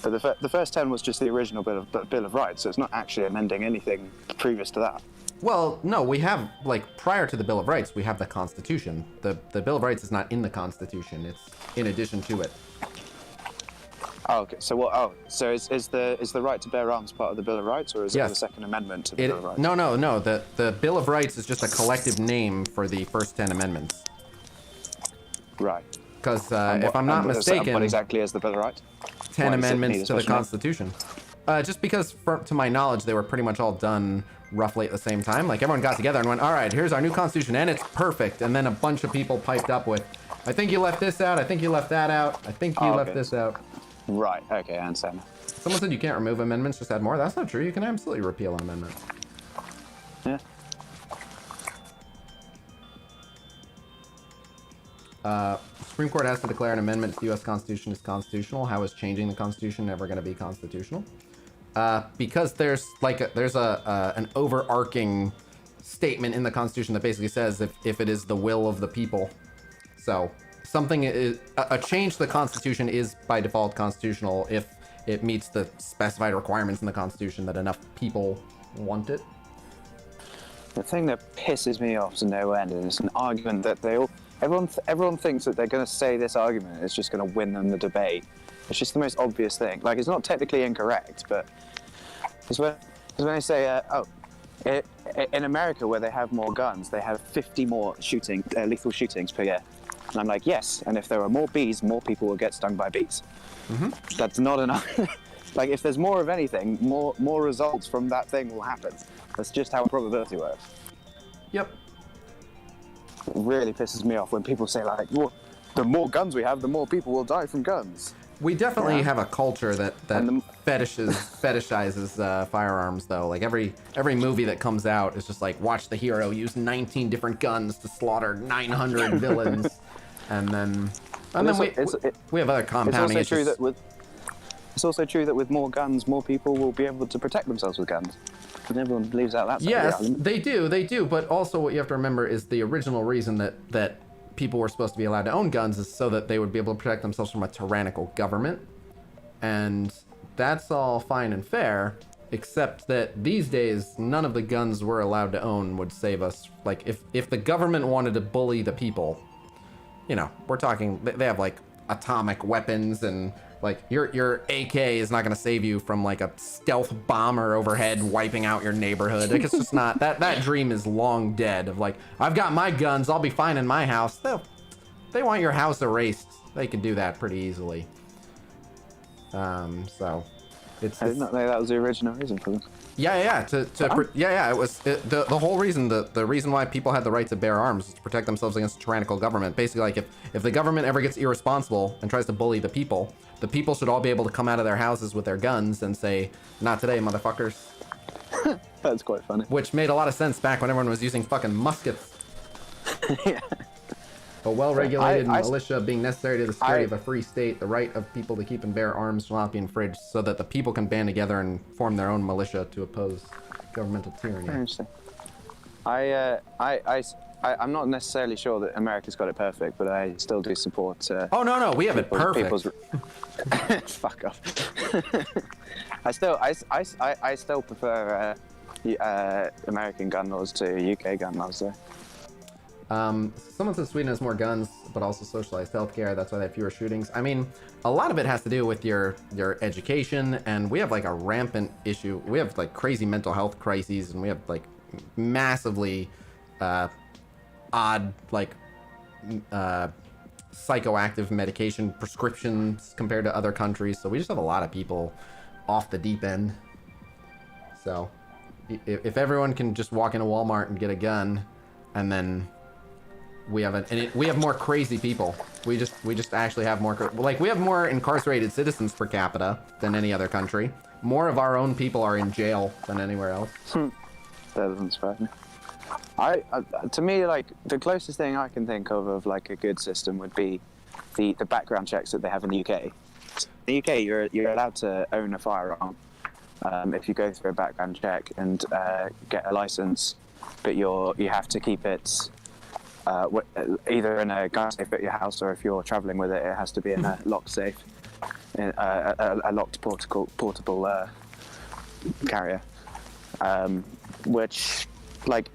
But the first 10 was just the original Bill of Rights, so it's not actually amending anything previous to that. Well, no, we have, like, prior to the Bill of Rights, we have the Constitution. The Bill of Rights is not in the Constitution, it's in addition to it. Oh, okay. So what? Oh, so is the right to bear arms part of the Bill of Rights, or is it the Second Amendment to the Bill of Rights? No. The Bill of Rights is just a collective name for the first 10 amendments. Right. Because if I'm not mistaken, what exactly is the Bill of Rights? 10 amendments to the Constitution. Just because, to my knowledge, they were pretty much all done roughly at the same time. Like, everyone got together and went, all right, here's our new Constitution, and it's perfect. And then a bunch of people piped up with, I think you left this out, I think you left that out, I think you left this out. Right, okay, I understand. Someone said you can't remove amendments, just add more. That's not true. You can absolutely repeal an amendment. Yeah. Supreme Court has to declare an amendment to the U.S. Constitution is constitutional. How is changing the Constitution ever going to be constitutional? Because there's an overarching statement in the Constitution that basically says if it is the will of the people. So something is a change to the Constitution is by default constitutional if it meets the specified requirements in the Constitution that enough people want it. The thing that pisses me off to no end is an argument that everyone thinks that they're going to say this argument is just going to win them the debate. It's just the most obvious thing. Like, it's not technically incorrect, but it's when they say, in America where they have more guns, they have 50 more lethal shootings per year. And I'm like, yes, and if there are more bees, more people will get stung by bees. Mm-hmm. That's not enough. Like, if there's more of anything, more results from that thing will happen. That's just how probability works. Yep. It really pisses me off when people say, like, well, the more guns we have, the more people will die from guns. We definitely have a culture that fetishizes firearms, though. Like, every movie that comes out is just like, watch the hero use 19 different guns to slaughter 900 villains. And then we have other compounding issues. It's also true that with more guns, more people will be able to protect themselves with guns. And everyone leaves out that side of the argument. They do. But also what you have to remember is the original reason that people were supposed to be allowed to own guns is so that they would be able to protect themselves from a tyrannical government. And that's all fine and fair, except that these days, none of the guns we're allowed to own would save us. Like, if the government wanted to bully the people, you know, we're talking, they have, like, atomic weapons and... Like, your AK is not going to save you from, like, a stealth bomber overhead wiping out your neighborhood. Like, it's just not... That dream is long dead of, like, I've got my guns, I'll be fine in my house. They want your house erased. They can do that pretty easily. So... I did not know that was the original reason for them. Yeah. It was the whole reason. The reason why people had the right to bear arms is to protect themselves against a tyrannical government. Basically, like if the government ever gets irresponsible and tries to bully the people should all be able to come out of their houses with their guns and say, "Not today, motherfuckers." That's quite funny. Which made a lot of sense back when everyone was using fucking muskets. Yeah. A well-regulated I- militia being necessary to the security of a free state, the right of people to keep and bear arms shall not be infringed, so that the people can band together and form their own militia to oppose governmental tyranny. Very interesting. I'm not necessarily sure that America's got it perfect, but I still do support. Oh no, we have it perfect. Fuck off. I still prefer American gun laws to UK gun laws, though. Someone says Sweden has more guns, but also socialized healthcare. That's why they have fewer shootings. I mean, a lot of it has to do with your education, and we have like a rampant issue. We have like crazy mental health crises, and we have like massively odd like psychoactive medication prescriptions compared to other countries. So we just have a lot of people off the deep end. So if everyone can just walk into Walmart and get a gun, and then we have more crazy people. We just actually have more, like, we have more incarcerated citizens per capita than any other country. More of our own people are in jail than anywhere else. That doesn't surprise me. To me, like, the closest thing I can think of like a good system would be the background checks that they have in the UK. In the UK, you're allowed to own a firearm if you go through a background check and get a license, but you have to keep it either in a gun safe at your house, or if you're traveling with it, it has to be in a locked safe, in a locked portable carrier. Which, like,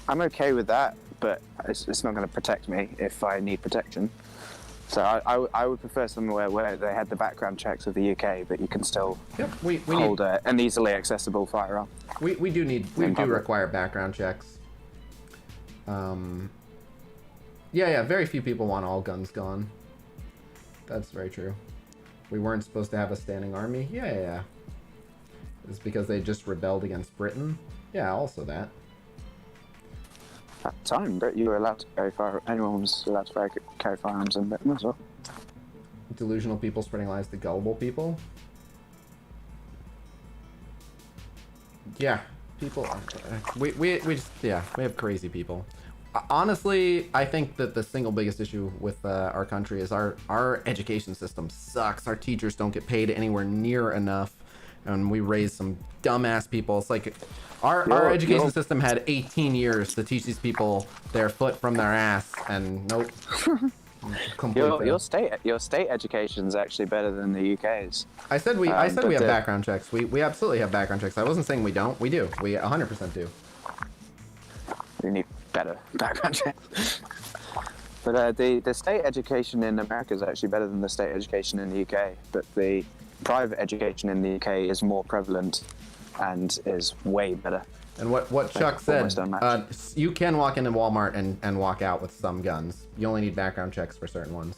I'm okay with that, but it's not going to protect me if I need protection. So I would prefer somewhere where they had the background checks of the UK, but you can still hold an easily accessible firearm. We do require background checks. Yeah, very few people want all guns gone. That's very true. We weren't supposed to have a standing army. Yeah. It's because they just rebelled against Britain. Yeah, also that. At the time, but you were allowed to carry anyone was allowed to carry firearms in Britain as well. Delusional people spreading lies to gullible people. Yeah, people. We have crazy people. Honestly, I think that the single biggest issue with our country is our education system sucks. Our teachers don't get paid anywhere near enough, and we raise some dumbass people. It's like our education system had 18 years to teach these people their foot from their ass, and nope. Your state education is actually better than the UK's. I said we have background checks. We absolutely have background checks. I wasn't saying we don't. We do. We 100% do. We need better background checks. But the state education in America is actually better than the state education in the UK. But the private education in the UK is more prevalent and is way better. And what Chuck said, you can walk into Walmart and walk out with some guns. You only need background checks for certain ones.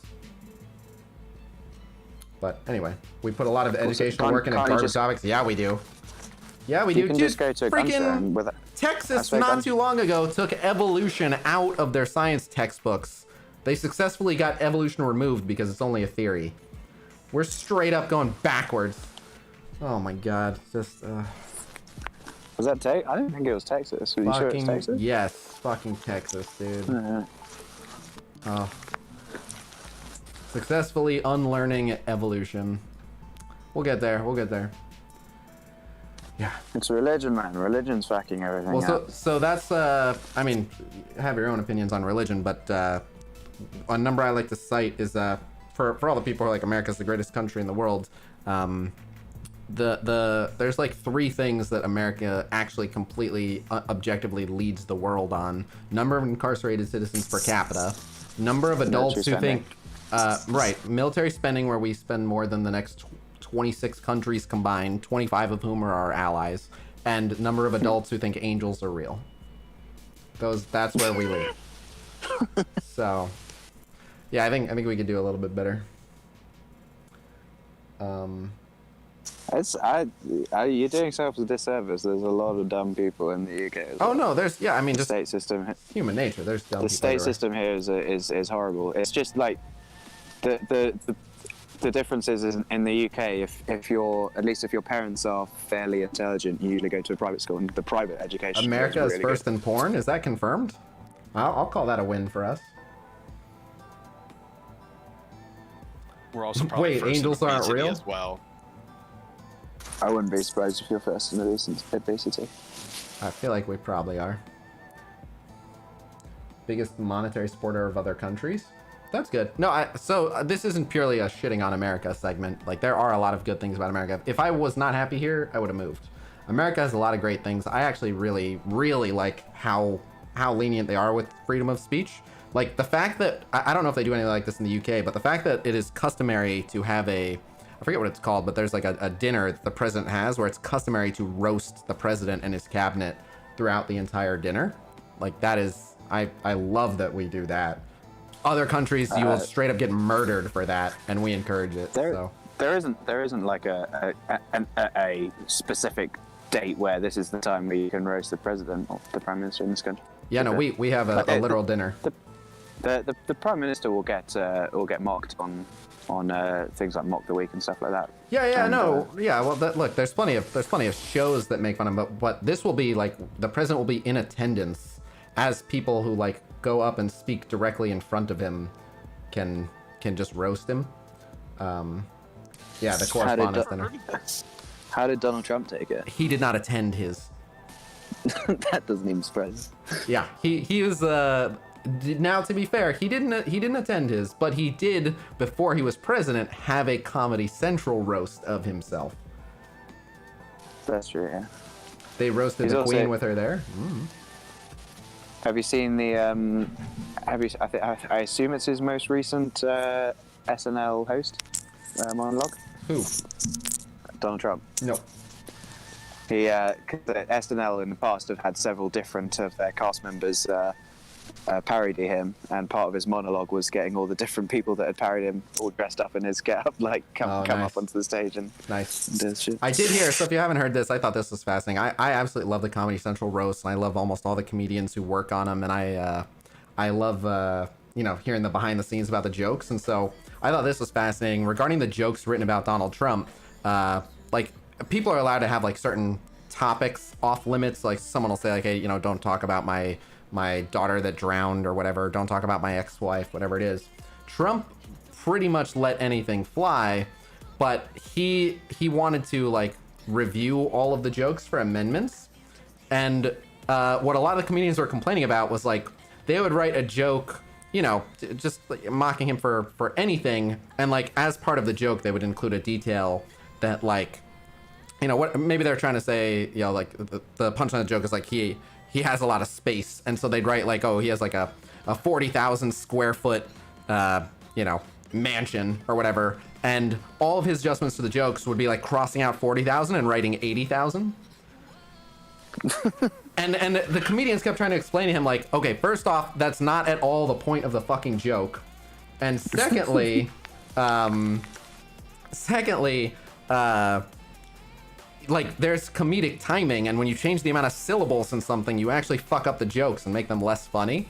But anyway, we put a lot of educational work into garbage topics. Yeah, we do. Yeah, we do. You can just go to a gun store with it. Texas, not too long ago, took evolution out of their science textbooks. They successfully got evolution removed because it's only a theory. We're straight up going backwards. Oh my god, just Was that Texas? I didn't think it was Texas. Were you sure it was Texas? Yes, fucking Texas, dude. Oh. Successfully unlearning evolution. We'll get there. Yeah. It's religion, man. Religion's fucking everything up. So that's, I mean, have your own opinions on religion, but a number I like to cite is, for all the people who are like, America's the greatest country in the world, there's like 3 things that America actually completely objectively leads the world on: number of incarcerated citizens per capita, number of adults who think military spending, where we spend more than the next 26 countries combined, 25 of whom are our allies, and number of adults who think angels are real. That's where we lead. So yeah, I think we could do a little bit better. You're doing yourself a disservice. There's a lot of dumb people in the UK as well. Oh no, there's the just state system. Human nature. There's dumb people. The state system here is horrible. It's just like the difference is in the UK. If your parents are fairly intelligent, you usually go to a private school, and the private education. America is really first in porn. Is that confirmed? I'll call that a win for us. We're also probably Wait, first in angels aren't obesity real? as well. I wouldn't be surprised if you're first in obesity. I feel like we probably are. Biggest monetary supporter of other countries. That's good. No, so this isn't purely a shitting on America segment. Like, there are a lot of good things about America. If I was not happy here, I would have moved. America has a lot of great things. I actually really, really like how lenient they are with freedom of speech. Like, the fact that, I don't know if they do anything like this in the UK, but the fact that it is customary to have I forget what it's called, but there's like a dinner that the president has where it's customary to roast the president and his cabinet throughout the entire dinner. Like, that is, I love that we do that. Other countries, you will straight up get murdered for that, and we encourage it. So there isn't like a specific date where this is the time where you can roast the president or the prime minister in this country. yeah, no, we have a literal dinner. The prime minister will get mocked on things like Mock the Week and stuff like that. Well, look, there's plenty of shows that make fun of him, but this will be like the president will be in attendance as people who like go up and speak directly in front of him can just roast him. The correspondence dinner. How did Donald Trump take it? He did not attend his. That doesn't even surprise. Yeah, he was. Now, to be fair, he didn't attend his, but he did, before he was president, have a Comedy Central roast of himself. That's true. Yeah. They roasted the Queen with her there. Have you seen the? I assume it's his most recent SNL host monologue. Who? Donald Trump. No. He, SNL in the past have had several different of their cast members parody him, and part of his monologue was getting all the different people that had parodied him all dressed up in his get-up, like come up onto the stage and do shit. I did hear, so if you haven't heard this, I thought this was fascinating. I absolutely love the Comedy Central roast, and I love almost all the comedians who work on them, and I love hearing the behind the scenes about the jokes, and so I thought this was fascinating. Regarding the jokes written about Donald Trump, like, people are allowed to have like certain topics off limits. Like, someone will say like, hey, don't talk about my daughter that drowned or whatever. Don't talk about my ex-wife, whatever it is. Trump pretty much let anything fly, but he wanted to like review all of the jokes for amendments. And what a lot of the comedians were complaining about was like, they would write a joke, just like, mocking him for anything. And like, as part of the joke, they would include a detail that like, what maybe they're trying to say, like the punchline of the joke is like he has a lot of space, and so they'd write like, oh, he has like a 40,000 square foot mansion or whatever, and all of his adjustments to the jokes would be like crossing out 40,000 and writing 80,000. and the comedians kept trying to explain to him like, okay, first off, that's not at all the point of the fucking joke, and secondly like, there's comedic timing, and when you change the amount of syllables in something, you actually fuck up the jokes and make them less funny.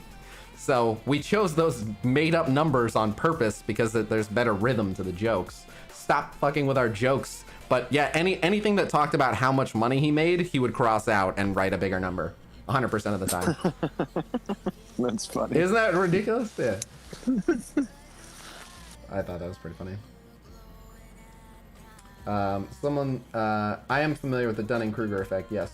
So we chose those made up numbers on purpose because there's better rhythm to the jokes. Stop fucking with our jokes. But yeah, anything that talked about how much money he made, he would cross out and write a bigger number 100% of the time. That's funny. Isn't that ridiculous? Yeah. I thought that was pretty funny. I am familiar with the Dunning-Kruger effect, yes.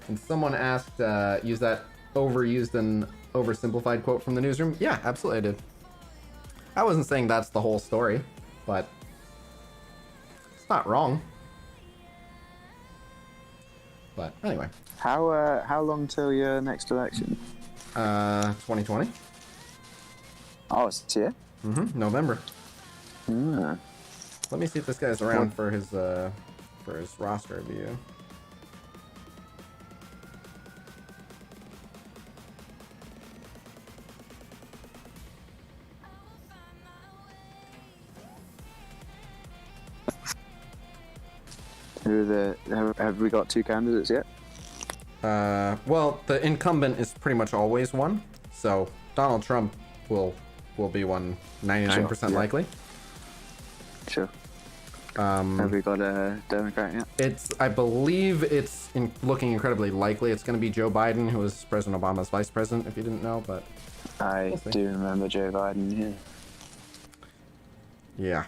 And someone asked, use that overused and oversimplified quote from the newsroom. Yeah, absolutely I did. I wasn't saying that's the whole story, but it's not wrong. But anyway. How long till your next election? 2020. Oh, it's here? November. Ah. Let me see if this guy's around for his roster review. Have we got two candidates yet? Well, the incumbent is pretty much always one, so Donald Trump will be one 99% likely. Sure. Have we got a Democrat yet? I believe it's looking incredibly likely it's going to be Joe Biden, who was President Obama's vice president, if you didn't know, but I do remember Joe Biden, yeah. Yeah.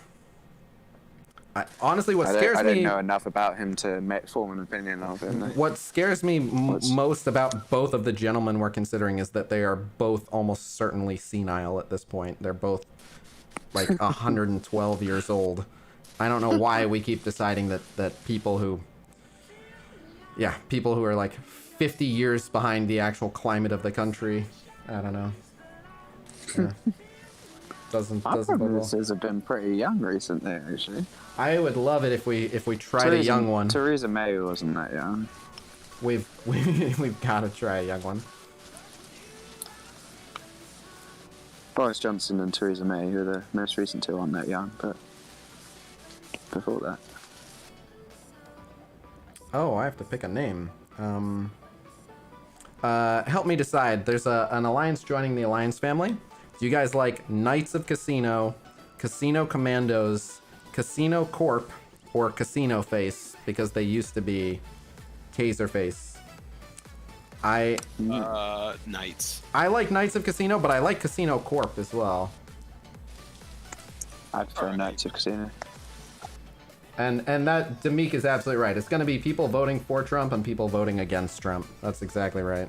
Honestly, what I scares don't me... know enough about him to form an opinion of him. What scares me most about both of the gentlemen we're considering is that they are both almost certainly senile at this point. They're both like 112 years old. I don't know why we keep deciding that people who... Yeah, people who are like 50 years behind the actual climate of the country. I don't know. Yeah. Doesn't Our bubble. premises have been pretty young recently, actually. I would love it if we tried a young one. Theresa May wasn't that young. We've got to try a young one. Boris Johnson and Theresa May, who are the most recent two, aren't that young, but before that. Oh, I have to pick a name. Help me decide. There's an alliance joining the alliance family. Do you guys like Knights of Khasino, Casino Commandos, Casino Corp, or Casino Face? Because they used to be Taser Face. Knights. I like Knights of Casino, but I like Casino Corp as well. I prefer Alright. Knights of Casino. And that Demik is absolutely right. It's going to be people voting for Trump and people voting against Trump. That's exactly right.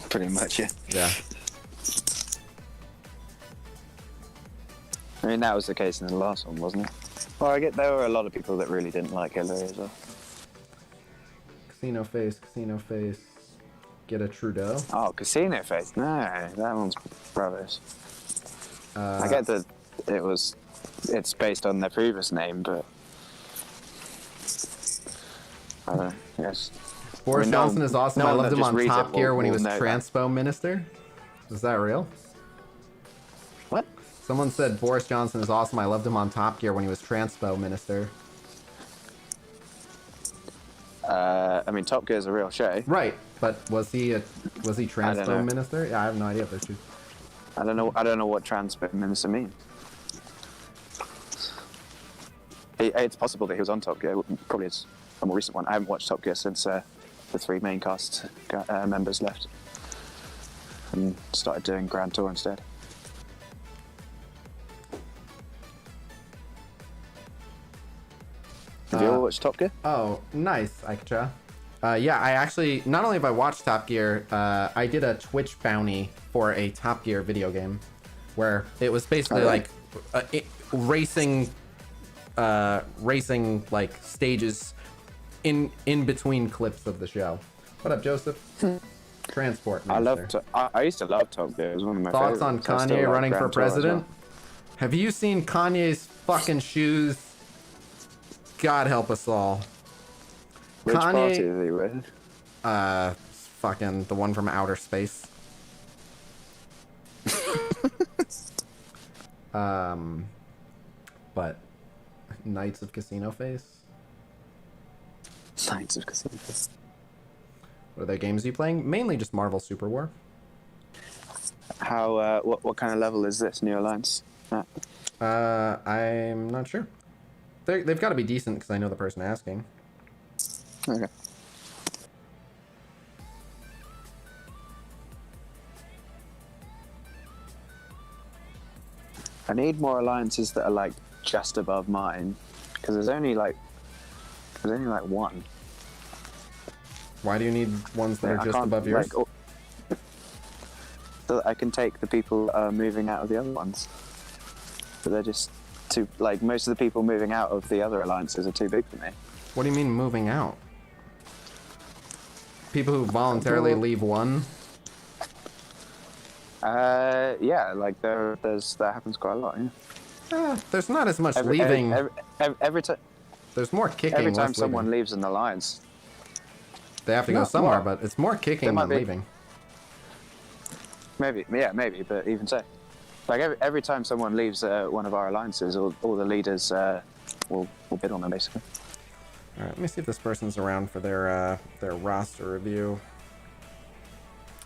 Pretty much, yeah. Yeah. I mean, that was the case in the last one, wasn't it? Well, I get there were a lot of people that really didn't like Hillary as well. Casino Face, get a Trudeau. Oh, Casino Face. No, that one's rubbish. I get that it's based on their previous name, but I don't know, I guess. Boris Johnson is awesome. no I one loved that him just on reads Top it Gear when he will was know that. Transpo Minister. Is that real? What? Someone said Boris Johnson is awesome. I loved him on Top Gear when he was Transpo Minister. I mean, Top Gear is a real show. Right, but was he Transpo know. Minister? Yeah, I have no idea if there's truth. I don't know what transport minister means. It's possible that he was on Top Gear. Probably it's a more recent one. I haven't watched Top Gear since the three main cast members left and started doing Grand Tour instead. Have you ever watched Top Gear? Oh, nice, Aikacha. Yeah, I actually, not only have I watched Top Gear, I did a Twitch bounty for a Top Gear video game where it was basically like racing like stages in between clips of the show. What up, Joseph? Transport Minister. I used to love Top Gear. It was one of my Thoughts favorites. on I still Kanye like running for Grand Tour as president? well. Have you seen Kanye's fucking shoes? God help us all. Which Kanye- party is he with? Fucking the one from outer space. But Knights of Casino Face. Knights of Casino. What other games are you playing? Mainly just Marvel Super War. How? What kind of level is this New Alliance? At? I'm not sure. They've got to be decent because I know the person asking. Okay. I need more alliances that are like just above mine, because there's only like one. Why do you need ones that Yeah, are I just can't, above yours? so that I can take the people moving out of the other ones. But they're just too, like, most of the people moving out of the other alliances are too big for me. What do you mean moving out? People who voluntarily leave one? Yeah, like that happens quite a lot. Yeah. There's not as much leaving. Every time. There's more kicking. Every time less someone leaving. leaves an alliance, They have to go No, somewhere, more. but it's more kicking might than be. leaving. maybe, but even so, like every time someone leaves one of our alliances, all the leaders will bid on them basically. All right, let me see if this person's around for their roster review.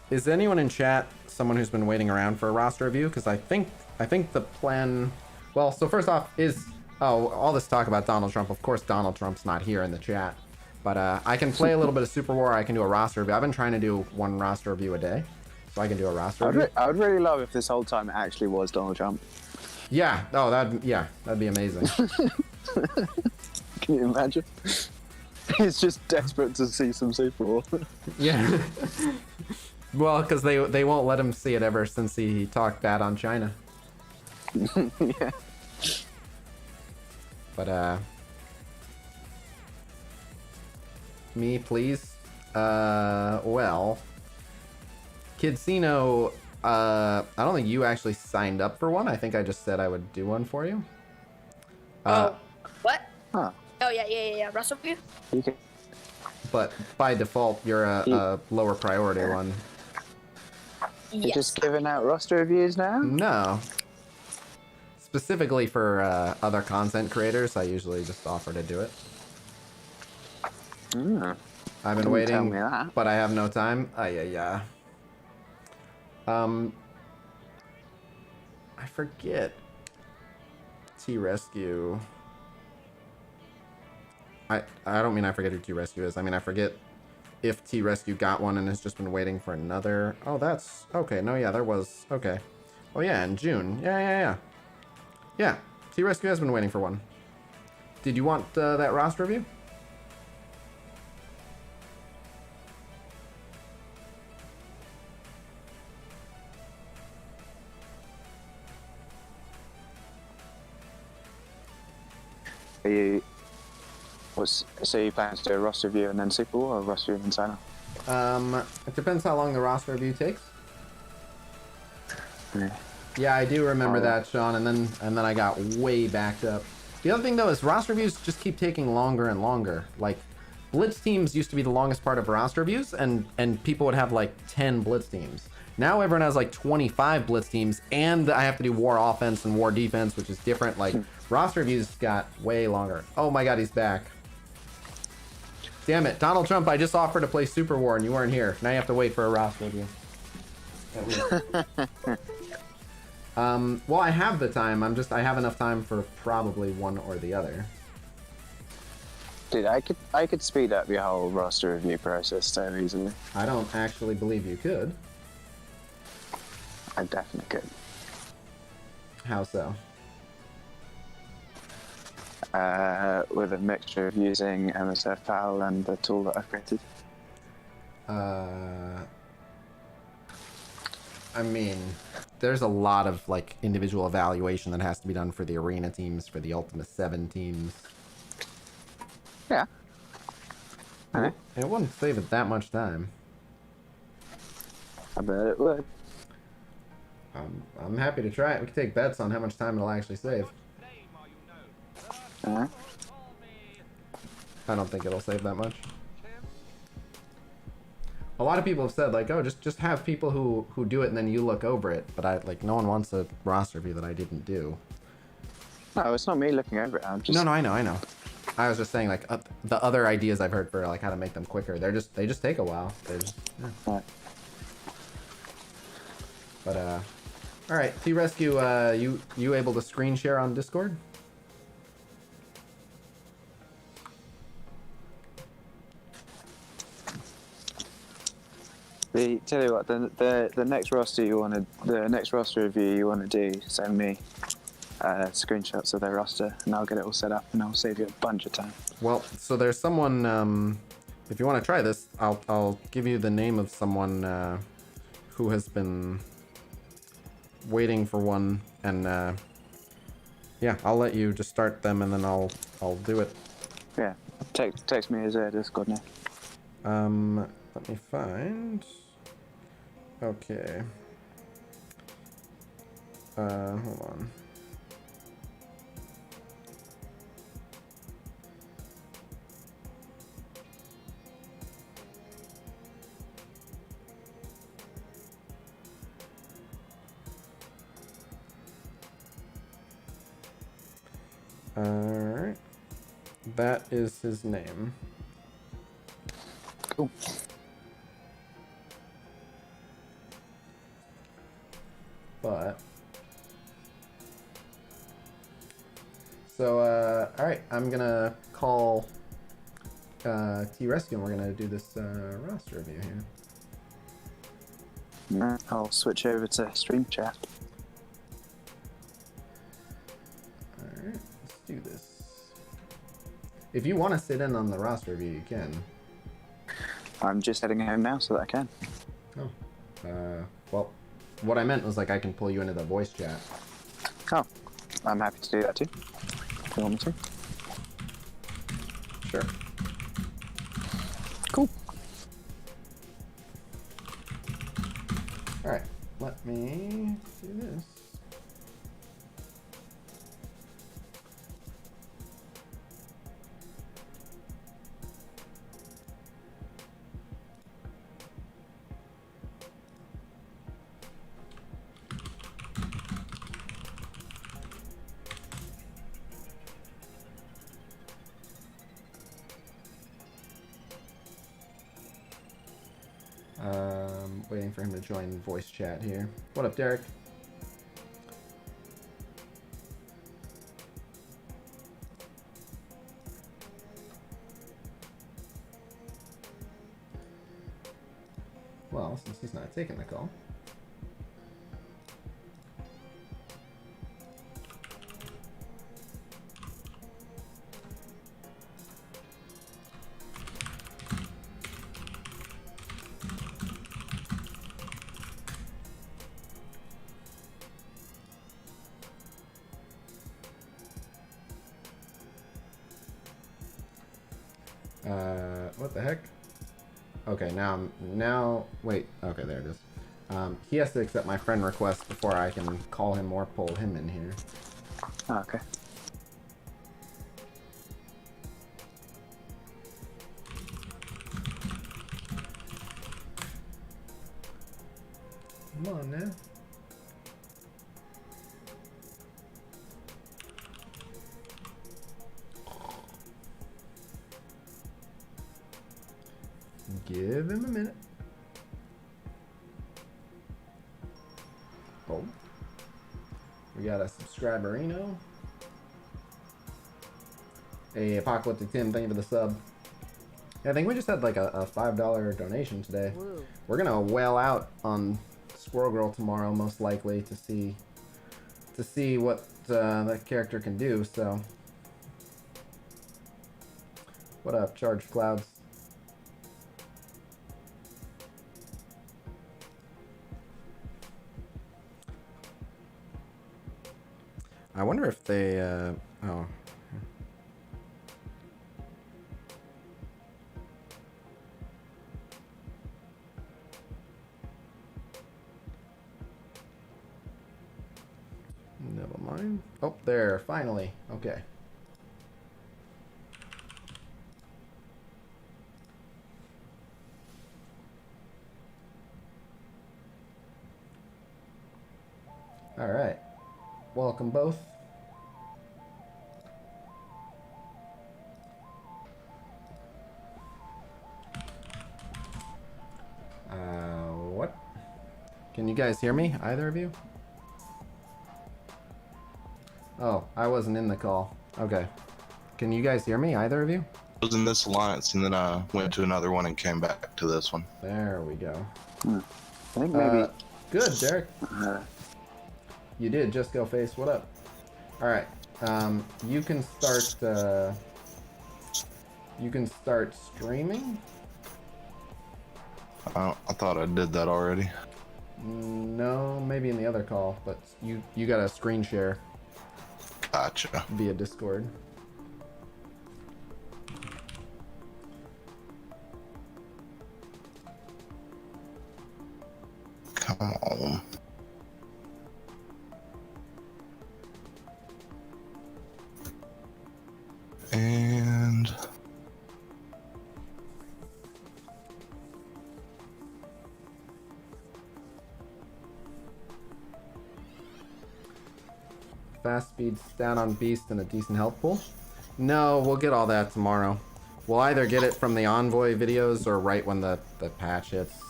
Is anyone in chat someone who's been waiting around for a roster review? Because I think the plan. Well, so first off, all this talk about Donald Trump. Of course, Donald Trump's not here in the chat, but I can play a little bit of Super War. I can do a roster review. I've been trying to do one roster review a day, so I can do a roster review. I would really love if this whole time it actually was Donald Trump. Yeah. Oh, that'd be amazing. Can you imagine? He's just desperate to see some Super War. Yeah. Well, because they won't let him see it ever since he talked bad on China. Yeah. But me, please. Well, Khasino, I don't think you actually signed up for one. I think I just said I would do one for you. What? Huh. Oh yeah. Russell view. You can. But by default, you're a lower priority one. You're Yes. just giving out roster reviews now? No. Specifically for other content creators, I usually just offer to do it. Mm. I've been Didn't waiting, tell me that. but I have no time. Yeah. I forget. T-Rescue. I don't mean I forget who T-Rescue is. I mean I forget if T-Rescue got one and has just been waiting for another. Oh, that's... Okay, no, yeah, there was... Okay. Oh, yeah, in June. Yeah. Yeah, T-Rescue has been waiting for one. Did you want that roster review? So you plan to do a roster review and then Super War, or roster review and sign off? It depends how long the roster review takes. Yeah. Yeah, I do remember Oh. that, Sean, and then I got way backed up. The other thing though is roster reviews just keep taking longer and longer. Like Blitz teams used to be the longest part of roster reviews, and people would have like 10 Blitz teams. Now everyone has like 25 Blitz teams, and I have to do war offense and war defense, which is different. Like roster reviews got way longer. Oh my god, he's back. Damn it, Donald Trump, I just offered to play Super War and you weren't here. Now you have to wait for a roster review. Well, I have the time. I have enough time for probably one or the other. Dude, I could speed up your whole roster review process so easily. I don't actually believe you could. I definitely could. How so? With a mixture of using MSF PAL and the tool that I've created. I mean, there's a lot of like individual evaluation that has to be done for the arena teams, for the Ultimate 7 teams. Yeah. Alright. It wouldn't save it that much time. I bet it would. I'm happy to try it. We can take bets on how much time it'll actually save. Alright. I don't think it'll save that much. A lot of people have said like, oh, just have people who do it and then you look over it. But no one wants a roster review that I didn't do. No, it's not me looking over it. I'm just... No, I know. I was just saying like the other ideas I've heard for like how to make them quicker. They just take a while. Right. But all right, T-Rescue, you able to screen share on Discord? Tell you what, the next roster review you want to do, send me screenshots of their roster, and I'll get it all set up, and I'll save you a bunch of time. Well, so there's someone. If you want to try this, I'll give you the name of someone who has been waiting for one, and yeah, I'll let you just start them, and then I'll do it. Yeah, text me his Discord name. Let me find. Okay. Hold on. Alright. That is his name. Cool. But so alright, I'm gonna call T-Rescue and we're gonna do this roster review here. I'll switch over to stream chat. Alright, let's do this. If you want to sit in on the roster review, you can. I'm just heading home now so that I can. Oh. Well, what I meant was like I can pull you into the voice chat. Oh, I'm happy to do that too. If you want me to. Sure. Cool. Alright, let me do this. Waiting for him to join voice chat here. What up, Derek? Well, since he's not taking the call. What the heck? Okay, now, wait, okay, there it is. He has to accept my friend request before I can call him or pull him in here. Oh, okay. Come on now. Give him a minute. Oh. We got a subscriberino. Hey, Apocalyptic Tim, thank you for the sub. Yeah, I think we just had like a $5 donation today. Woo. We're gonna whale out on Squirrel Girl tomorrow, most likely, to see what that character can do. So, what up, Charged Clouds? I wonder if they, oh. Never mind. Oh, there, finally. Okay. All right. Welcome both. What? Can you guys hear me? Either of you? Oh, I wasn't in the call. Okay. Can you guys hear me? Either of you? I was in this alliance and then I went to another one and came back to this one. There we go. I think maybe. Good, Derek. You did. Just go face. What up? All right. You can start. You can start streaming. I thought I did that already. No, maybe in the other call, but you got a screen share Gotcha. via Discord. Come on. And Fast speed stat on Beast and a decent health pool. No, we'll get all that tomorrow. We'll either get it from the Envoy videos or right when the patch hits.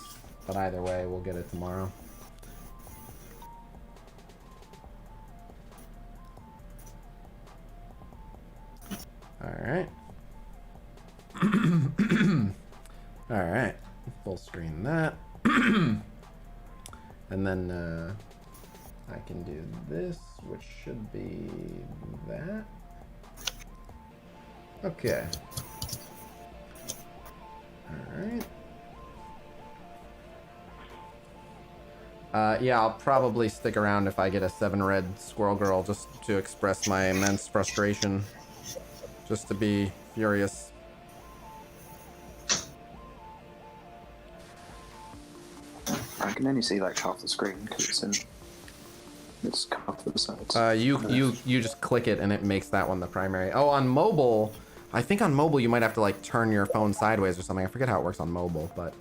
But either way, we'll get it tomorrow. Alright. Alright. Full screen that. And then I can do this, which should be that. Okay. Alright. Yeah, I'll probably stick around if I get a 7 red squirrel girl just to express my immense frustration. Just to be furious. I can only see like half the screen because it's cut to the sides. You just click it and it makes that one the primary. Oh, on mobile, I think on mobile you might have to like turn your phone sideways or something. I forget how it works on mobile, but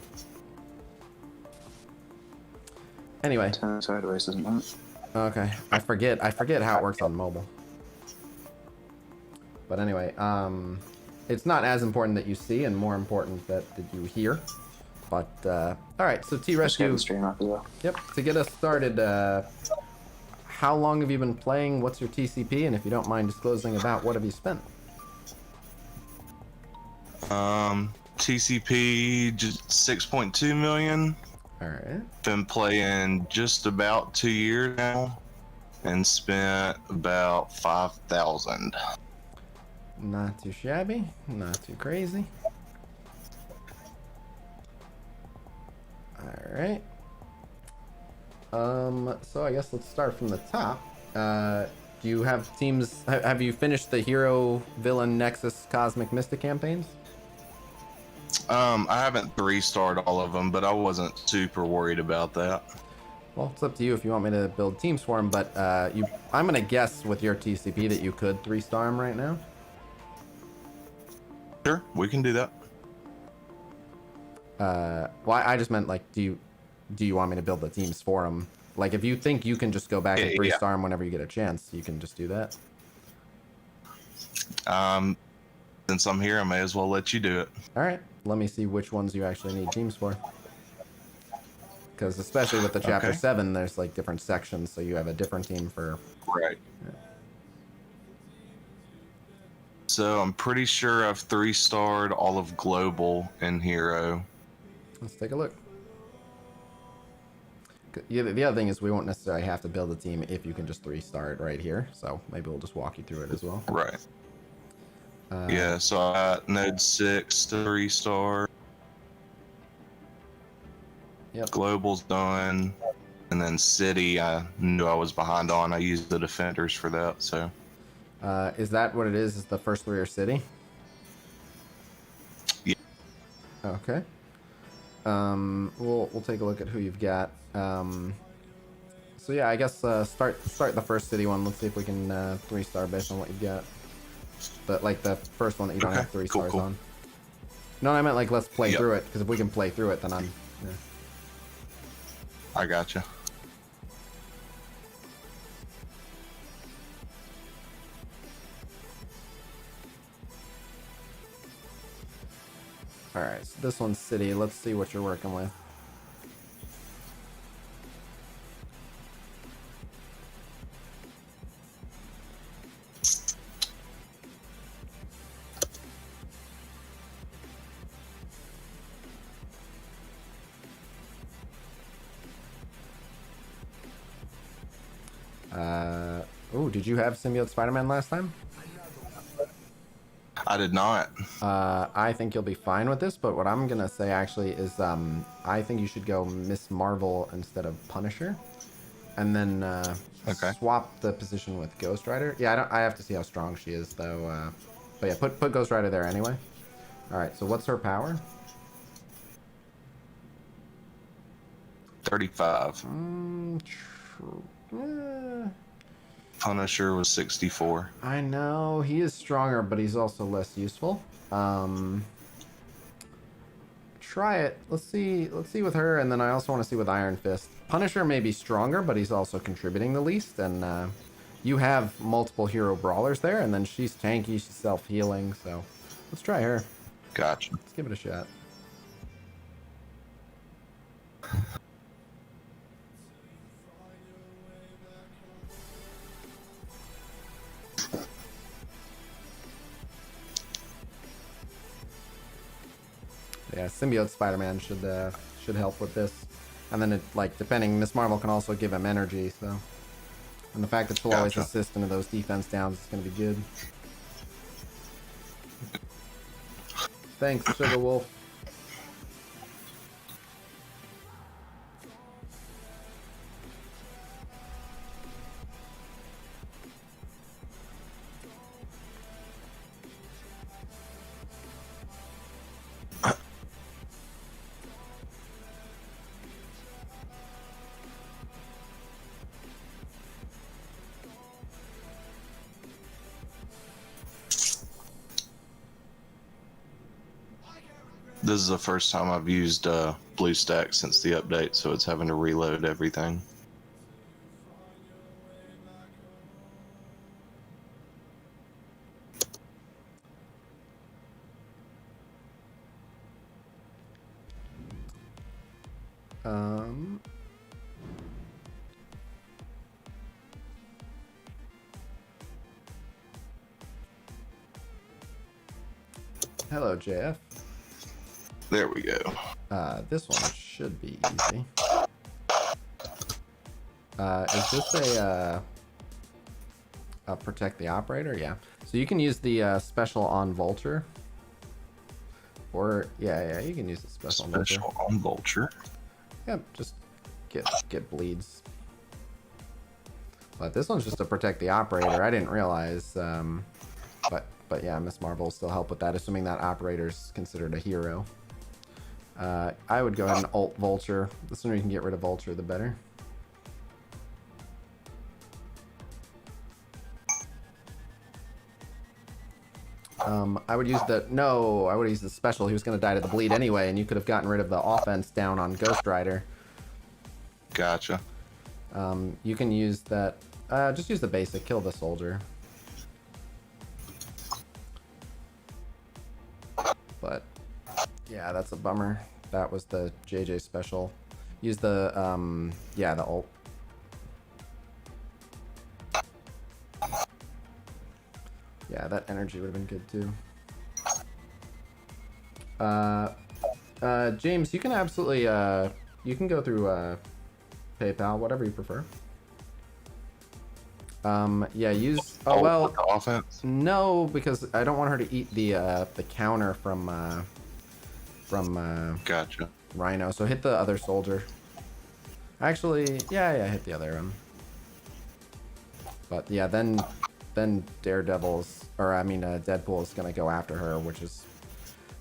anyway. Turn sideways, doesn't it? Okay, I forget how it works on mobile. But anyway, it's not as important that you see and more important that you hear. But all right, so T-Rescue. Stream up as well. Yep. To get us started, how long have you been playing? What's your TCP? And if you don't mind disclosing about what have you spent? TCP just 6.2 million. All right. Been playing just about 2 years now, and spent about 5,000. Not too shabby. Not too crazy. All right. So I guess let's start from the top. Do you have teams? Have you finished the Hero, Villain, Nexus, Cosmic, Mystic campaigns? I haven't 3-starred all of them, but I wasn't super worried about that. Well, it's up to you if you want me to build teams for them, but I'm gonna guess with your TCP that you could 3-star them right now. Sure, we can do that. Well, I just meant like, do you want me to build the teams for them? Like, if you think you can just go back and 3-star them whenever you get a chance, you can just do that. Since I'm here, I may as well let you do it. All right, let me see which ones you actually need teams for. Because especially with the chapter 7, there's like different sections, so you have a different team for. Right. Yeah. So I'm pretty sure I've 3-starred all of Global and Hero. Let's take a look. The other thing is we won't necessarily have to build a team if you can just 3-star it right here. So maybe we'll just walk you through it as well. Right. Yeah, so I got Node 6 to 3-star. Yep. Global's done. And then City, I knew I was behind on. I used the Defenders for that, so. Is that what it is? Is the first 3 are City? Yeah. Okay. We'll take a look at who you've got. So yeah, I guess start the first City one. Let's see if we can 3-star based on what you've got. But like the first one that you don't have 3 stars on. No, I meant like let's play through it, because if we can play through it, then I'm. Yeah. I gotcha. Alright, so this one's City. Let's see what you're working with. Oh, did you have Symbiote Spider-Man last time? I did not. I think you'll be fine with this, but what I'm gonna say actually is I think you should go Miss Marvel instead of Punisher, and then swap the position with Ghost Rider. Yeah, I have to see how strong she is though. But yeah, put Ghost Rider there anyway. All right, so what's her power? 35. Punisher was 64. I know he is stronger, but he's also less useful. Try it. Let's see with her, and then I also want to see with Iron Fist. Punisher may be stronger, but he's also contributing the least, and you have multiple hero brawlers there, and then she's tanky, she's self-healing, so let's try her. Gotcha. Let's give it a shot. Yeah, Symbiote Spider-Man should help with this, and then it depending, Miss Marvel can also give him energy, so, and the fact that she'll always assist into those defense downs is going to be good. Thanks, Sugar Wolf. This is the first time I've used Bluestacks since the update, so it's having to reload everything. Um. Hello, JF. There we go. This one should be easy. Is this a protect the operator? Yeah. So you can use the special on Vulture. Or yeah, you can use the special on Vulture. Special on Vulture. Yep, just get bleeds. But this one's just to protect the operator. I didn't realize. But yeah, Miss Marvel will still help with that, assuming that operator's considered a hero. I would go ahead and ult Vulture. The sooner you can get rid of Vulture, the better. I would use the... No, I would use the special. He was going to die to the bleed anyway, and you could have gotten rid of the offense down on Ghost Rider. Gotcha. You can use that... just use the basic. Kill the soldier. But... yeah, that's a bummer. That was the JJ special. Use the, yeah, the ult. Yeah, that energy would have been good too. James, you can absolutely, you can go through, PayPal, whatever you prefer. Yeah, use, oh, well, Offense? no, because I don't want her to eat the counter from Gotcha. Rhino, so hit the other soldier. Actually, yeah, hit the other one. But yeah, then Daredevil's, or I mean, Deadpool is gonna go after her, which is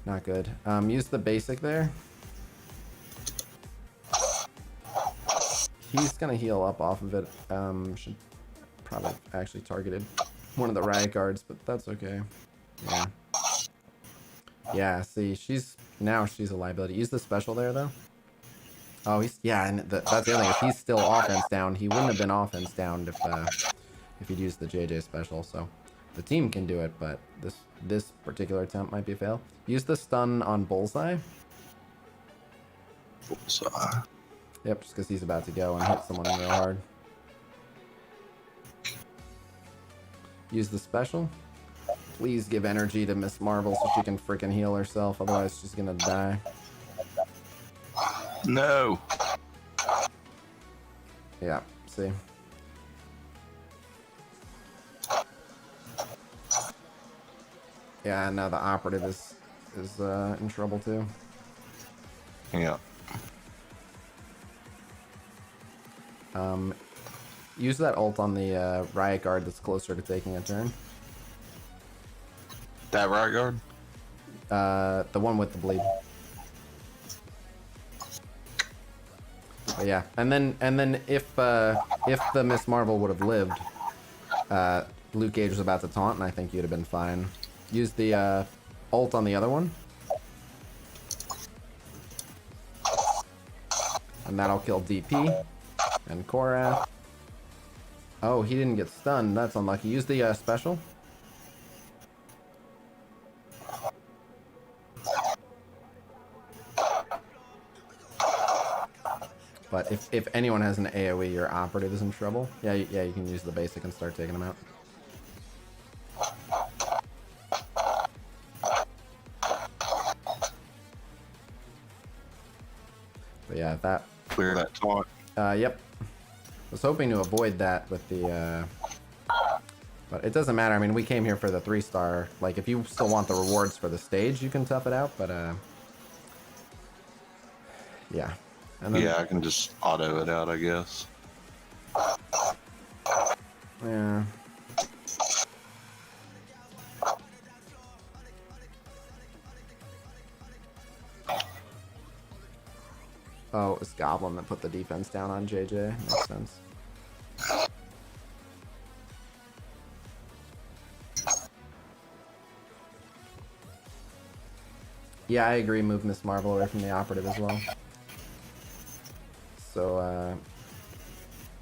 not good. Use the basic there. He's gonna heal up off of it. Should probably actually targeted one of the riot guards, but that's okay. Yeah. Yeah, see, she's a liability. Use the special there, though. Oh, he's... yeah, and that's the other thing. If he's still offense down, he wouldn't have been offense down if he'd used the JJ special. So the team can do it, but this particular attempt might be a fail. Use the stun on Bullseye. Bullseye. Yep, just because he's about to go and hit someone real hard. Use the special. Please give energy to Miss Marvel so she can freaking heal herself, otherwise she's gonna die. No. Yeah, see. Yeah, now the operative is in trouble too. Yeah. Use that ult on the riot guard that's closer to taking a turn. That right guard? The one with the bleed. But yeah, and then if the Miss Marvel would have lived, Luke Cage was about to taunt, and I think you'd have been fine. Use the ult on the other one, and that'll kill DP and Korath. Oh, he didn't get stunned. That's unlucky. Use the special. But if anyone has an AoE, your operative is in trouble. Yeah, you can use the basic and start taking them out. But yeah, that... Clear that taunt. Yep. I was hoping to avoid that with the But it doesn't matter. I mean, we came here for the 3-star. Like, if you still want the rewards for the stage, you can tough it out. But yeah. And then, Yeah, I can just auto it out, I guess. yeah. Oh, it was Goblin that put the defense down on JJ. Makes sense. Yeah, I agree. Move Miss Marvel away from the operative as well. So,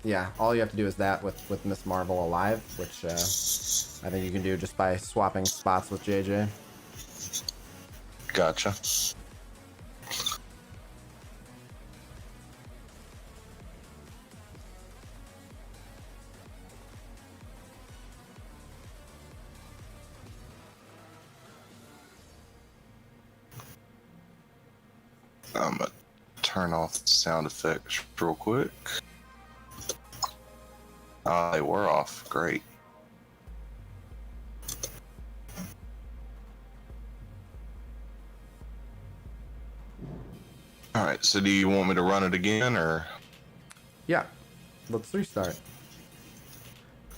yeah, all you have to do is that with Miss Marvel alive, which I think you can do just by swapping spots with JJ. Gotcha. I'm gonna turn off the sound effects real quick. They were off. Great. Alright, so do you want me to run it again, or? Yeah, let's restart.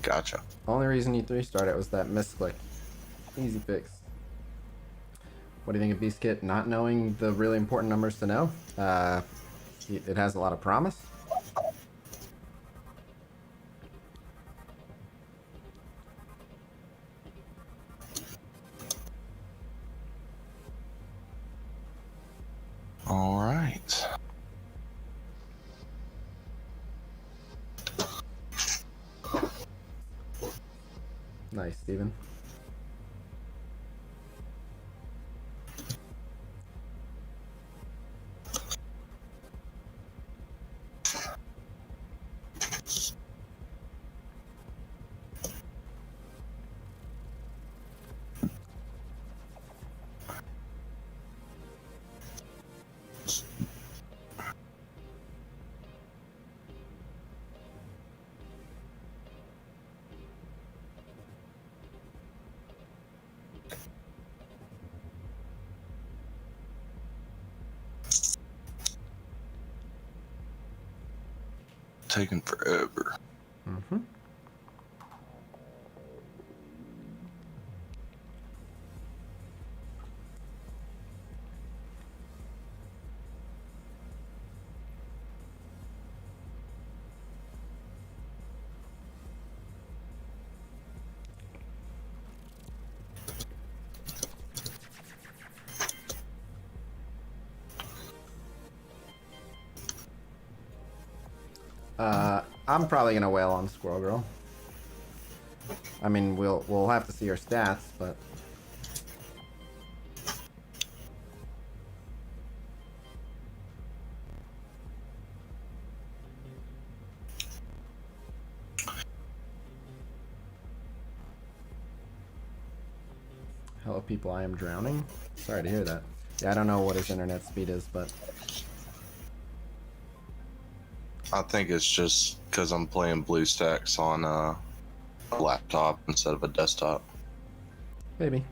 Gotcha. Only reason you 3-starred it was that misclick. Easy fix. What do you think of Beast Kit not knowing the really important numbers to know? It has a lot of promise. All right. Nice, Steven. Taking forever. Mm-hmm. I'm probably gonna wail on Squirrel Girl. I mean, we'll have to see her stats, but hello, people. I am drowning. Sorry to hear that. Yeah, I don't know what his internet speed is, but I think it's just because I'm playing Bluestacks on a laptop instead of a desktop. maybe.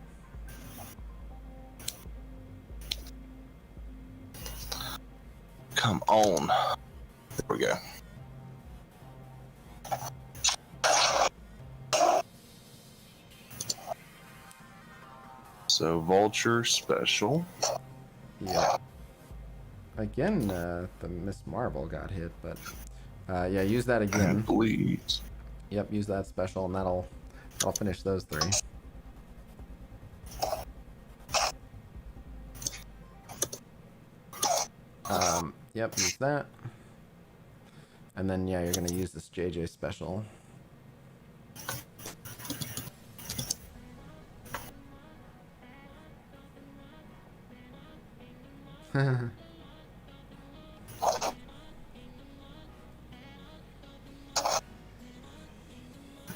Come on. There we go. So Vulture special. Yeah. Again, the Miss Marvel got hit, but yeah, use that again. And bleeds. Yep, use that special, and that'll finish those 3. Yep, use that. And then, yeah, you're going to use this JJ special.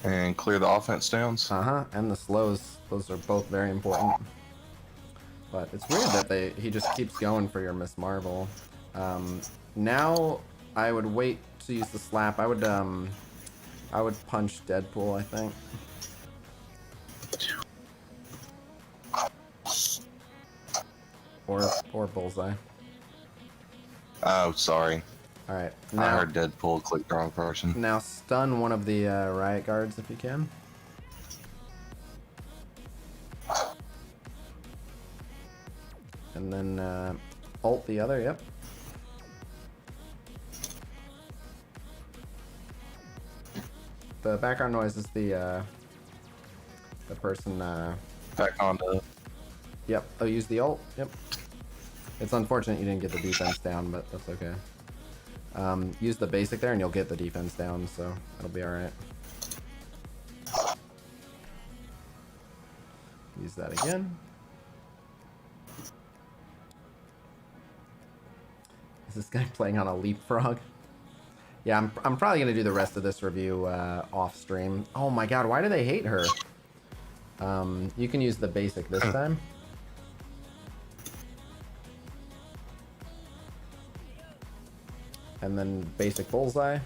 And clear the offense downs. Uh-huh, and the slows. Those are both very important. But it's weird that he just keeps going for your Miss Marvel. Now I would wait to use the slap. I would punch Deadpool, I think. or bullseye. Oh, sorry. All right. I Now, heard Deadpool. Clicked the wrong person. now stun one of the riot guards if you can. And then ult the other. Yep. The background noise is the person. Back on to. Yep. Oh, use the ult. Yep. It's unfortunate you didn't get the defense down, but that's okay. Use the basic there and you'll get the defense down, so that'll be alright. Use that again. Is this guy playing on a leapfrog? Yeah, I'm probably gonna do the rest of this review off stream. Oh my god, why do they hate her? You can use the basic this time. And then basic bullseye.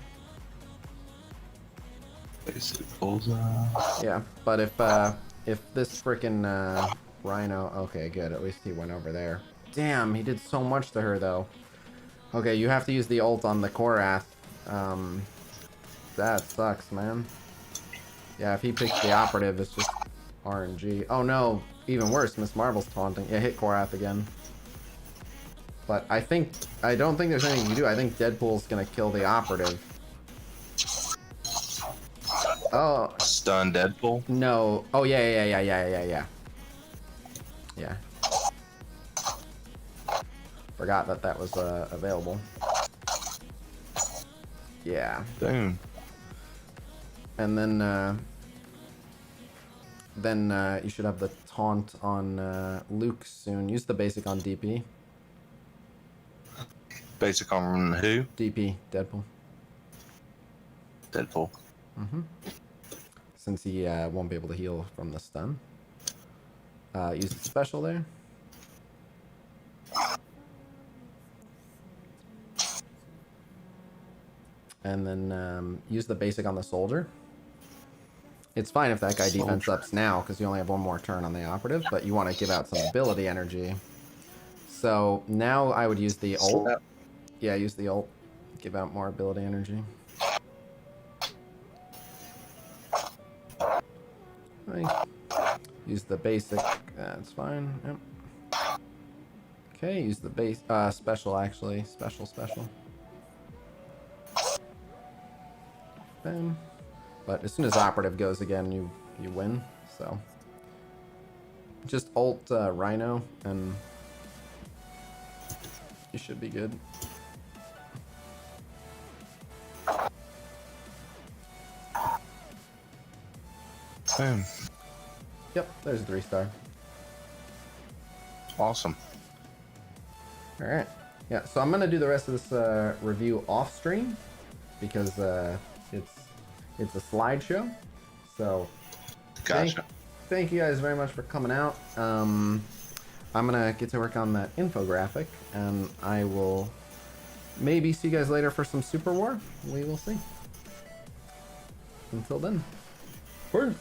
Basic bullseye. Yeah, but if this frickin' rhino, okay, good. At least he went over there. Damn, he did so much to her though. Okay, you have to use the ult on the Korath. That sucks, man. Yeah, if he picks the operative, it's just RNG. Oh no, even worse. Miss Marvel's taunting. Yeah, hit Korath again. But I don't think there's anything you can do. I think Deadpool's gonna kill the operative. Oh. Stun Deadpool? No. Oh, yeah. Yeah. Forgot that was available. Yeah. Boom. And then you should have the taunt on Luke soon. Use the basic on DP. Basic on who? DP, Deadpool. Deadpool. Since he won't be able to heal from the stun. Use the special there. And then use the basic on the soldier. It's fine if that guy defense ups now, because you only have one more turn on the operative, but you want to give out some ability energy. So now I would use the ult. Yeah, use the ult. Give out more ability energy. Nice. Use the basic. That's fine. Yep. Okay, use the base. Special actually. Special. Bam. But as soon as operative goes again, you win. So just ult Rhino and you should be good. Boom. Yep, there's a 3-star. Awesome. All right. Yeah, so I'm gonna do the rest of this review off stream because it's a slideshow. So Gotcha. thank you guys very much for coming out. I'm gonna get to work on that infographic, and I will maybe see you guys later for some Super War. We will see. Until then, peace.